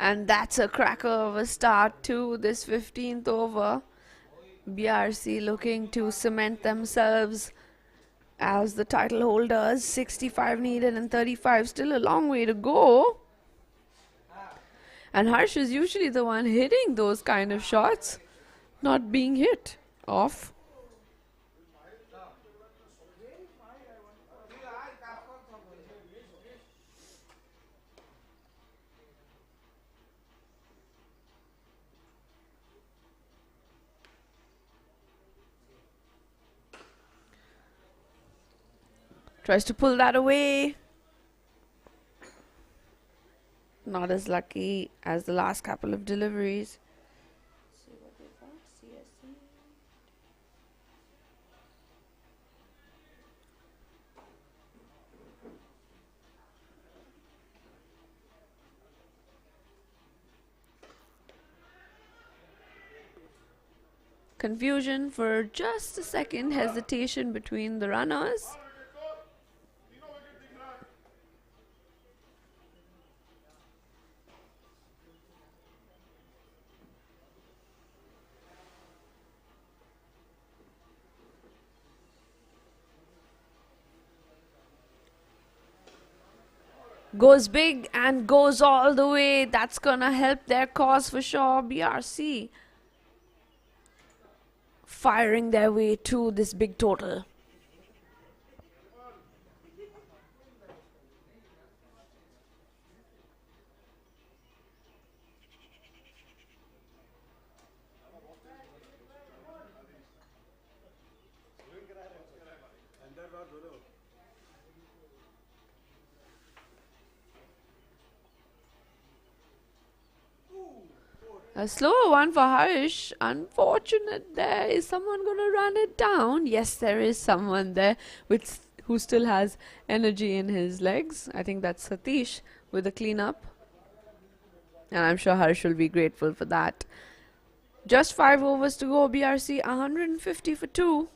And that's a cracker of a start to this 15th over. BRC looking to cement themselves as the title holders. 65 needed and 35, still a long way to go. And Harsh is usually the one hitting those kind of shots, not being hit off. Tries to pull that away. Not as lucky as the last couple of deliveries. Confusion for just a second, hesitation between the runners. Goes big and goes all the way. That's gonna help their cause for sure. BRC firing their way to this big total. A slower one for Harsh. Unfortunate there. Is someone going to run it down? Yes, there is someone there who still has energy in his legs. I think that's Satish with a cleanup. And I'm sure Harsh will be grateful for that. Just 5 overs to go. BRC 150 for 2.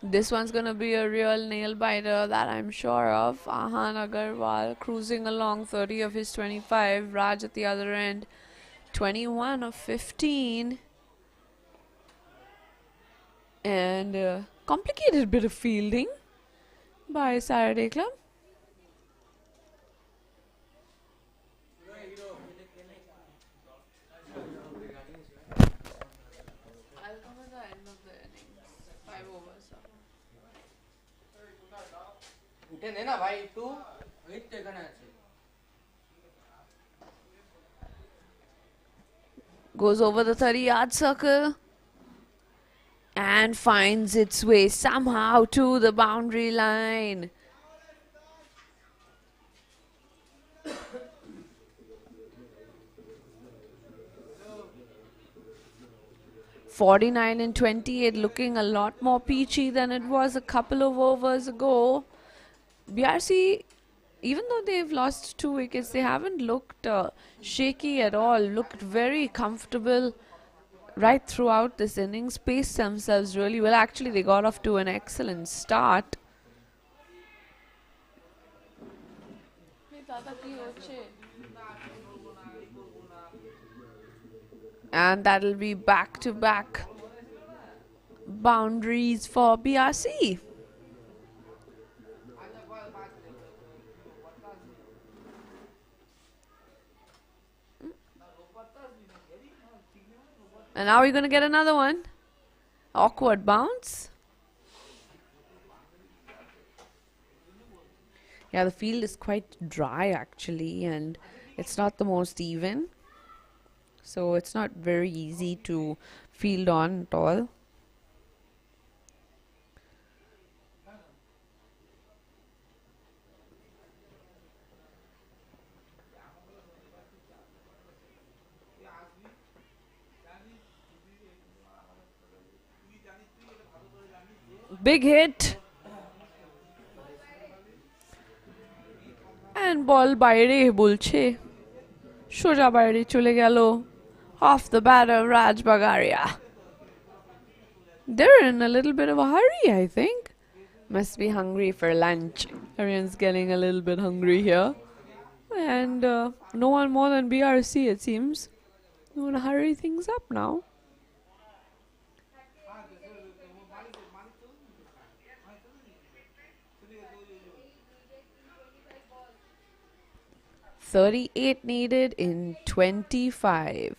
This one's gonna be a real nail biter, that I'm sure of. Ahan Agarwal cruising along, 30 of his 25. Raj at the other end, 21 of 15. And complicated bit of fielding by Saturday Club. I'll come at the end of the innings. 5 overs. Goes over the 30-yard circle and finds its way somehow to the boundary line. (49 and 28), looking a lot more peachy than it was a couple of overs ago. BRC, even though they've lost 2 wickets, they haven't looked shaky at all. Looked very comfortable right throughout this innings. Paced themselves really well. Actually, they got off to an excellent start. And that'll be back-to-back boundaries for BRC. And now we're going to get another one. Awkward bounce. Yeah, the field is quite dry actually, and it's not the most even. So it's not very easy to field on at all. Big hit. And ball বাইরে বলছে সোজা বাইরে চলে গেল off the batter Raj Bagaria. They're in a little bit of a hurry, I think. Must be hungry for lunch. Everyone's getting a little bit hungry here. And no one more than BRC, it seems. We want to hurry things up now. .38 needed in 25.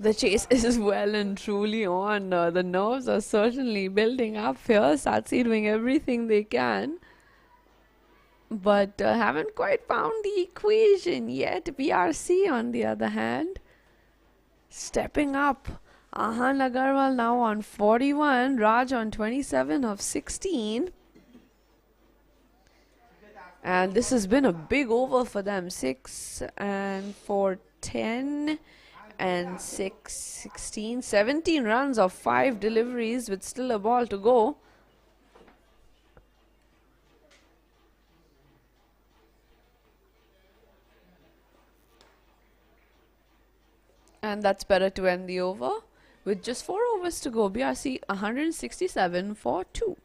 The chase is well and truly on. The nerves are certainly building up here. Satsi doing everything they can, but haven't quite found the equation yet. BRC, on the other hand, stepping up. Ahan Agarwal now on 41, Raj on 27 of 16. And this has been a big over for them. 6 and 4, 10. And 6, 16, 17 runs of 5 deliveries with still a ball to go. And that's better to end the over. With just 4 overs to go, BRC 167 for 2.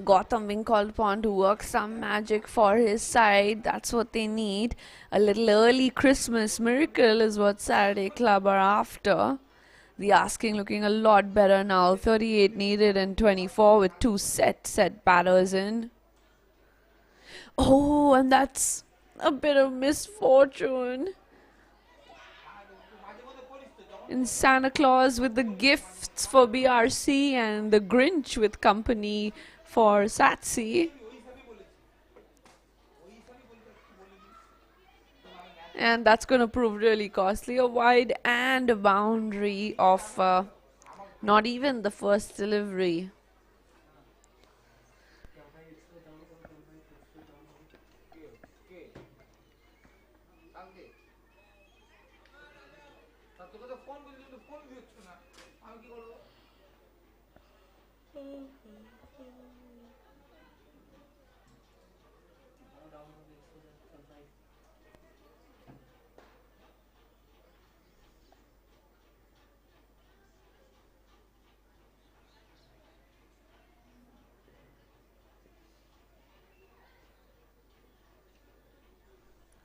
Gautam being called upon to work some magic for his side. That's what they need. A little early Christmas miracle is what Saturday Club are after. The asking looking a lot better now. 38 needed and 24 with 2 set batters in. Oh, and that's a bit of misfortune. In Santa Claus with the gifts for BRC and the Grinch with company for Satsi. And that's going to prove really costly. A wide and a boundary of not even the first delivery.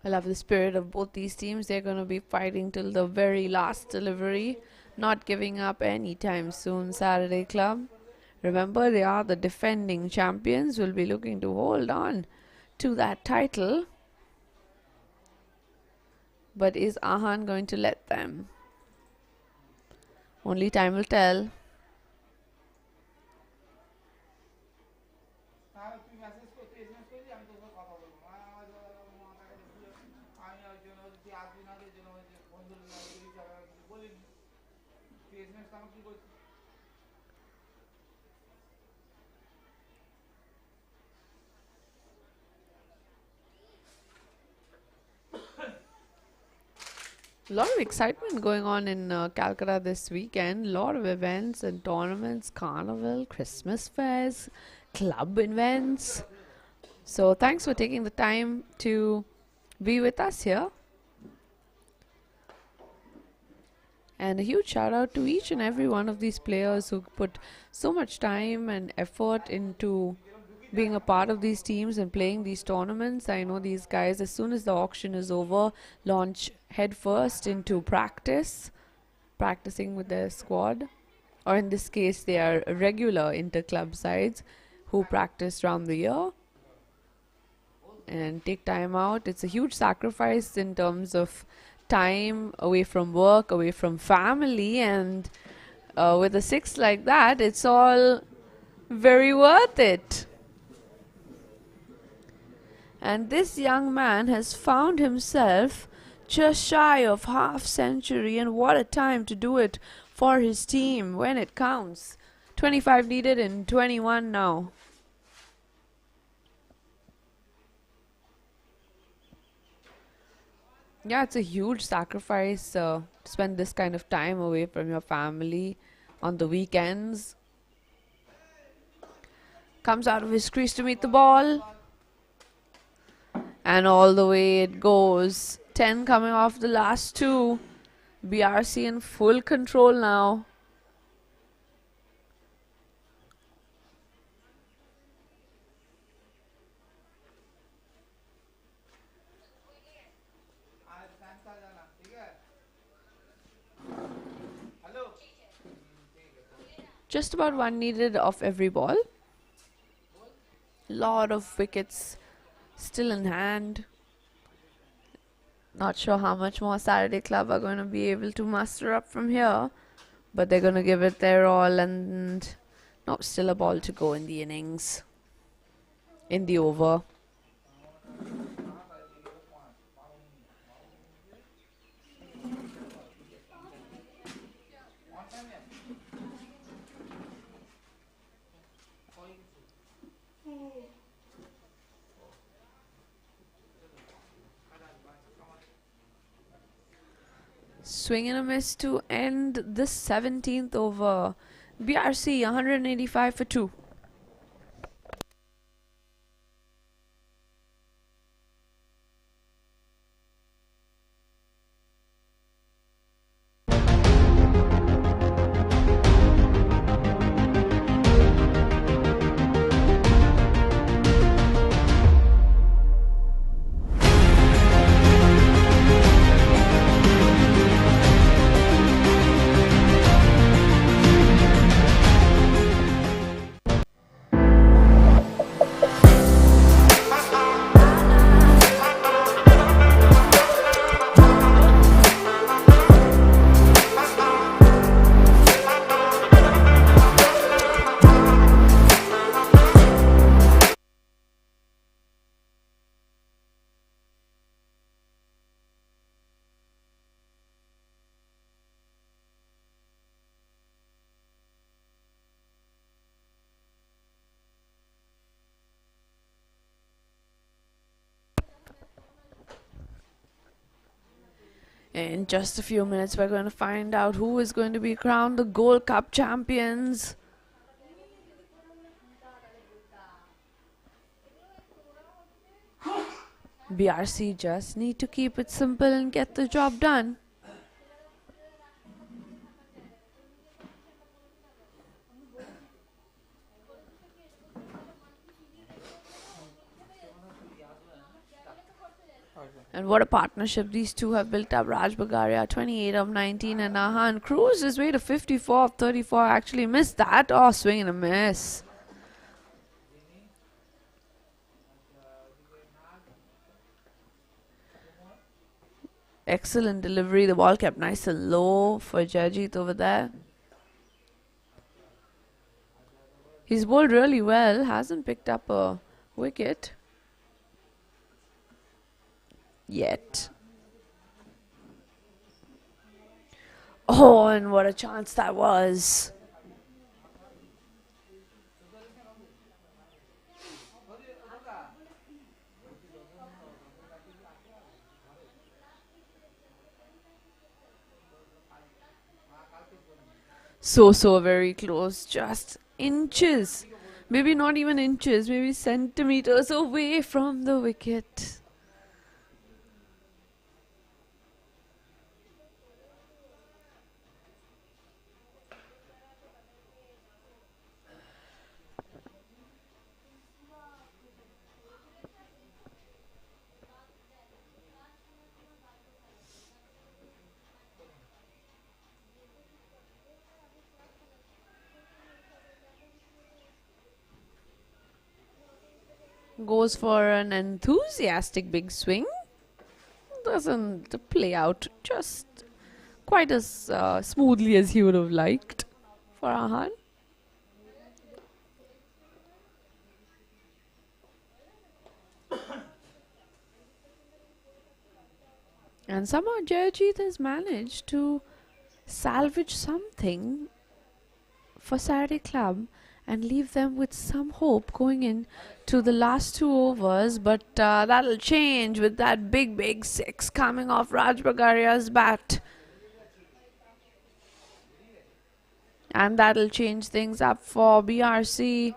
I love the spirit of both these teams. They're going to be fighting till the very last delivery, not giving up anytime soon. Saturday Club. Remember, they are the defending champions. Will be looking to hold on to that title. But is Ahan going to let them? Only time will tell. A lot of excitement going on in Calcutta this weekend. A lot of events and tournaments, carnival, Christmas fairs, club events. So thanks for taking the time to be with us here. And a huge shout out to each and every one of these players who put so much time and effort into being a part of these teams and playing these tournaments. I know these guys, as soon as the auction is over, launch headfirst into practicing with their squad. Or in this case, they are regular inter-club sides who practice throughout the year and take time out. It's a huge sacrifice in terms of time away from work, away from family, and with a six like that, it's all very worth it. And this young man has found himself just shy of half century, and what a time to do it for his team when it counts. 25 needed in 21 now. Yeah, it's a huge sacrifice to spend this kind of time away from your family on the weekends. Comes out of his crease to meet the ball. And all the way it goes. 10 coming off the last two. BRC in full control now. Just about one needed off every ball. Lot of wickets still in hand. Not sure how much more Saturday Club are going to be able to muster up from here, but they're going to give it their all. And no, still a ball to go in the innings, in the over. Swing and a miss to end the 17th over. BRC 185 for 2. In just a few minutes, we're going to find out who is going to be crowned the Gold Cup champions. BRC just need to keep it simple and get the job done. And what a partnership these two have built up. Raj Bagaria, 28 of 19, and Ahan cruised his way to 54 of 34. Actually missed that. Oh, swing and a miss. Excellent delivery. The ball kept nice and low for Jajit over there. He's bowled really well. Hasn't picked up a wicket yet. Oh, and what a chance that was. So very close. Just inches. Maybe not even inches. Maybe centimeters away from the wicket. Goes for an enthusiastic big swing. Doesn't play out just quite as smoothly as he would have liked for Ahan. And somehow Jayajit has managed to salvage something for Saturday Club and leave them with some hope going in to the last 2 overs. But that'll change with that big six coming off Raj Bagaria's bat. And that'll change things up for BRC.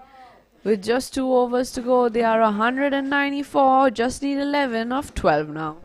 With just 2 overs to go, they are 194. Just need 11 of 12 now.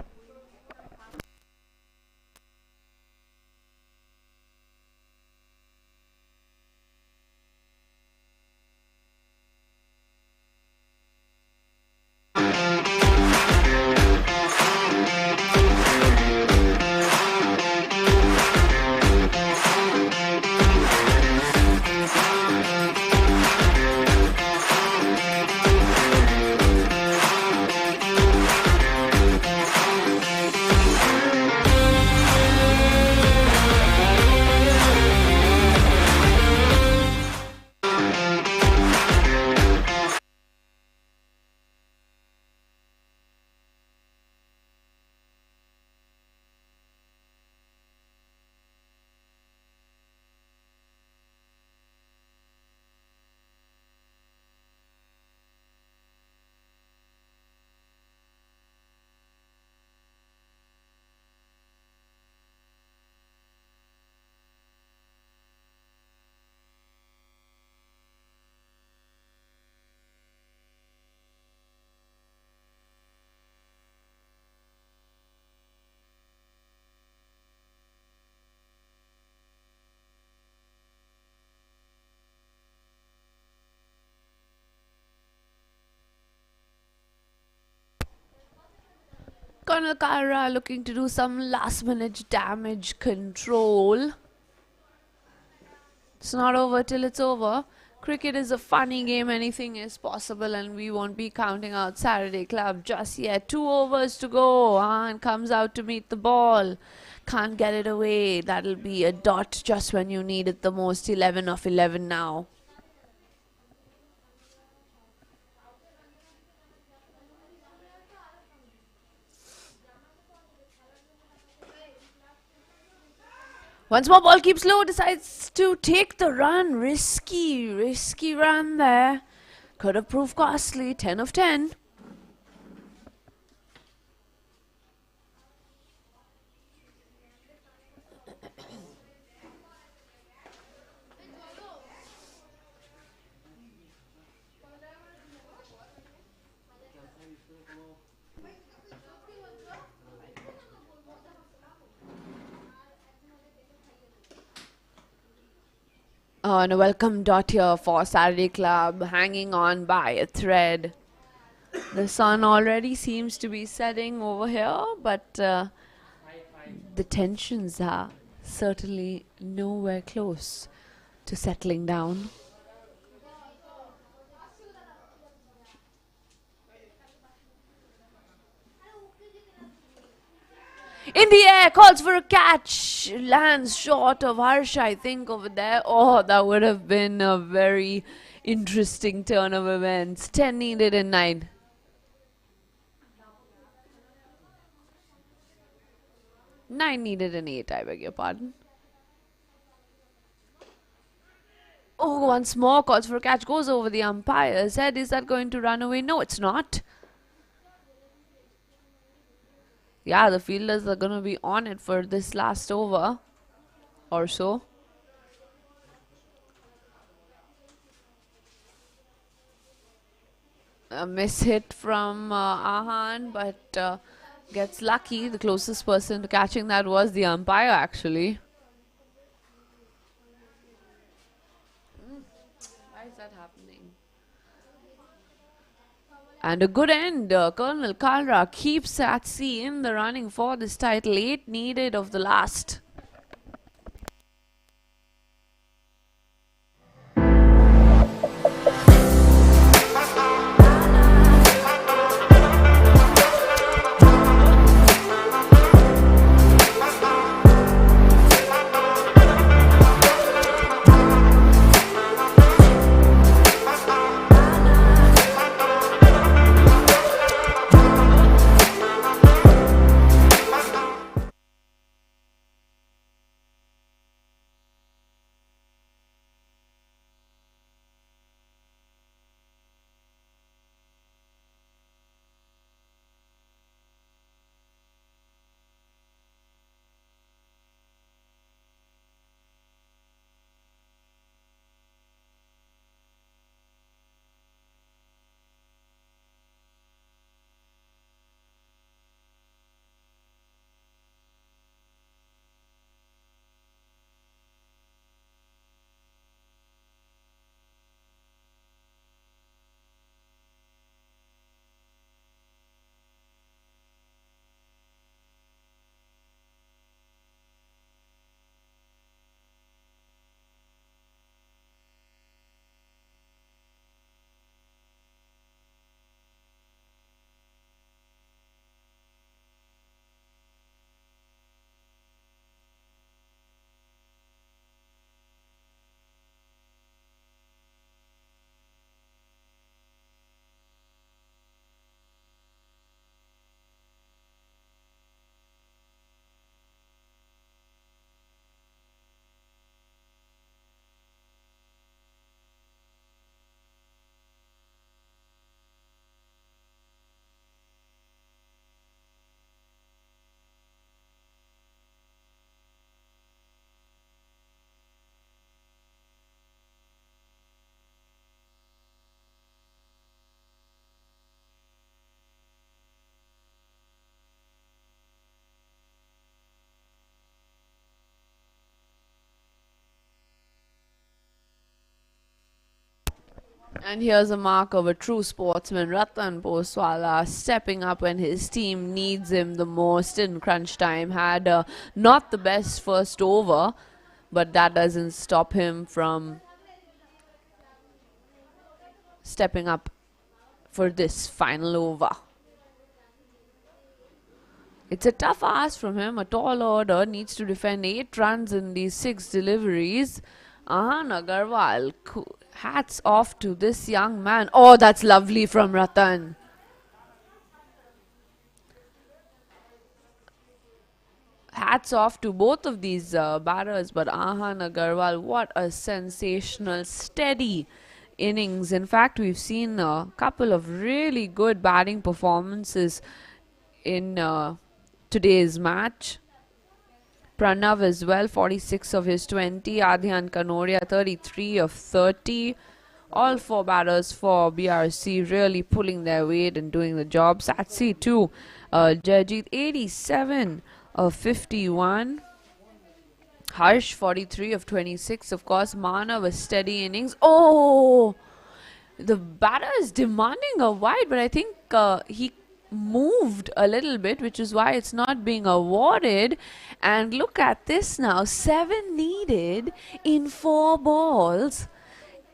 Colonel Kara looking to do some last minute damage control. It's not over till it's over. Cricket is a funny game, anything is possible, and we won't be counting out Saturday Club just yet. 2 overs to go, and comes out to meet the ball. Can't get it away. That'll be a dot just when you need it the most. 11 of 11 now. Once more, ball keeps low, decides to take the run. Risky run there. Could have proved costly. 10 of 10. And a welcome dot here for Saturday Club, hanging on by a thread. The sun already seems to be setting over here, but the tensions are certainly nowhere close to settling down. In the air, calls for a catch, lands short of Harsh, I think, over there. Oh, that would have been a very interesting turn of events. 10 needed in 9. Nine needed in 8, I beg your pardon. Oh, once more, calls for a catch, goes over the umpire's head. Is that going to run away? No, it's not. Yeah, the fielders are going to be on it for this last over or so. A miss hit from Ahan, but gets lucky. The closest person to catching that was the umpire, actually. Why is that happening? And a good end. Colonel Kalra keeps at sea in the running for this title. 8 needed of the last. And here's a mark of a true sportsman, Ratan Poswala, stepping up when his team needs him the most in crunch time. Had not the best first over, but that doesn't stop him from stepping up for this final over. It's a tough ask from him. A tall order, needs to defend 8 runs in these 6 deliveries. Ahan Agarwal, hats off to this young man. Oh, that's lovely from Ratan. Hats off to both of these batters, but Ahan Agarwal, what a sensational, steady innings. In fact, we've seen a couple of really good batting performances in today's match. Pranav as well, 46 of his 20. Adhyan Kanoria, 33 of 30. All 4 batters for BRC really pulling their weight and doing the job. Satsi too. Jajit, 87 of 51. Harsh 43 of 26. Of course, Mana was steady innings. Oh, the batter is demanding a wide, but I think he moved a little bit, which is why it's not being awarded. And look at this now, 7 needed in 4 balls.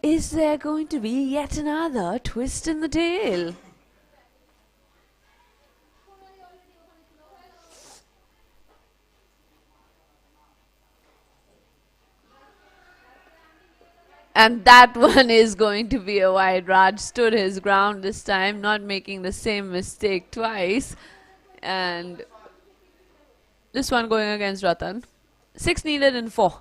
Is there going to be yet another twist in the tail? And that one is going to be a wide. Raj stood his ground this time, not making the same mistake twice. And this one going against Ratan. 6 needed in 4.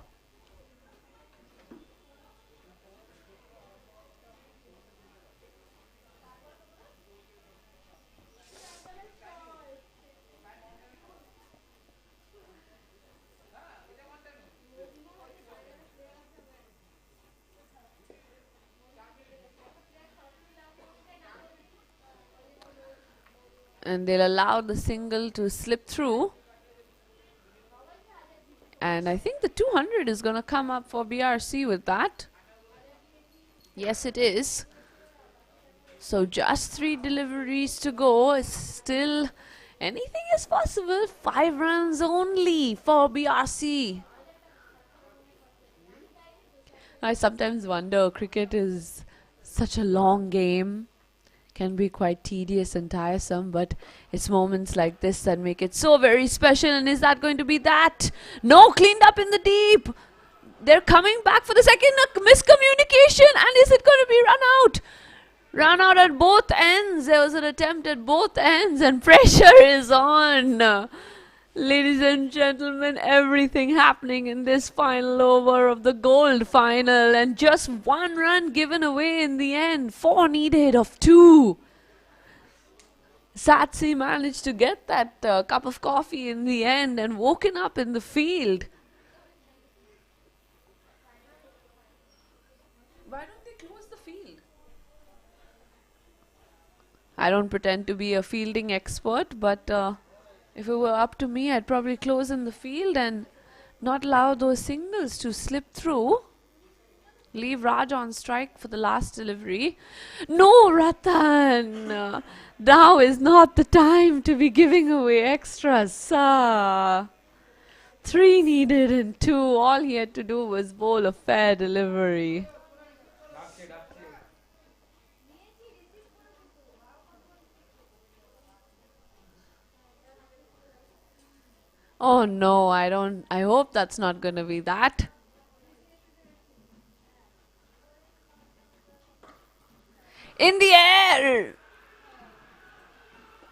And they'll allow the single to slip through. And I think the 200 is going to come up for BRC with that. Yes, it is. So just 3 deliveries to go. Still, anything is possible. 5 runs only for BRC. I sometimes wonder, cricket is such a long game. Can be quite tedious and tiresome, but it's moments like this that make it so very special. And is that going to be that? No, cleaned up in the deep. They're coming back for the second. Miscommunication, and is it going to be run out? Run out at both ends. There was an attempt at both ends, and pressure is on. Ladies and gentlemen, everything happening in this final over of the gold final, and just 1 run given away in the end. 4 needed of 2. Satsi managed to get that cup of coffee in the end and woken up in the field. Why don't they close the field? I don't pretend to be a fielding expert, but if it were up to me, I'd probably close in the field and not allow those singles to slip through. Leave Raj on strike for the last delivery. No, Ratan! Now is not the time to be giving away extras, sir. 3 needed in 2. All he had to do was bowl a fair delivery. Oh no, I hope that's not gonna be that. In the air!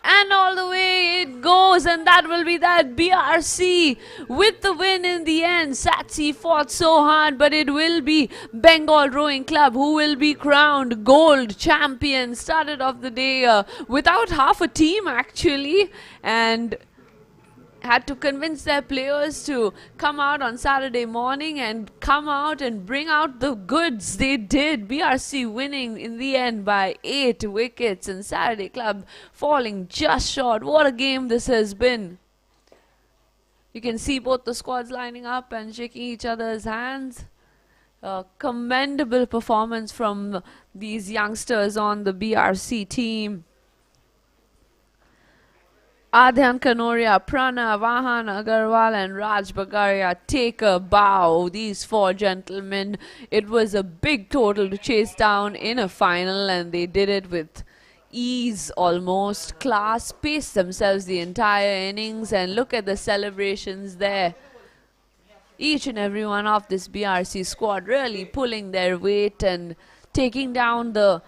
And all the way it goes, and that will be that. BRC with the win in the end. Satsi fought so hard, but it will be Bengal Rowing Club who will be crowned gold champion. Started off the day without half a team actually, and had to convince their players to come out on Saturday morning and come out and bring out the goods. They did. BRC winning in the end by 8 wickets, and Saturday Club falling just short. What a game this has been. You can see both the squads lining up and shaking each other's hands. A commendable performance from these youngsters on the BRC team. Adyan Kanoria, Prana, Vahan Agarwal and Raj Bagaria take a bow. These 4 gentlemen, it was a big total to chase down in a final, and they did it with ease almost. Class, paced themselves the entire innings, and look at the celebrations there. Each and every one of this BRC squad really pulling their weight and taking down the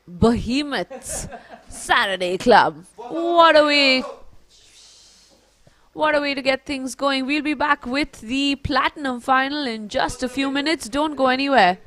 behemoths. Saturday Club. What a way to get things going. We'll be back with the Platinum final in just a few minutes. Don't go anywhere.